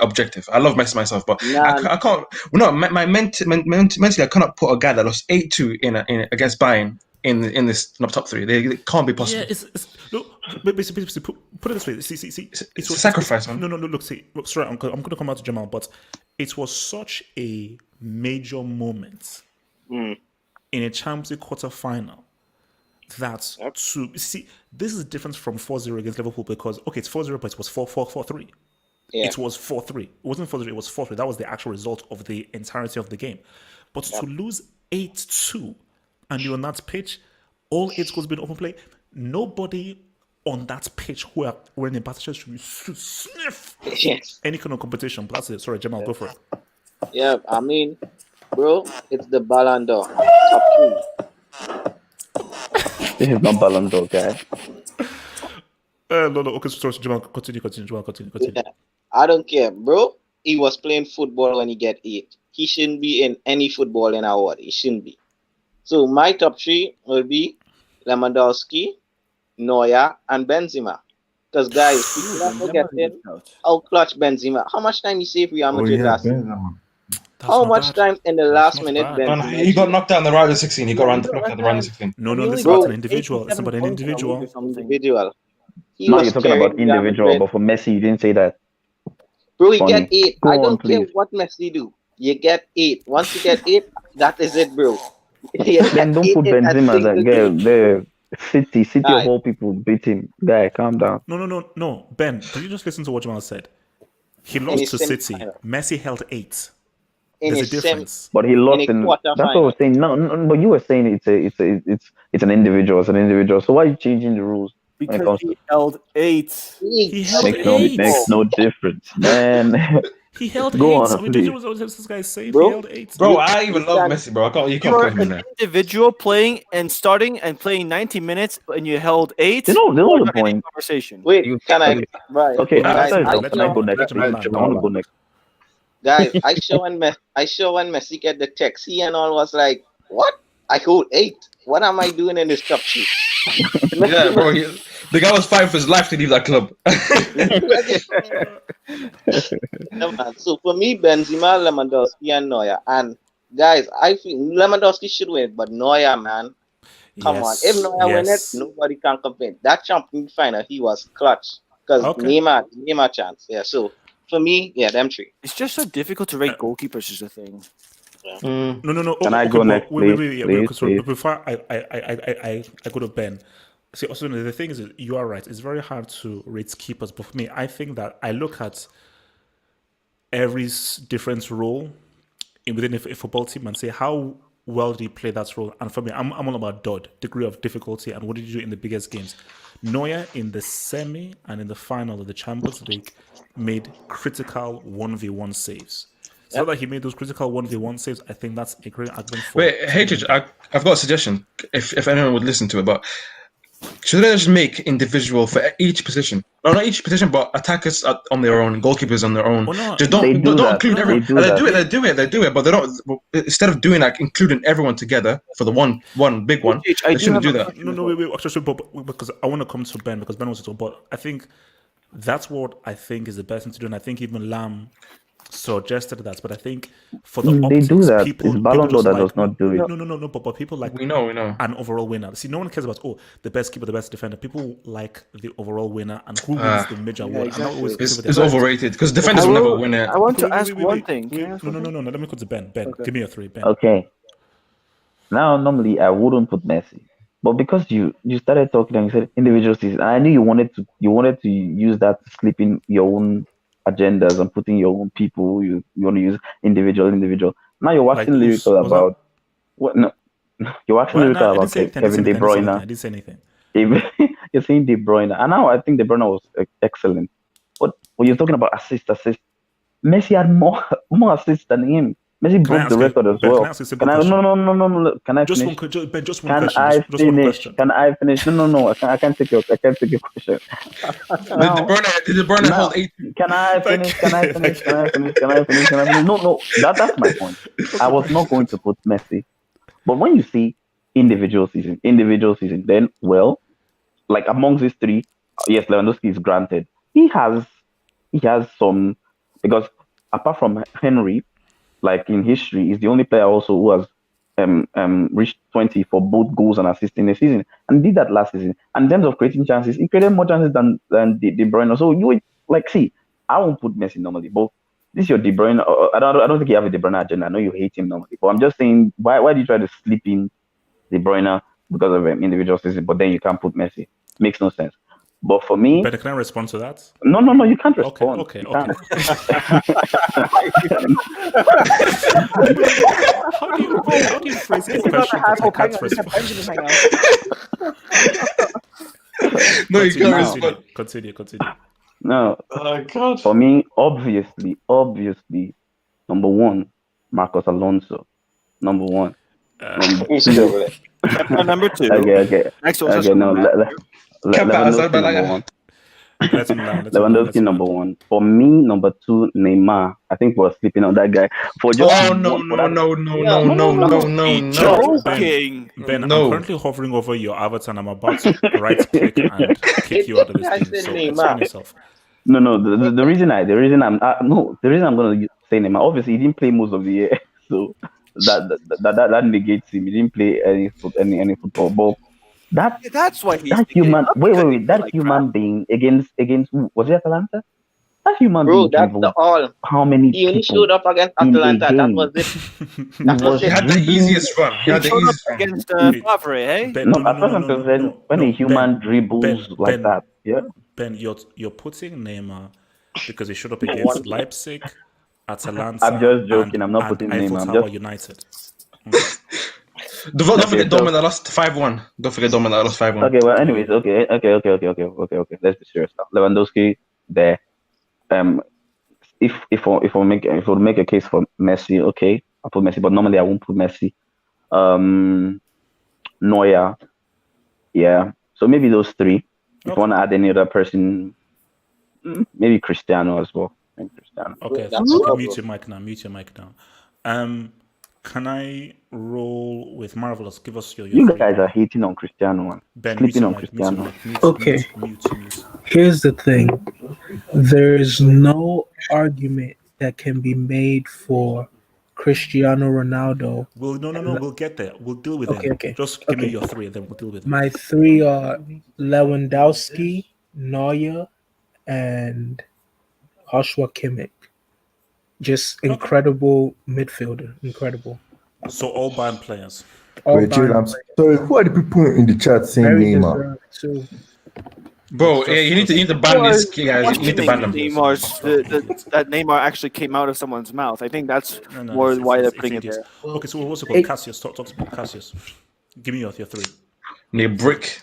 objective. I love Messi myself, but I can't. Well, no, mentally, I cannot put a guy that lost 8-2 in against Bayern in this top 3. It can't be possible. Yeah, it's look. Basically, put it this way. See, it's a sacrifice, man. No. Look, sorry, I'm going to come out to Jamal, but it was such a major moment in a Champions League quarter-final that this is different from 4-0 against Liverpool because it's 4-0, but it was 4-3. Yeah. It was 4-3. It wasn't 4-0. It was 4-3. That was the actual result of the entirety of the game. But to lose 8-2 and you're on that pitch, all 8 goals being open play, nobody on that pitch who are wearing a battle should sniff any kind of competition. But that's it. Sorry, Jamal, go for it. Yeah, I mean, bro, it's the Ballon d'Or. Top 2. This is not Ballon d'Or, guy. No. Okay, sorry, Jamal, continue. Yeah, I don't care, bro. He was playing football when he get 8. He shouldn't be in any football in our world. He shouldn't be. So my top 3 will be Lewandowski, Neuer, and Benzema. Because guys, people are forgetting how clutch Benzema. How much time he saved Real Madrid last year? How much time in the last minute Benzema? No, he got knocked out in the round of 16. He got knocked out in the round of 16. No, this is about an individual. It's about an individual. No, you're talking about individual, but for Messi, you didn't say that. Bro, he Funny. get 8. Go I on, don't care please. what Messi do. You get 8. Once you get 8, that is it, bro. Then don't put Benzema as a girl there. City Aye. of all people beat him. Guy, calm down. No. Ben, did you just listen to what Jamal said? He In lost his to City. semi-final. Messi held 8. In There's a his difference. But he lost in a that's what I was saying. No, but you were saying it's an individual. It's an individual. So why are you changing the rules? When it Because comes he held 8. He held makes no difference, man. He held Go 8. on, I mean, did you please. know what this guy saying? Bro, He held 8. Bro, I even love Messi, bro. You can't You're put him in an there. individual playing and starting and playing 90 minutes, and you held 8. You know We're the not in point. Conversation. Wait, can I? Okay. Right. Okay, Guys, after I can I go next? I want to go next. Guys, I show when Messi get the text, he and all was like, "What? I hold 8. What am I doing in this top 3?" Yeah, bro. The guy was fighting for his life to leave that club. No, man. So for me, Benzema, Lewandowski, and Neuer. And guys, I think Lewandowski should win, but Neuer, man, come on. If Neuer win it, nobody can complain. That Champions final, he was clutch because Neymar chance. Yeah. So for me, them 3. It's just so difficult to rate goalkeepers is the thing. Yeah. No. Can I go next, Wait. please? Before I go to Ben. See, also the thing is, you are right. It's very hard to rate keepers, but for me, I think that I look at every different role within a football team and say how well did he play that role. And for me, I'm all about DOD, degree of difficulty, and what did you do in the biggest games. Neuer in the semi and in the final of the Champions League made critical 1v1 saves. So that he made those critical 1v1 saves, I think that's a great argument for. Wait, hey, I've got a suggestion. If anyone would listen to it, but Should they just make individual for each position? No, not each position, but attackers on their own, goalkeepers on their own. Oh, no, Just no. They do don't that. include They everyone. do They that. do it, but they don't. Instead of doing like including everyone together for the one big one, I they do shouldn't have do a that. question. No, wait, actually, but because I want to come to Ben because Ben was talking, but I think that's what I think is the best thing to do, and I think even Lam suggested that. But I think for the They do optics, that. people It's Ballon d'Or just that like does not do it. no, but people like We know. an overall winner. See, no one cares about the best keeper, the best defender. People like the overall winner and who wins the major award. exactly. And not always It's overrated because defenders I will never will- win it. I want to Wait, ask wait, one wait, thing. Can I wait. ask No, one thing? Let me go to Ben. Ben, Okay. give me your three. Ben. Okay. Now, normally I wouldn't put Messi, but because you started talking and you said individual season, and I knew you wanted to use that to slip in your own agendas and putting your own people. You want to use individual. Now you're Like waxing who's lyrical was that? about what? No, you're waxing Well, no, lyrical I didn't about say anything. I Kevin didn't De say anything. I Bruyne. didn't say anything. You're saying De Bruyne, and now I think De Bruyne was excellent. But when you're talking about assist, Messi had more assists than him. Messi Can I broke ask the you? record as Ben, can I well. ask you a simple Can I? question? No. Can I Just finish? one. Ben, just one Can question. I Just one finish? question. Can I finish? No. I can't take your question. Now, Did De Bruyne now, hold 8? can I finish? Can I finish? Can I finish? Can I finish? Can I finish? No. That's my point. I was not going to put Messi, but when you see individual season, then like amongst these three, yes, Lewandowski is granted. He has some because apart from Henry, like in history, he's the only player also who has reached 20 for both goals and assists in a season, and did that last season. And in terms of creating chances, he created more chances than De Bruyne. So you would like see, I won't put Messi normally, but this is your De Bruyne. I don't think you have a De Bruyne agenda. I know you hate him normally, but I'm just saying, why do you try to slip in De Bruyne because of individual season, but then you can't put Messi? Makes no sense. But for me, Ben, can I respond to that? no, you can't respond. Okay. You can't. How do you phrase a question that I can't respond? No, you can't respond. Continue. No. Oh God. For me, obviously, number one, Marcos Alonso. Number one. Number two. Okay. Next one. Okay, no. Lewandowski number one. Let him land. Lewandowski number one. For me, number two, Neymar. I think we're sleeping on that guy. For just No. Joking. Ben, No. I'm currently hovering over your avatar and I'm about to right click and kick you out of this thing. So explain yourself. No. The reason I'm gonna say Neymar. Obviously, he didn't play most of the year, so that negates him. He didn't play any football. But That's why he's that human. Wait. That human being against who? Was it Atalanta? That human Bro, being that's dribbled the all. how many He only people showed up against in a Atalanta. That game? was it. He was He had the dribbling. easiest run. He showed up against Favre, eh? Ben, No, at first I'm concerned when a human dribbles like that. Yeah. Ben, you're putting Neymar because he showed up against Leipzig, Atalanta. I'm just joking. I'm not and putting Eiffel Neymar. I'm Tower just United. Don't forget Dortmund that lost 5-1. Don't forget Dortmund that lost 5-1. Okay. Well, anyways, okay. Let's be serious now. Lewandowski there. If we make a case for Messi, okay, I'll put Messi, but normally I won't put Messi. Neuer, yeah. So maybe those three. If you want to add any other person, maybe Cristiano as well. Maybe Cristiano. Okay, mute your mic now. Can I roll with Marvelous? Give us your You three. guys are hating on Cristiano, man. Ben, Sleeping on Cristiano. Okay. Here's the thing. There's no argument that can be made for Cristiano Ronaldo. We'll get there. We'll deal with Okay, them. okay. Just give me your three, and then we'll deal with them. My three are Lewandowski, Neuer, and Joshua Kimmich. Just incredible midfielder. Incredible. So all Bayern players. Wait, Jill, I'm sorry. Who are the people in the chat saying Very Neymar? deserved too. Bro, you need to ban these guys. You need to ban them. That Neymar actually came out of someone's mouth. I think that's more why they're putting it there. Okay, so what's it called? Cassius. Talk to me. Cassius. Give me your three. Near brick.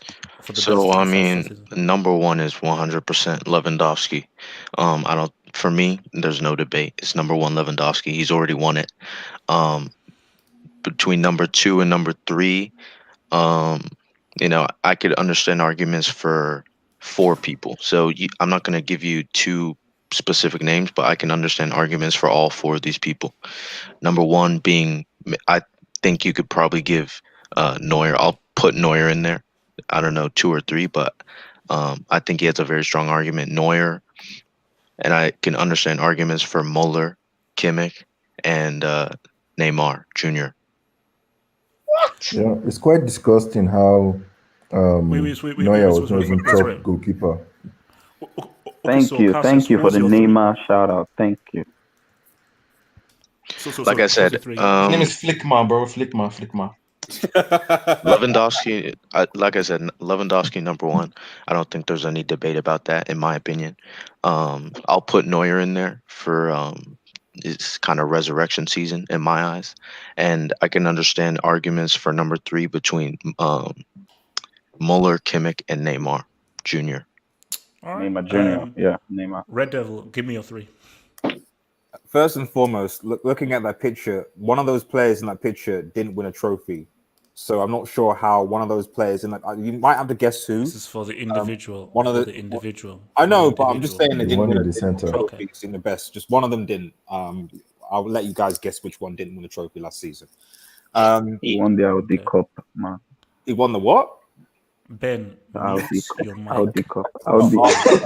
So I mean, number one is 100% Lewandowski. For me, there's no debate. It's number one Lewandowski. He's already won it. Between number two and number three, I could understand arguments for 4 people. So I'm not going to give you 2 specific names, but I can understand arguments for all 4 of these people. Number 1 being, I think you could probably give Neuer. I'll put Neuer in there. I don't know, 2 or 3, but I think he has a very strong argument. Neuer, and I can understand arguments for Muller, Kimmich, and Neymar Jr. Yeah, it's quite disgusting how Neuer was not even top wait. goalkeeper. Thank you for the Neymar shout out. Thank you. Like I said, His name is Flickma, bro. Flickma. Lewandowski, like I said, Lewandowski number 1. I don't think there's any debate about that, in my opinion. I'll put Neuer in there for his kind of resurrection season in my eyes, and I can understand arguments for number 3 between Muller, Kimmich, and Neymar Jr. All right. Neymar Jr. Yeah, Neymar. Red Devil, give me your 3. First and foremost, looking at that picture, one of those players in that picture didn't win a trophy. So I'm not sure how one of those players in that, you might have to guess who. This is for the individual. One of the individual. I know, but I'm just saying they The didn't one win in a the center. trophies in the best. Just one of them didn't. I'll let you guys guess which one didn't win a trophy last season. He won the Audi Cup, man. He won the what? Ben, The Audi mute Cup. your mic. Audi Cup.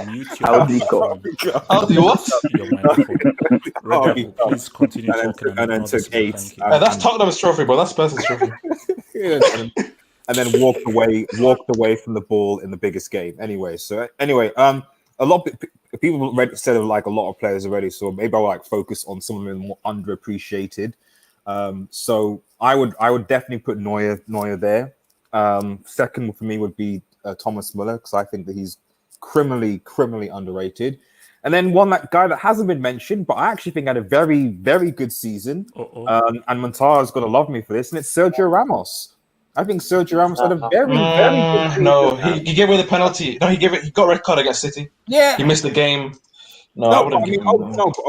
Mute your Audi microphone. Cup. Audi what? Your microphone. Red Devil, please continue talking. And then not took discipline, 8. thank you. That's Tottenham's trophy, bro. That's Spurs' trophy. And then walked away from the ball in the biggest game. Anyway, a lot of people already said like a lot of players already, so maybe I'll like focus on some of them more underappreciated. So I would definitely put Neuer there. Second for me would be Thomas Muller, because I think that he's criminally underrated. And then that guy that hasn't been mentioned, but I actually think had a very, very good season. And Montaro's going to love me for this, and it's Sergio Ramos. I think Sergio Ramos had a very, very good season. No, he gave away the penalty. No, he got red card against City. Yeah. He missed the game. No, I wouldn't give him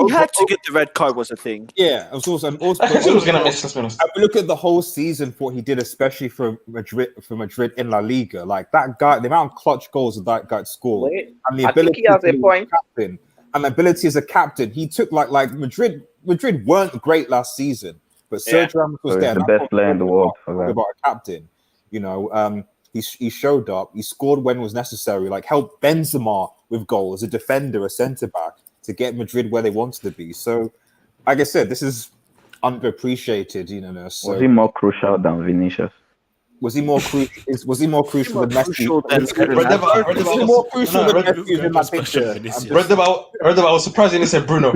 He had to get the red card was a thing. Yeah, I thought he was going to miss, let's be honest. If we look at the whole season for what he did, especially for Madrid in La Liga, like that guy, the amount of clutch goals that guy scored, and the I think ability he has to a be point. captain, and the ability as a captain, he took like Madrid weren't great last season, but Sergio Ramos was So there. he's the best player in the world for that. About a captain, he showed up, he scored when it was necessary, like helped Benzema with goals, a defender, a centre back, to get Madrid where they wanted to be. So, like I said, this is underappreciated, So Was he more crucial than Vinicius? Was he more crucial? Was he more crucial than Messi? Was he more crucial than Messi in that picture? Red Devil, I was surprised when he said Bruno.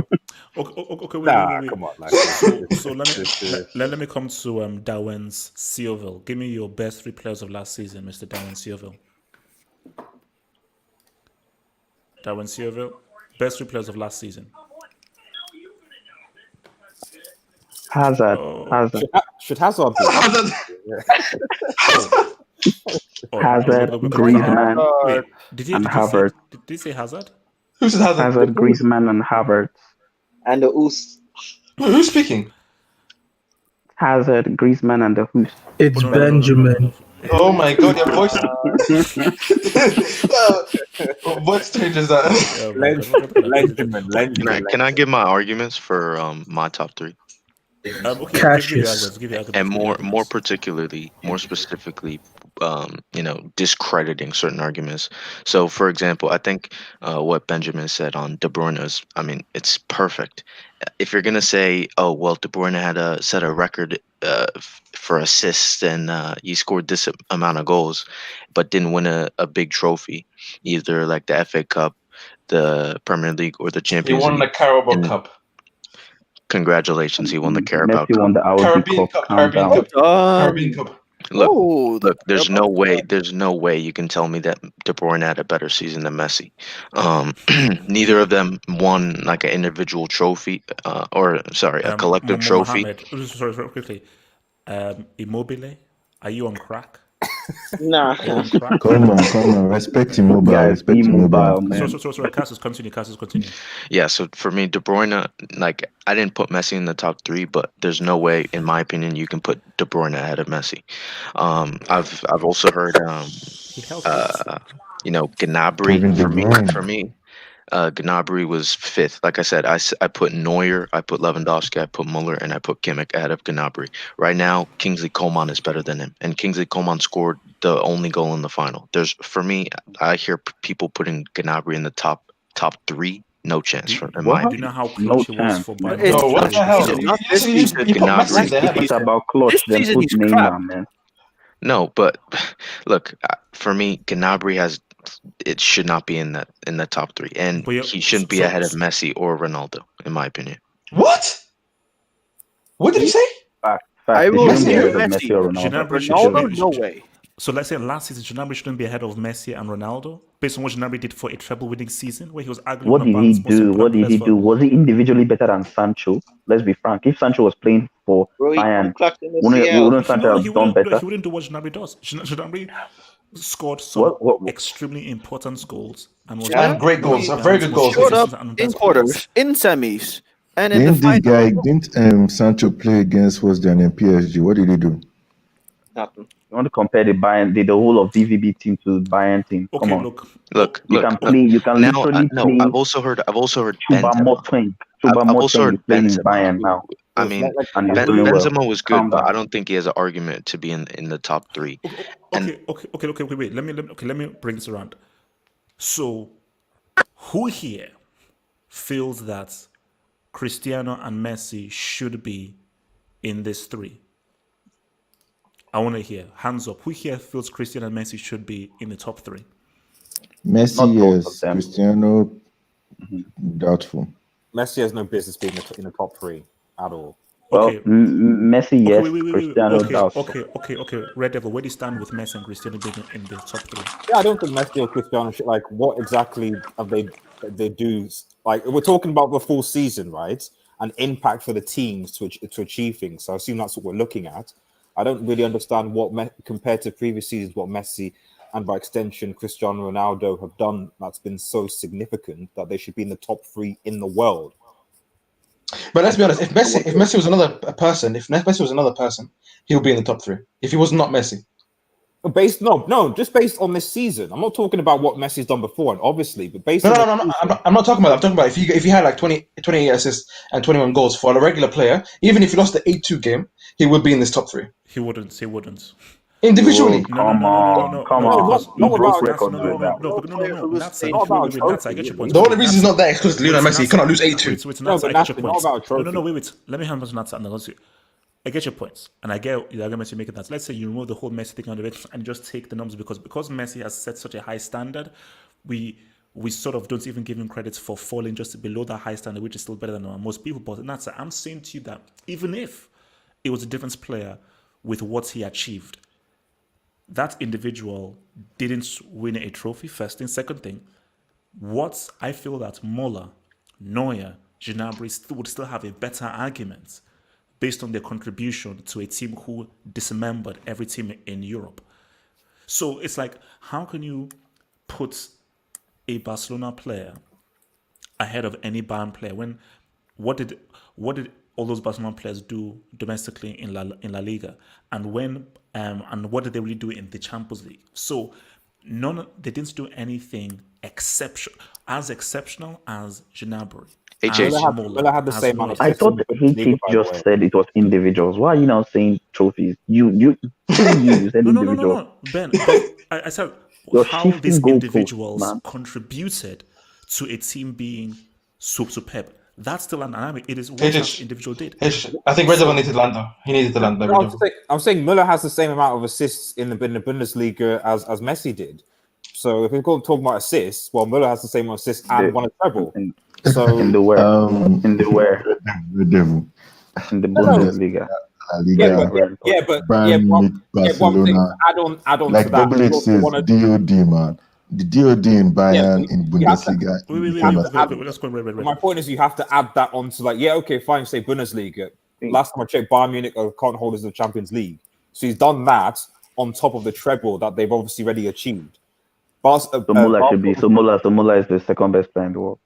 Okay, wait. Come on, like, so let me come to Darwin's Seoville. Give me your best 3 players of last season, Mr. Darwin Seoville. Darwin Seoville, best 3 players of last season. Hazard. Should Hazard be? Hazard, Griezmann, Wait, and Havertz. Did you say Hazard? Who's Hazard? Hazard, Griezmann, and Havertz. And the Oos. Who's speaking? Hazard, Griezmann, and the Hoos. It's Benjamin. Oh my god, your voice. What stage is that? Can I give my arguments for my top 3? Cassius. And more particularly, more specifically, discrediting certain arguments. So, for example, I think what Benjamin said on De Bruyne is, it's perfect. If you're gonna say, oh well, De Bruyne had set a record for assists and he scored this amount of goals, but didn't win a big trophy, either like the FA Cup, the Premier League, or the Champions League. He won the Carabao Cup. Congratulations, he won the Carabao Messi won the Caribbean Cup. Caribbean Cup. Look, there's no way you can tell me that De Bruyne had a better season than Messi. Neither of them won like an individual trophy, a collective trophy. Sorry, quickly. Immobile, are you on crack? Nah. Come on. Respect Immobile. Guys, Respect Immobile. Immobile, man. So Cassius, continue. Yeah, so for me, De Bruyne, like I didn't put Messi in the top 3, but there's no way, in my opinion, you can put De Bruyne ahead of Messi. I've also heard Gnabry Kevin De Bruyne. for me. Gnabry was 5th. Like I said, I put Neuer, I put Lewandowski, I put Muller, and I put Kimmich ahead of Gnabry. Right now, Kingsley Coman is better than him, and Kingsley Coman scored the only goal in the final. For me, I hear people putting Gnabry in the top 3. No chance in my Do you opinion. know how No clutch he was chance, for man. Bayern? No, what the hell? You put Messi there. It's about clutch. This Then season put he's crap. Neymar, man. No, but look, for me, Gnabry it should not be in the top 3, and But he shouldn't be ahead of Messi or Ronaldo, in my opinion. What? What did he say? Fact. I It will shouldn't be say ahead of Messi. Messi or Ronaldo. Ronaldo, no way. So let's say last season, Gnabry shouldn't be ahead of Messi and Ronaldo, based on what Gnabry did for a treble-winning season, where he was arguably What one did of he Bayern's most do? important What did he players do? Was he individually better than Sancho? Let's be frank. If Sancho was playing for Bro, he Bayern, clutched in the wouldn't CL. Sancho have done better? He wouldn't do what Gnabry does. Gnabry scored some extremely important goals and was And great goals, very good goals. Showed up in quarters, in semis, and in the final. Didn't Sancho play against PSG? What did he do? Nothing. You want to compare the whole of DVB team to Bayern team? Come on. Look. You can play. You can Now, literally play. I've also heard Choupo-Moting. Choupo-Moting is playing in Bayern now. I mean, and he's doing well. Benzema was good, Calm but down. I don't think he has an argument to be in the top 3. Okay, wait. Let me bring this around. So, who here feels that Cristiano and Messi should be in this 3? I want to hear hands up. Who here feels Cristiano and Messi should be in the top 3? Messi, yes. Cristiano, doubtful. Messi has no business being in the top 3 at all. Well, Okay. Messi, yes. Wait. Cristiano, doubtful. Okay. Red Devil, where do you stand with Messi and Cristiano being in the top 3? Yeah, I don't think Messi or Cristiano should, like, what exactly have they do? Like, we're talking about the full season, right? And impact for the teams to achieve things. So I assume that's what we're looking at. I don't really understand compared to previous seasons, what Messi and by extension Cristiano Ronaldo have done that's been so significant that they should be in the top 3 in the world. But let's be honest, if Messi was another person, he would be in the top 3. If he was not Messi. Just based on this season. I'm not talking about what Messi's done before, and obviously, but based No, on I'm not talking about that. I'm talking about if he had like 28 assists and 21 goals for a regular player, even if he lost the 8-2 game, he would be in this top 3. He wouldn't. Individually. Come on. He broke records with that. Nats, I get your point. The only reason he's not there is because Lionel Messi. He cannot lose 8-2. Wait, Nats, I get your point. No, wait. Let me handle Nats and I'll see. I get your points, and I get the argument you're making. That let's say you remove the whole Messi thing out of it and just take the numbers because Messi has set such a high standard, we sort of don't even give him credit for falling just below that high standard, which is still better than most people. But Nats, I'm saying to you that even if it was a different player with what he achieved, that individual didn't win a trophy. First thing, second thing, what I feel that Muller, Neuer, Gnabry would still have a better argument based on their contribution to a team who dismembered every team in Europe. So it's like, how can you put a Barcelona player ahead of any Bayern player when what did all those Barcelona players do domestically in La Liga, and what did they really do in the Champions League? So they didn't do anything exceptional as Gnabry. Miller had the same amount of I thought he just said it was individuals. Why are you now saying trophies? You said individuals. No. Ben, I said how these individuals contributed to a team being superb. That's still an dynamic. It is what that individual did. I think Red Devil needed Lando. He needed the Lando. I'm saying Müller has the same amount of assists in the Bundesliga as Messi did. So if we're going to talk about assists, well, Müller has the same assists and won a treble. So in the where? In the Bundesliga. Barcelona. Add on like to that. Double says, DOD, man. The DOD in Bayern in Bundesliga. My point is, you have to add that onto fine, say Bundesliga. Last time I checked, Bayern Munich are current holders of the Champions League. So he's done that, on top of the treble that they've obviously already achieved. So Muller is the second best player in the world.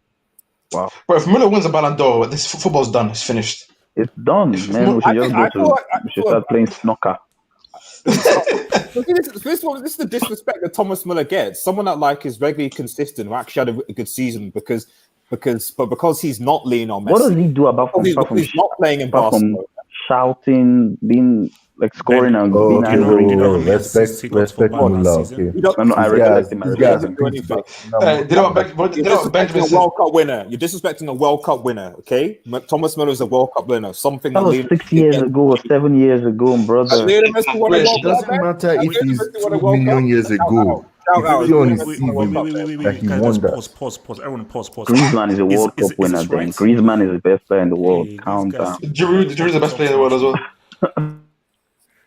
Wow. But if Muller wins a Ballon d'Or, this football's done. It's finished. It's done, man. We should start playing snooker. This is the disrespect that Thomas Muller gets. Someone that like is regularly consistent, who actually had a good season because he's not Lionel Messi. What does he do about he's not playing in Barcelona? Shouting, being like scoring and being angry. Respect Muller. Okay. I respect him. You're disrespecting a World Cup winner. You're disrespecting a World Cup winner. Okay, Thomas Muller is a World Cup winner. Something that was 6 years ago or 7 years ago, brother. It doesn't matter if he's 2 million years ago. If you on his CV that he won that. Pause. Everyone pause. Griezmann is a World Cup winner. Then Griezmann is the best player in the world. Calm down. Giroud is the best player in the world as well.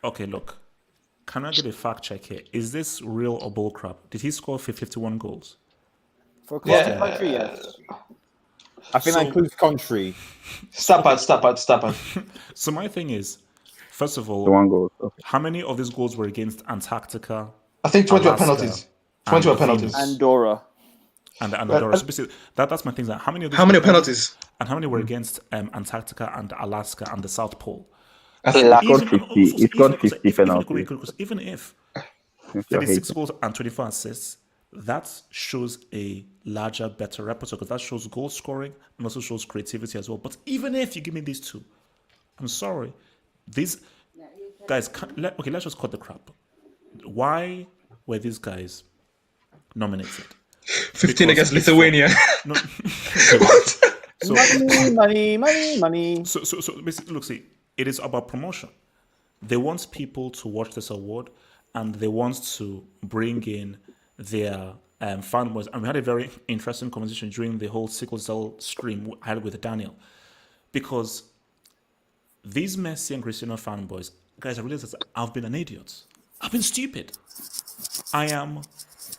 Okay, look. Can I get a fact check here? Is this real or bull crap? Did he score 51 goals? For country, yes. I think that includes country. Stop it. So my thing is, first of all, 1 goal. Okay. How many of these goals were against Antarctica? I think 20 were penalties. 20 were penalties. Andorra. And Andorra. So basically, that's my thing. How many of these? How many penalties? And how many were against Antarctica and Alaska and the South Pole? It's got 50 penalties. Even if 36 goals and 24 assists, that shows a larger, better repertoire because that shows goal scoring and also shows creativity as well. But even if you give me these two, I'm sorry, these guys let's just cut the crap. Why were these guys nominated? 15 against Lithuania. No. So, money. So basically, look, see, it is about promotion. They want people to watch this award, and they want to bring in their fanboys. And we had a very interesting conversation during the whole sickle cell stream I had with Daniel, because these Messi and Cristiano fanboys, guys, I realize that I've been an idiot. I've been stupid. I am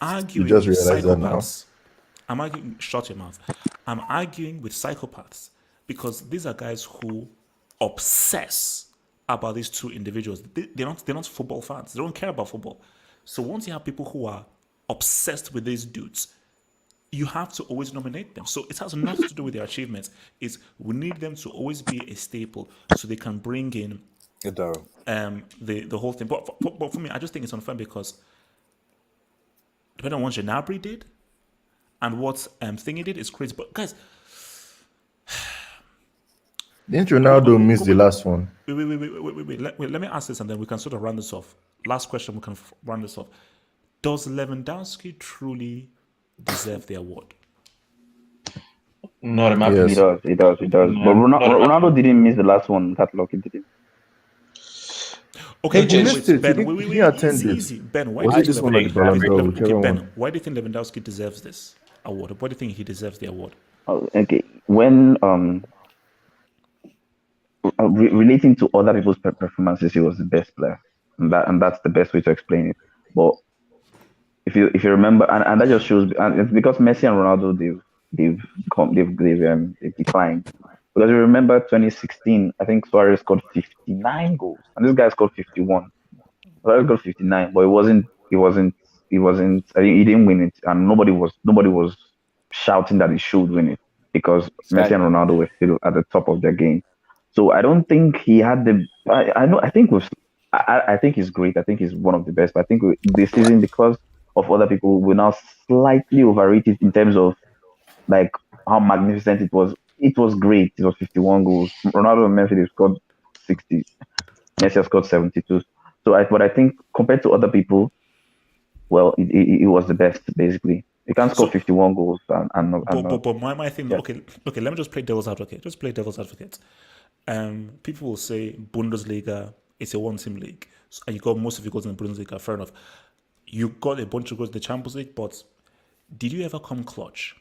arguing with psychopaths. I'm arguing. Shut your mouth. I'm arguing with psychopaths because these are guys who obsess about these two individuals. They're not football fans. They don't care about football. So once you have people who are obsessed with these dudes, you have to always nominate them. So it has nothing to do with their achievements. We need them to always be a staple so they can bring in the whole thing. But for me, I just think it's unfair because depending on what Gnabry did and what Thingy did is crazy. But guys, didn't Ronaldo miss the last one? Wait. Let me ask this and then we can sort of round this off. Last question, we can round this off. Does Lewandowski truly deserve the award? Not in my opinion. He does. But Ronaldo didn't miss the last one. That lucky did it. Okay, Ben, he attended. Easy. Ben, why do you think Lewandowski deserves this award? Why do you think he deserves the award? Okay, when relating to other people's performances, he was the best player, and that's the best way to explain it. But if you remember, and that just shows, and it's because Messi and Ronaldo they've declined. Because you remember 2016, I think Suarez scored 59 goals, and this guy scored 51. Suarez got 59, but he wasn't. I mean, he didn't win it, and nobody was shouting that he should win it because Messi and Ronaldo were still at the top of their game. So I don't think he had the. I think he's great. I think he's one of the best. But I think this season, because of other people, we now slightly overrated in terms of like how magnificent it was. It was great. It was 51 goals. Ronaldo and Messi scored 60. Messi scored 72. But I think compared to other people, well, it was the best basically. You can't score 51 goals but my thing. Yeah. Okay. Let me just play devil's advocate. People will say Bundesliga is a one-team league, and you got most of your goals in the Bundesliga. Fair enough. You got a bunch of goals in the Champions League, but did you ever come clutch?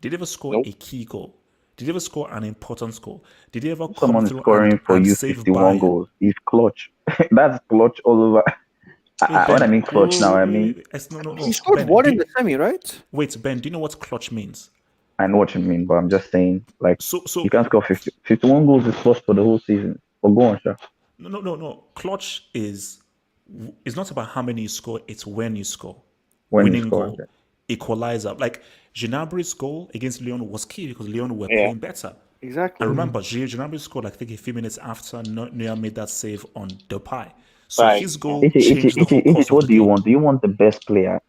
Did you ever score a key goal? Did you ever score an important goal? Did you ever come through scoring for you 51 goals? He's clutch. That's clutch all over. When I mean clutch now, I mean no. He scored one in the semi, right? Wait, Ben, do you know what clutch means? I know what you mean, but I'm just saying, like, so you can't score 51 goals is clutch for the whole season. But go on, sir. No. Clutch is it's not about how many you score, it's when you score. When you Winning score, goal, okay. equalizer. Like Gnabry's goal against Lyon was key because Lyon were Yeah. playing better. Exactly. And remember, Gnabry scored, like, I think, a few minutes after Neuer made that save on Depay. So Right. his goal Ichi, changed the whole course of what the do you game. want? Do you want the best player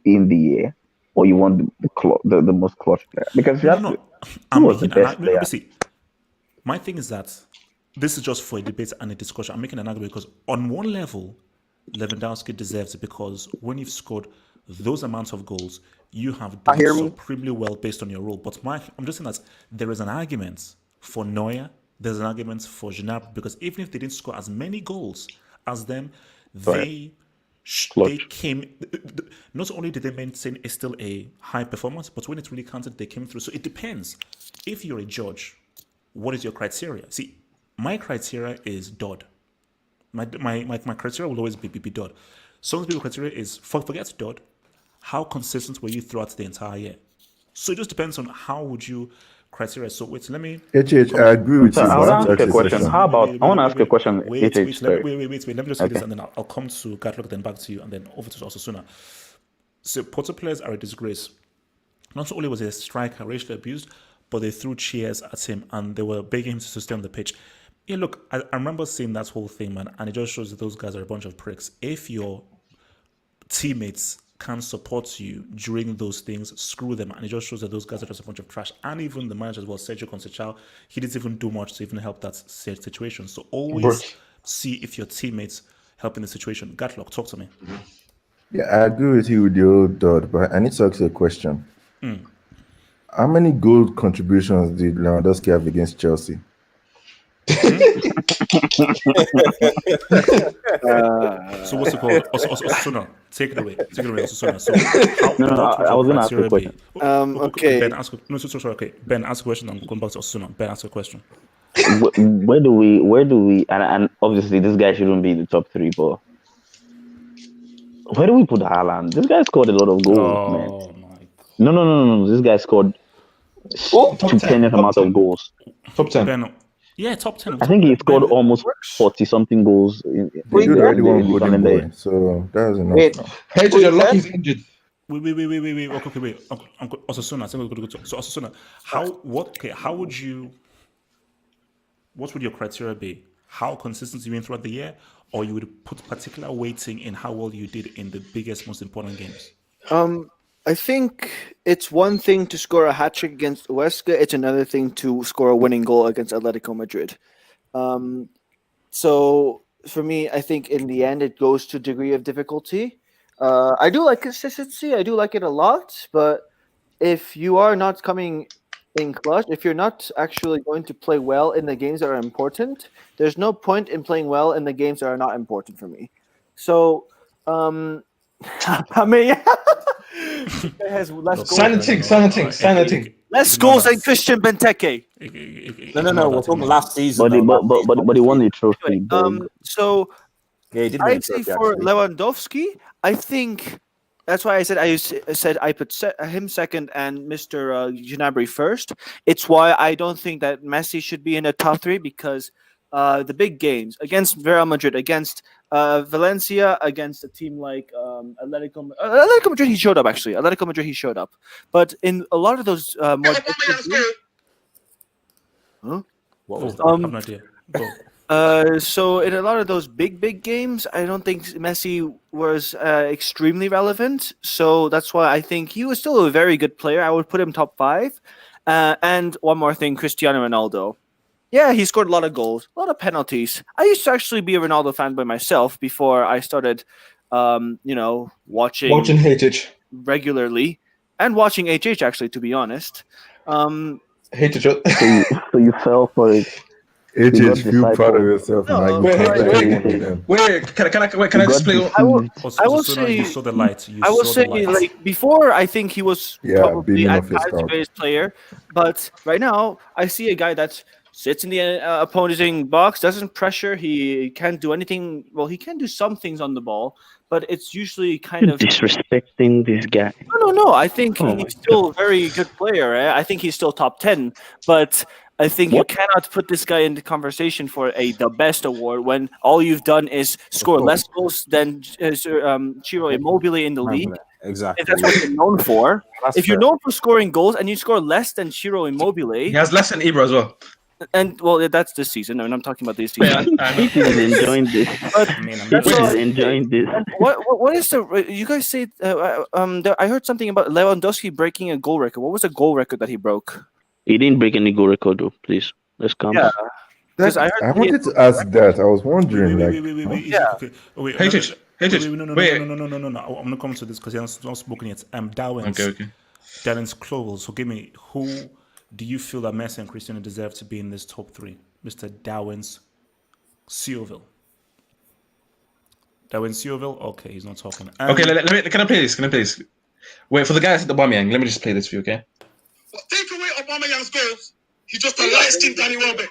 in the year, or you want the most clutch player? Because you No, have no, to, I'm who was the making an best player? see. My thing is that this is just for a debate and a discussion. I'm making an argument because on one level, Lewandowski deserves it because when you've scored those amounts of goals, you have I done hear me. supremely well based on your role. But I'm just saying that there is an argument for Neuer, there's an argument for Gnabry because even if they didn't score as many goals as them, they came. Not only did they maintain still a high performance, but when it really counted, they came through. So it depends. If you're a judge, what is your criteria? See, my criteria is Dodd. My criteria will always be Dodd. Some people's criteria is forget Dodd. How consistent were you throughout the entire year? So it just depends on how would you criteria. So wait, let me. HH, I agree with So you, I but would I have ask to a ask a question. question. How about I want to ask a question? Wait, HH, wait, sorry. wait. Let me just say this, Okay. and then I'll come to Gatlock, then back to you, and then over to Osasuna. So Porto players are a disgrace. Not only was he a striker racially abused, but they threw chairs at him and they were begging him to stay on the pitch. Yeah, look, I remember seeing that whole thing, man, and it just shows that those guys are a bunch of pricks. If your teammates can't support you during those things, screw them. And it just shows that those guys are just a bunch of trash. And even the manager as well, Sergio Conceição, he didn't even do much to even help that situation. So always see if your teammates help in the situation. Gatlock, talk to me. Yeah, I agree with you with the old Dodd, but I need to ask you a question. How many goal contributions did Lewandowski have against Chelsea? So what's it called? Osasuna. Take it away. Osasuna. So I was going to ask a question. Okay. Ben, ask. No, sorry. Okay, Ben, ask a question. I'm going back to Osasuna. Ben, ask a question. Where do we? And obviously this guy shouldn't be in the top three, but where do we put Haaland? This guy scored a lot of goals, man. No. This guy scored stupendous amount of goals. Top 10. Ben, yeah, top 10. I think he scored almost 40-something goals. He already won Golden Boy, so that's enough. Wait, Hey, you're lucky he's injured. Wait. Okay, wait. Osasuna. I think we're going to go to. So Osasuna, what would your criteria be? How consistent you went throughout the year, or you would put particular weighting in how well you did in the biggest, most important games? I think it's one thing to score a hat trick against Huesca. It's another thing to score a winning goal against Atletico Madrid. So for me, I think in the end it goes to degree of difficulty. I do like consistency. I do like it a lot. But if you are not coming in clutch, if you're not actually going to play well in the games that are important, there's no point in playing well in the games that are not important for me. So, I mean, has less goals. Signing. Less goals than Christian Benteke. No. We're talking last season. But he won the trophy. So yeah, he did win I'd the say trophy, for actually. Lewandowski, I think that's why I said I put him second and Mr. Gnabry first. It's why I don't think that Messi should be in the top three because the big games against Real Madrid, against Valencia, against a team like Atletico Madrid, he showed up actually. Atletico Madrid, he showed up, but in a lot of those more difficult games, What was that? I have no idea. so in a lot of those big games, I don't think Messi was extremely relevant. So that's why I think he was still a very good player. I would put him top 5. And one more thing, Cristiano Ronaldo. Yeah, he scored a lot of goals, a lot of penalties. I used to actually be a Ronaldo fan by myself before I started, watching HH regularly and watching HH actually, to be honest. HH. So you fell for it. HH, feel proud of yourself. Wait, can I just play? I will say you saw the light. I will say, like before, I think he was probably beaming at off his times the scout. greatest player, but right now I see a guy that sits in the opposing box, doesn't pressure. He can't do anything. Well, he can do some things on the ball, but it's usually kind of disrespecting this guy. No. I think he's still a very good player. I think he's still top 10, but I think you cannot put this guy in the conversation for the best award when all you've done is score less goals than Ciro Immobile in the league. Exactly. If that's what you're known for. That's if you're fair. known for scoring goals and you score less than Ciro Immobile, He has less than Ibra as well. and well, that's this season. No, I'm talking about this season. Heat is enjoying this. But Heat is enjoying this. what is the? You guys say? I heard something about Lewandowski breaking a goal record. What was the goal record that he broke? He didn't break any goal record, though. Please, let's calm down. I wanted to ask that. I was wondering, Wait. Yeah. Okay. Wait, Hey, no, Tish. Hey, Tish. no. Wait. No. I'm gonna come to this because he has not spoken yet. Darwin's. Okay. Darwin's close. So give me, who do you feel that Messi and Cristiano deserve to be in this top three? Mr. Darwin's Seoville. Darwin Seoville? Okay, he's not talking. Okay, let me. Can I play this? Wait, for the guys at the Aubameyang, let me just play this for you, okay? Take away Aubameyang's goals. He's just a light-skinned Danny Welbeck.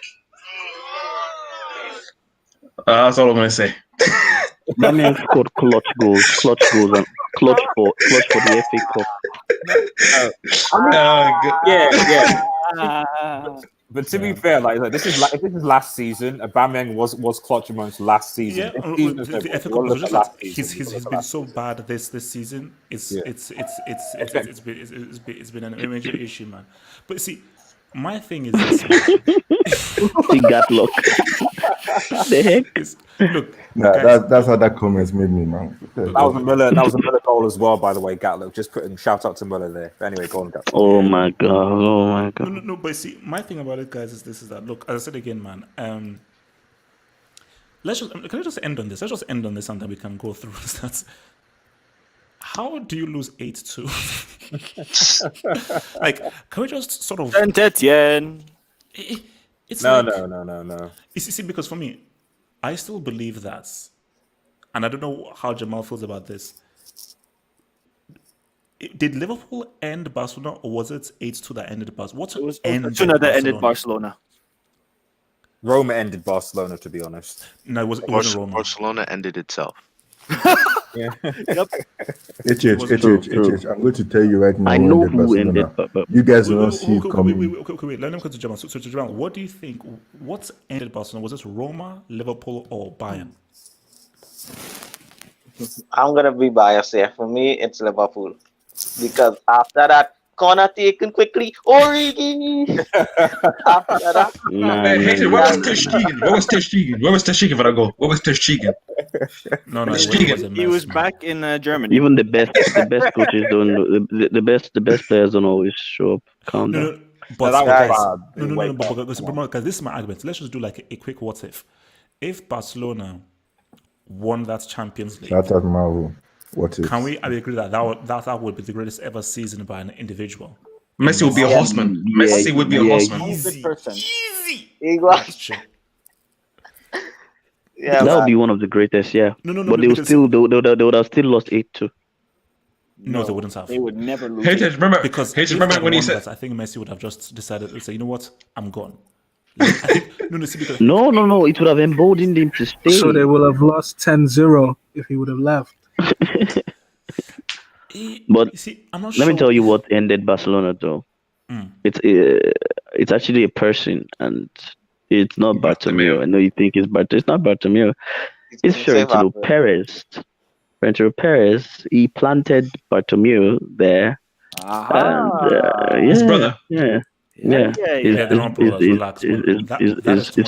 That's all I'm gonna say. That man scored clutch goals, and clutch for the FA Cup. Yeah. But to be fair, like this is last season. Aubameyang was clutch amongst last season. The FA Cup was just like, he's been so bad this season. It's been an major issue, man. But see, my thing is this. He got luck. The heck? Look, that's how that comment made me, man. That was a Müller goal as well, by the way, Gatlook. Just putting shout out to Müller there. But anyway, go on, Gatlook. Oh my god. No, but see, my thing about it, guys, is that look, as I said again, man, can I just end on this? Let's just end on this and then we can go through stats. How do you lose 8-2? Like, can we just sort of Saint-Etienne. It's no. You see, because for me, I still believe that, and I don't know how Jamal feels about this. Did Liverpool end Barcelona, or was it 8-2 that ended Barcelona? What was Barcelona that ended Barcelona? Roma ended Barcelona, to be honest. No, it wasn't Roma. Barcelona ended itself. Yep. H. I'm going to tell you right now. I know who ended, but you guys will not see it coming. Wait. Let me come to Jamal. So Jamal, what do you think? What's ended Barcelona? Was this Roma, Liverpool, or Bayern? I'm gonna be biased here. For me, it's Liverpool because after that corner taken quickly, Origi. After that, Where was Ter Stegen? Where was Ter Stegen for that goal? Where was Ter Stegen? No, he was back in Germany. Even the best coaches don't. The best players don't always show up. Calm down. But guys, this is my argument. Let's just do like a quick what if. If Barcelona won that Champions League, Shout out Marvel. What if? Can we agree that would be the greatest ever season by an individual? Messi would be a horseman. Messi would be a horseman. Easy. Yeah, that would be one of the greatest. Yeah. No. But they would have still lost 8-2. No, they wouldn't have. They would never lose. Remember when he said? I think Messi would have just decided to say, you know what, I'm gone. No. It would have emboldened him to stay. So they will have lost 10-0 if he would have left. But see, I'm not let me sure. tell you what ended Barcelona, though. It's actually a person, and it's not Bartomeu. I know you think it's Bartomeu. It's not Bartomeu. It's Florentino Perez. Florentino Perez. He planted Bartomeu there. His brother. Yeah. His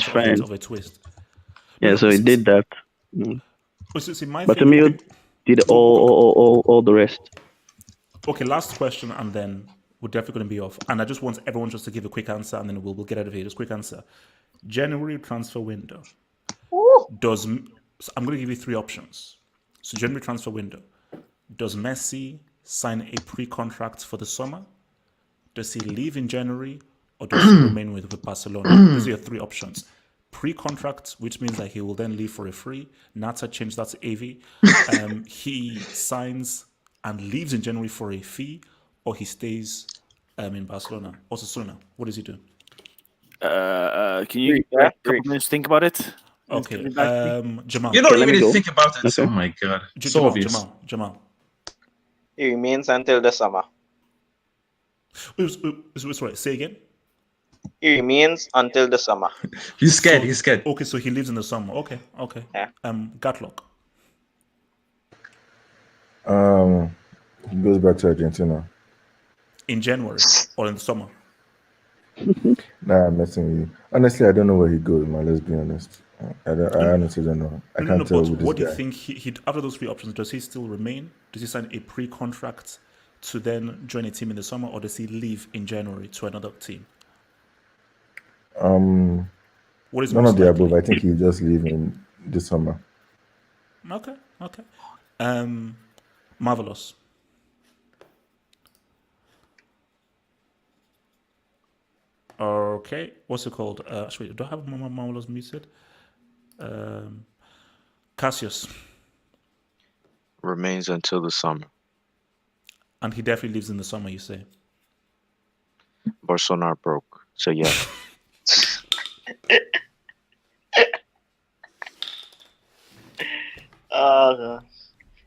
friend. Of a twist. Yeah, so he did that. Bartomeu did all the rest. Okay, last question, and then we're definitely going to be off. And I just want everyone just to give a quick answer, and then we'll get out of here. Just quick answer. January transfer window. I'm going to give you three options. So January transfer window. Does Messi sign a pre-contract for the summer? Does he leave in January, or does he remain with Barcelona? These are your three options. Pre-contract, which means that he will then leave for a free. Nata changed that to AV. He signs and leaves in January for a fee, or he stays in Barcelona. Osasuna, what does he do? Can you a couple minutes think about it? Okay, Jamal. You don't even need to think about it. Okay. Oh my god, so obvious. Jamal. He remains until the summer. Sorry, say again. He remains until the summer. He's scared. He's scared. Okay, so he lives in the summer. Okay. Yeah. Gatlock. He goes back to Argentina. In January or in the summer. Nah, I'm messing with you. Honestly, I don't know where he goes, man. Let's be honest. I honestly don't know. I can't tell but with what do this you guy. think he after those 3 options, does he still remain? Does he sign a pre-contract to then join a team in the summer, or does he leave in January to another team? What is None most of the likely? above. I think he'll just leave in the summer. Okay. Marvelous. Okay, what's it called? Actually, do I have Marvelous muted? Cassius. Remains until the summer. And he definitely lives in the summer, you say? Barcelona broke, so yeah.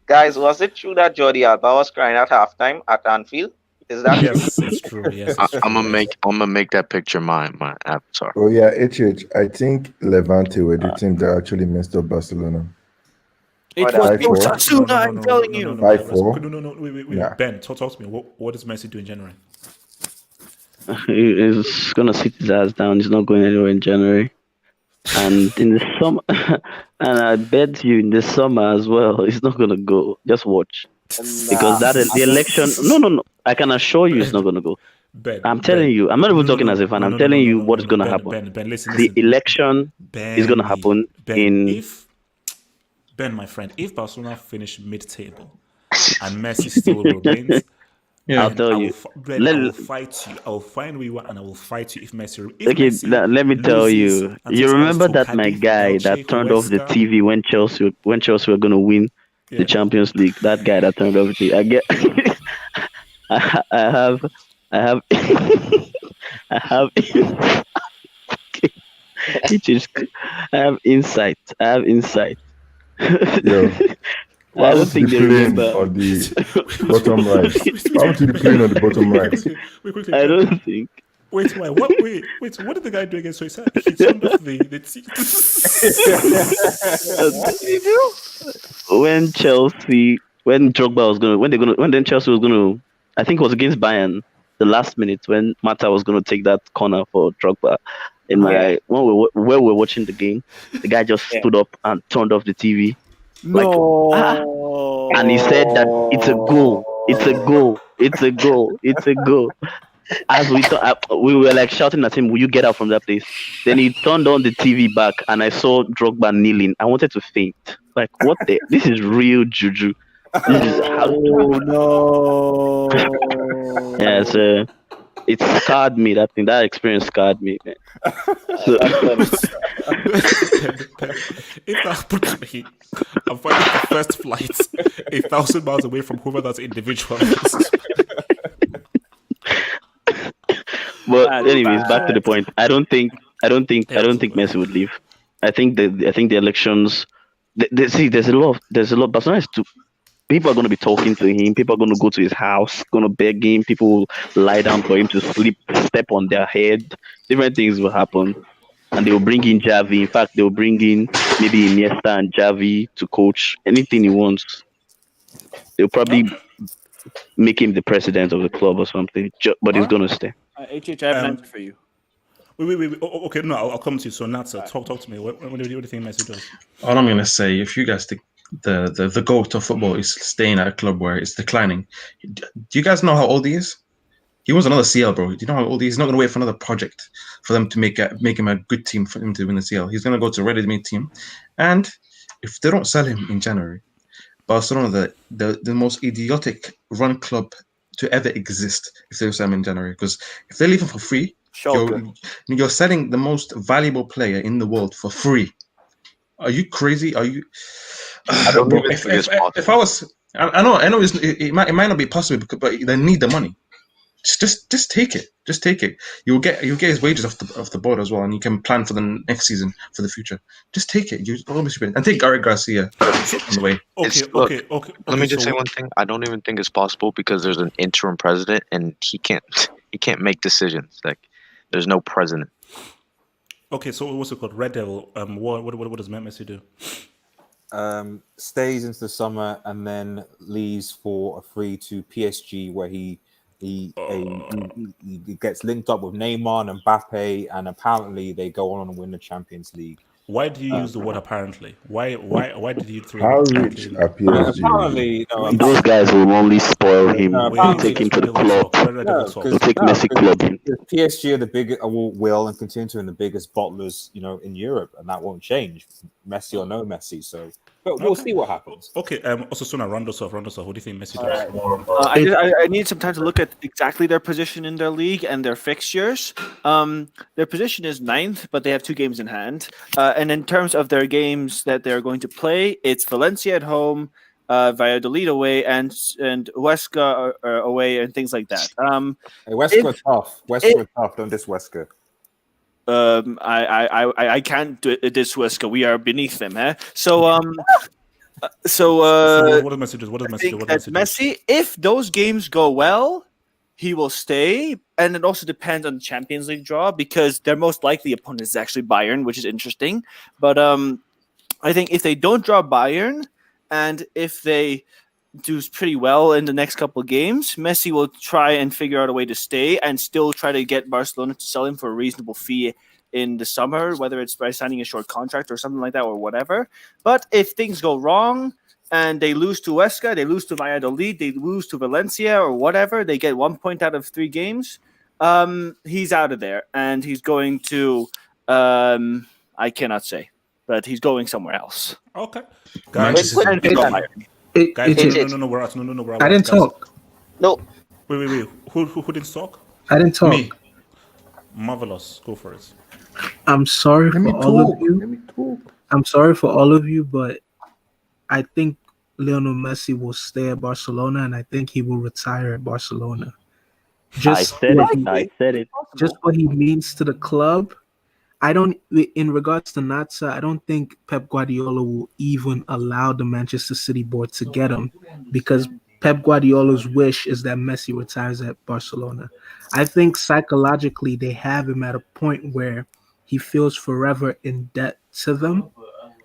Guys, was it true that Jordi Alba was crying at halftime at Anfield? Is that Yes, true? it's true. Yes, I'm gonna make that picture my avatar. Oh yeah, HH. I think Levante were the team that actually messed up Barcelona. It What was else? 5-4. Osasuna, I'm telling you. 5-4. No, wait. Nah. Ben, talk to me. What does Messi do in January? He's gonna sit his ass down. He's not going anywhere in January. And in the summer, and I bet you in the summer as well, he's not gonna go. Just watch, because the election. No. I can assure you, he's not gonna go. Ben, I'm telling you. I'm not even talking as a fan. I'm telling you what is gonna happen. Ben, listen. The election is gonna happen in. Ben, my friend, if Barcelona finish mid-table and Messi still remains, I'll tell you. I will fight you. I will find where you are and I will fight you if Messi. Okay, Messi let me tell loses you. and You takes remember us to that my Cadiz, guy Elche, that turned off the Huesca? TV when Chelsea were gonna win the Champions League? That guy that turned off the TV. I get. I have. I have insight. Yo, why I don't would think you they be playing remember. on the bottom right? Why would you be playing on the bottom right? Wait, I Ben. don't think. Wait, why? What? Wait. What did the guy do against Soisa? He turned off the When Drogba was when Chelsea was gonna, I think it was against Bayern, the last minute when Mata was gonna take that corner for Drogba. When we were watching the game, the guy just stood up and turned off the TV. And he said that it's a goal. As we were like shouting at him, "Will you get out from that place?" Then he turned on the TV back, and I saw Drogba kneeling. I wanted to faint. Like, what the? This is real juju. This is how. No. Yeah, so it scarred me. That experience scarred me, man. So, if that happens to me, I'm finding the first flight 1,000 miles away from whoever that individual is. but anyways, back to the point. I don't think Messi would leave. I think the elections. There's a lot. Barcelona is too. People are going to be talking to him. People are going to go to his house, going to beg him. People will lie down for him to sleep, step on their head. Different things will happen. And they will bring in Javi. In fact, they will bring in maybe Iniesta and Javi to coach anything he wants. They'll probably make him the president of the club or something. But he's going to stay. HH, I have an answer for you. Wait. Okay, no, I'll come to you. So, Natsa, talk to me. What do you think Messi does? All I'm gonna say, if you guys think the GOAT of football is staying at a club where it's declining, do you guys know how old he is? He wants another CL, bro. Do you know how old he is? He's not gonna wait for another project for them to make him a good team for him to win the CL. He's gonna go to a ready-made team, and if they don't sell him in January, Barcelona, the most idiotic run club to ever exist, if they sell him in January, because if they leave him for free, you're selling the most valuable player in the world for free. Are you crazy? Are you? I don't Bro, even think it's possible. if I was, I know it might not be possible, but they need the money. Just take it. Just take it. You'll get his wages off the board as well, and you can plan for the next season for the future. Just take it. You always and take Gareth Garcia on the way. Okay. Let me just say one thing. I don't even think it's possible because there's an interim president, and he can't make decisions. Like There's no president. Okay, so what's it called? Red Devil. What does Messi do? Stays into the summer and then leaves for a free to PSG, where he gets linked up with Neymar and Mbappe, and apparently they go on and win the Champions League. Why do you use the word apparently? Why did you throw How apparently rich in? are PSG? Apparently, Those guys will only spoil him. Wait, Take him to the Red Devil club. talk. Red Devil talk. They'll take Messi club in. PSG are the biggest, will and continue to be the biggest bottlers, in Europe, and that won't change, Messi or no Messi. So, but we'll see what happens. Okay. Also, soon round us off. What do you think Messi does? I need some time to look at exactly their position in their league and their fixtures. Their position is 9th, but they have 2 games in hand. And in terms of their games that they're going to play, it's Valencia at home, Valladolid away, and Huesca away, and things like that. Huesca are tough. Huesca are tough. Don't diss Huesca. I can't diss Huesca. We are beneath them, eh? So what does Messi do? Messi, if those games go well, he will stay, and it also depends on the Champions League draw, because their most likely opponent is actually Bayern, which is interesting. But I think if they don't draw Bayern, and if they do pretty well in the next couple of games, Messi will try and figure out a way to stay and still try to get Barcelona to sell him for a reasonable fee in the summer, whether it's by signing a short contract or something like that or whatever. But if things go wrong and they lose to Huesca, they lose to Valladolid, they lose to Valencia or whatever, they get 1 point out of 3 games, he's out of there, and he's going to I cannot say, but he's going somewhere else. Okay. Guys, Guys, no, we're out. No, I didn't talk. No. Wait. Who didn't talk? I didn't talk. Me. Marvelous. Go for it. I'm sorry for all of you. I'm sorry for all of you, but I think Lionel Messi will stay at Barcelona, and I think he will retire at Barcelona. I said it. Just what he means to the club. In regards to Natsa, I don't think Pep Guardiola will even allow the Manchester City board to get him, because Pep Guardiola's wish is that Messi retires at Barcelona. I think psychologically they have him at a point where he feels forever in debt to them,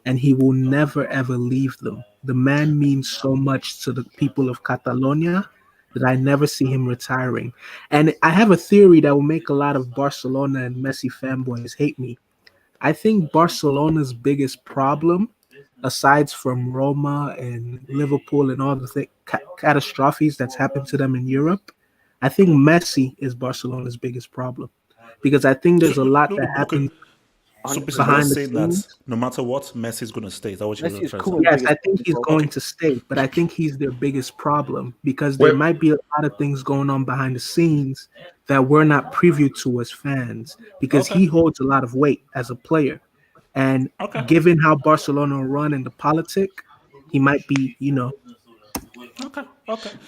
and he will never ever leave them. The man means so much to the people of Catalonia that I never see him retiring. And I have a theory that will make a lot of Barcelona and Messi fanboys hate me. I think Barcelona's biggest problem, aside from Roma and Liverpool and all the catastrophes that's happened to them in Europe, I think Messi is Barcelona's biggest problem. Because I think there's a lot that happens So basically, behind the saying that scenes. no matter what, Messi is going to stay. Is that what you're Messi trying is to cool. say? Yes, I think he's going to stay, but I think he's their biggest problem, because there might be a lot of things going on behind the scenes that we're not privy to as fans, because he holds a lot of weight as a player. And given how Barcelona run and the politic, he might be, Okay.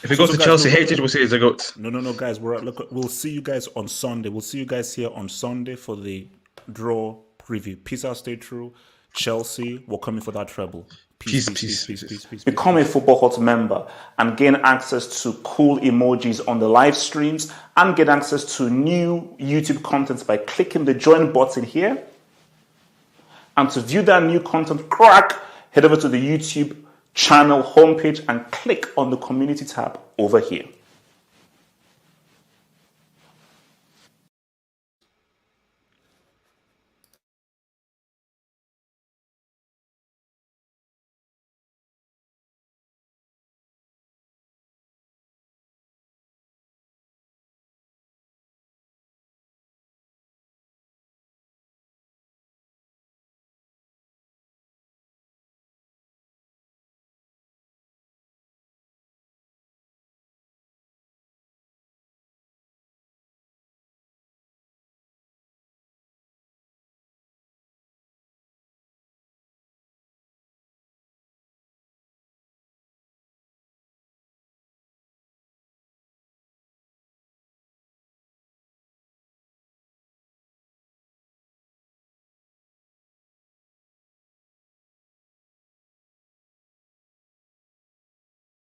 If he goes to Chelsea, hated, we'll say he's a goat. No, guys. We'll see you guys on Sunday. We'll see you guys here on Sunday for the draw preview. Peace out, stay true. Chelsea, we're coming for that treble. Peace. Become a Football Hut member and gain access to cool emojis on the live streams and get access to new YouTube content by clicking the join button here. And to view that new content, head over to the YouTube channel homepage and click on the community tab over here.